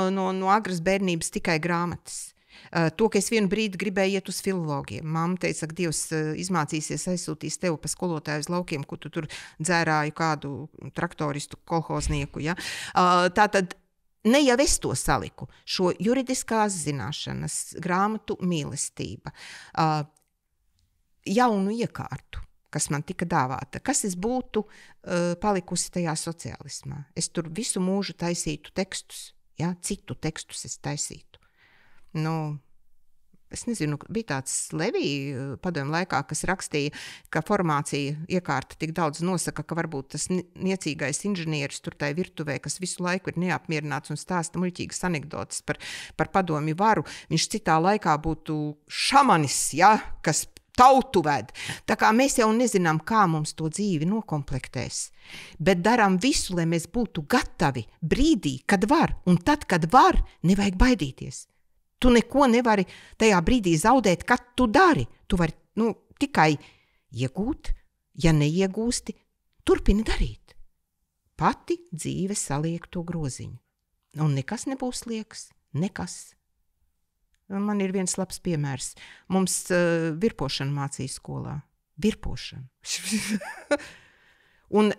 agras bērnības tikai grāmatas. To, ka es vienu brīdi gribēju iet uz filologiem. Mamma teica, ka Dievs izmācīsies, aizsūtīs tevi pa skolotāju uz laukiem, kur tu tur dzērāju kādu traktoristu, kolhoznieku, ja? Tātad, ne jau es to saliku, šo juridiskās zināšanas, grāmatu mīlestība, jaunu iekārtu, kas man tika dāvāta, kas es būtu palikusi tajā sociālismā. Es tur visu mūžu taisītu tekstus, ja? Citu tekstus es taisītu. Es nezinu, bija tāds Levī padomju laikā, kas rakstīja, ka formācija iekārta tik daudz nosaka, ka varbūt tas niecīgais inženieris tur tai virtuvē, kas visu laiku ir neapmierināts un stāsta muļķīgas anekdotas par padomju varu, viņš citā laikā būtu šamanis, ja, kas tautu ved. Tā kā mēs jau nezinām, kā mums to dzīvi nokomplektēs, bet darām visu, lai mēs būtu gatavi brīdī, kad var, un tad, kad var, nevajag baidīties. Tu neko nevari tajā brīdī zaudēt, kad tu dari. Tu vari tikai iegūt, ja neiegūsti, turpini darīt. Pati dzīve saliek to groziņu. Un nekas nebūs liekas, nekas. Man ir viens labs piemērs. Mums virpošanu mācīja skolā. Virpošanu. Un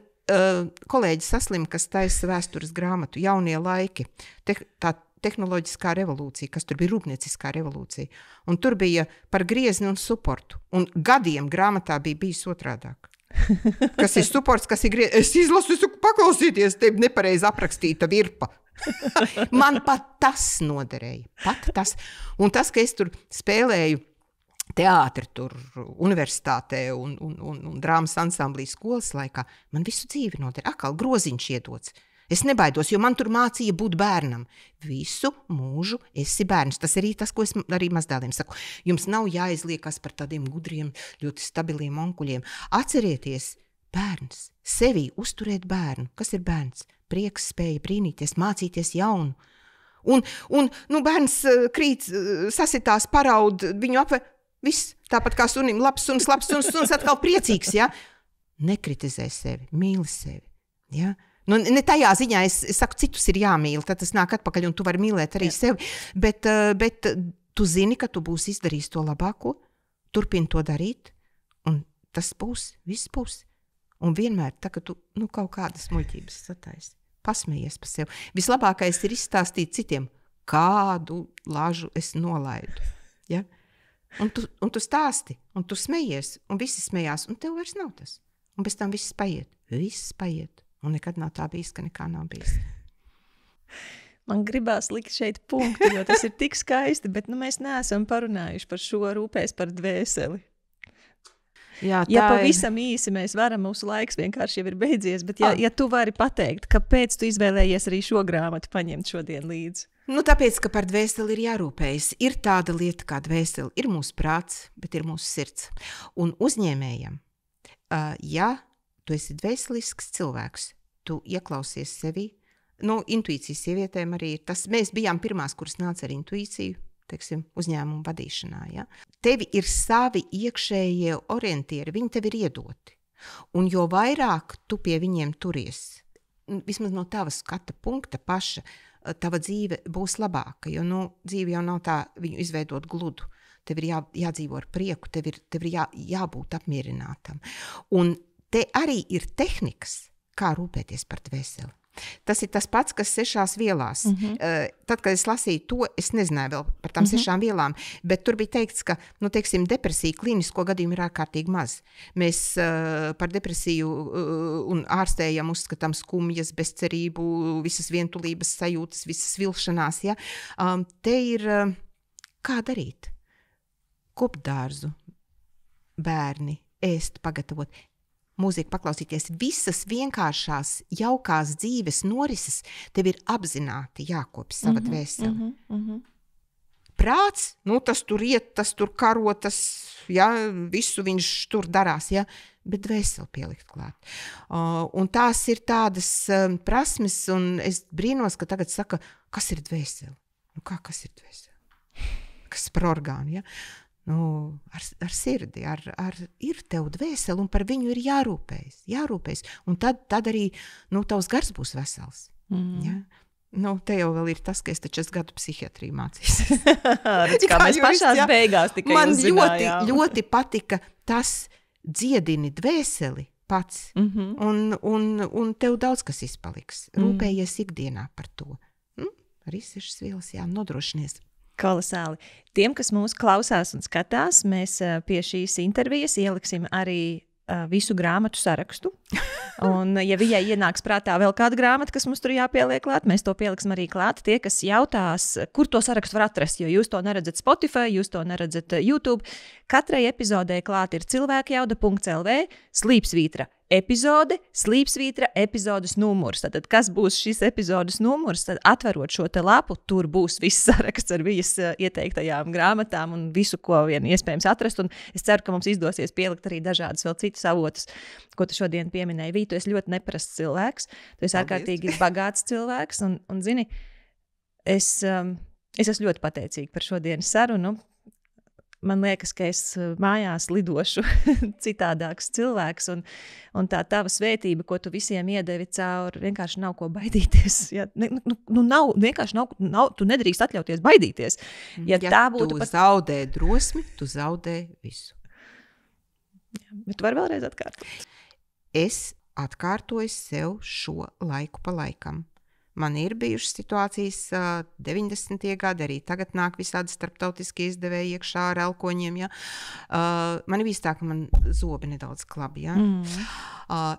kolēģis Saslim, kas taisa vēstures grāmatu Jaunie laiki, tā tehnoloģiskā revolūcija, kas tur bija rūpnieciskā revolūcija. Un tur bija par griezni un suportu. Un gadiem grāmatā bija bijis otrādāk. Kas ir suports, kas ir griezni. Es izlasu, paklausīties, tev nepareizi aprakstīta virpa. Man pat tas noderēja. Pat tas. Un tas, ka es tur spēlēju teātri tur universitātē un drāmas ansamblī skolas laikā, man visu dzīvi noderēja. Akal groziņš iedots. Es nebaidos, jo man tur mācīja būt bērnam. Visu mūžu esi bērns. Tas arī tas, ko es arī mazdēliem saku. Jums nav jāizliekas par tādiem gudriem, ļoti stabiliem onkuļiem. Atcerieties, bērns, sevī uzturēt bērnu. Kas ir bērns? Prieks, spēja brīnīties, mācīties jaunu. Un bērns krīt, sasitās, paraud, viņu viss, tāpat kā sunim, labs suns, atkal priecīgs, ja? Nekritizē sevi, mīli sevi, ja? Ne tajā ziņā es saku, citus ir jāmīl, tad tas nāk atpakaļ un tu vari mīlēt arī sevi, bet tu zini, ka tu būsi izdarījis to labāko, turpini to darīt, un tas būs, viss būs. Un vienmēr tā, ka tu kaut kādas muļķības sataisi. pasmējies par sevi. Vislabākais ir izstāstīt citiem, kādu lažu es nolaidu. Ja? Un tu stāsti, un tu smejies, un visi smējās, un tev vairs nav tas. Un pēc tam viss paiet. Viss paiet. Un nekad nav tā bijis, ka nekā nav bijis. Man gribās likt šeit punktu, jo tas ir tik skaisti, bet mēs neesam parunājuši par šo rūpēs par dvēseli. Jā, ja pavisam īsi mēs varam, mūsu laiks vienkārši jau ir beidzies, bet ja tu vari pateikt, kāpēc tu izvēlējies arī šo grāmatu paņemt šodien līdzi? Tāpēc, ka par dvēseli ir jārūpējas. Ir tāda lieta kā dvēseli. Ir mūsu prāts, bet ir mūsu sirds. Un uzņēmējam, ja tu esi dvēselisks cilvēks, tu ieklausies sevi. Intuīcijas sievietēm arī ir tas. Mēs bijām pirmās, kuras nāca ar intuīciju, teiksim, uzņēmumu vadīšanā. Ja? Tevi ir savi iekšējie orientieri, viņi tev ir iedoti. Un jo vairāk tu pie viņiem turies, vismaz no tava skata punkta paša, tava dzīve būs labāka, jo dzīve jau nav tā viņu izveidot gludu. Tev ir jādzīvo ar prieku, tev ir jābūt apmierinātam. Un te arī ir tehnikas, kā rūpēties par dvēseli. Tas ir tas pats, kas 6 vielās. Tad, kad es lasīju to, es nezināju vēl par tām 6 vielām, bet tur bija teikts, ka, teiksim, depresija klīnisko gadījumu ir ārkārtīgi maz. Mēs par depresiju un ārstējam uzskatām skumjas, bezcerību, visas vientulības sajūtas, visas vilšanās. Ja? Te ir kā darīt? Kopdārzu, bērni, ēst, pagatavot, mūziku paklausīties, visas vienkāršās, jaukās dzīves norises tev ir apzināti jākopj sava dvēseli. Prāts, tas tur iet, tas tur karo, tas, ja, visu viņš tur darās, ja, bet dvēseli pielikt klāt. Un tās ir tādas prasmes, un es brīnos, ka tagad saka, kas ir dvēseli? Kas ir dvēseli? Kas par orgānu, ja? Ar sirdi, ir tev dvēseli, un par viņu ir jārūpējas. Un tad arī, tavs gars būs vesels. Ja? Te jau vēl ir tas, ka es taču gadu psihiatriju mācījos. Kā mēs pašās beigās tikai uzzinājām. Man ļoti patika tas dziedini dvēseli pats, un tev daudz kas izpaliks. Rūpējies ikdienā par to. Arī 6 vielas, nodrošinies. Kolosāli. Tiem, kas mūs klausās un skatās, mēs pie šīs intervijas ieliksim arī visu grāmatu sarakstu. Un, ja viņai ienāks prātā vēl kāda grāmata, kas mums tur jāpieliek klāt, mēs to pieliksim arī klāt. Tie, kas jautās, kur to sarakstu var atrast, jo jūs to neredzat Spotify, jūs to neredzat YouTube. Katrai epizodē klāt ir cilvēkjauda.lv /slīpsvītra epizode, slīpsvītra epizodes numurs. Tātad, kas būs šis epizodes numurs, tad atverot šo te lapu, tur būs viss saraksts ar viņas ieteiktajām grāmatām un visu, ko vien iespējams atrast. Un es ceru, ka mums izdosies pielikt arī dažādus vēl citus avotus, ko tu šodien pieminēji. Vī, tu esi ļoti neparasts cilvēks, tu esi ārkārtīgi bagāts cilvēks, un zini, es esmu ļoti pateicīga par šodienas sarunu. Man liekas, ka es mājās lidošu citādāks cilvēks, un tā tava svētība, ko tu visiem iedevi cauri, vienkārši nav ko baidīties. Ja? Vienkārši nav, tu nedrīkst atļauties baidīties. Ja tā būtu tu zaudē drosmi, tu zaudē visu. Jā, bet tu vari vēlreiz atkārtot. Es atkārtoju sev šo laiku pa laikam. Man ir bijušas situācijas 90. gadi, arī tagad nāk visādi starptautiskie izdevēji iekšā ar elkoņiem. Ja? Man ir bijis tā, ka man zobi nedaudz klabi. Ja?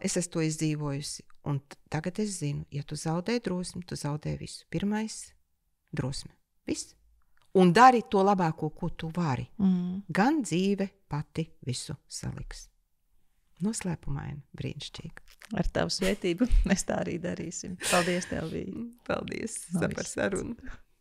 Es esmu to izdzīvojusi. Un tagad es zinu, ja tu zaudē drosmi, tu zaudē visu. Pirmais – drosme. Viss. Un dari to labāko, ko tu vari. Gan dzīve pati visu saliks. Noslēpumaini, brīnišķīgi. Ar tavu svētību mēs tā arī darīsim. Paldies tev, Vija. Paldies par sarunu.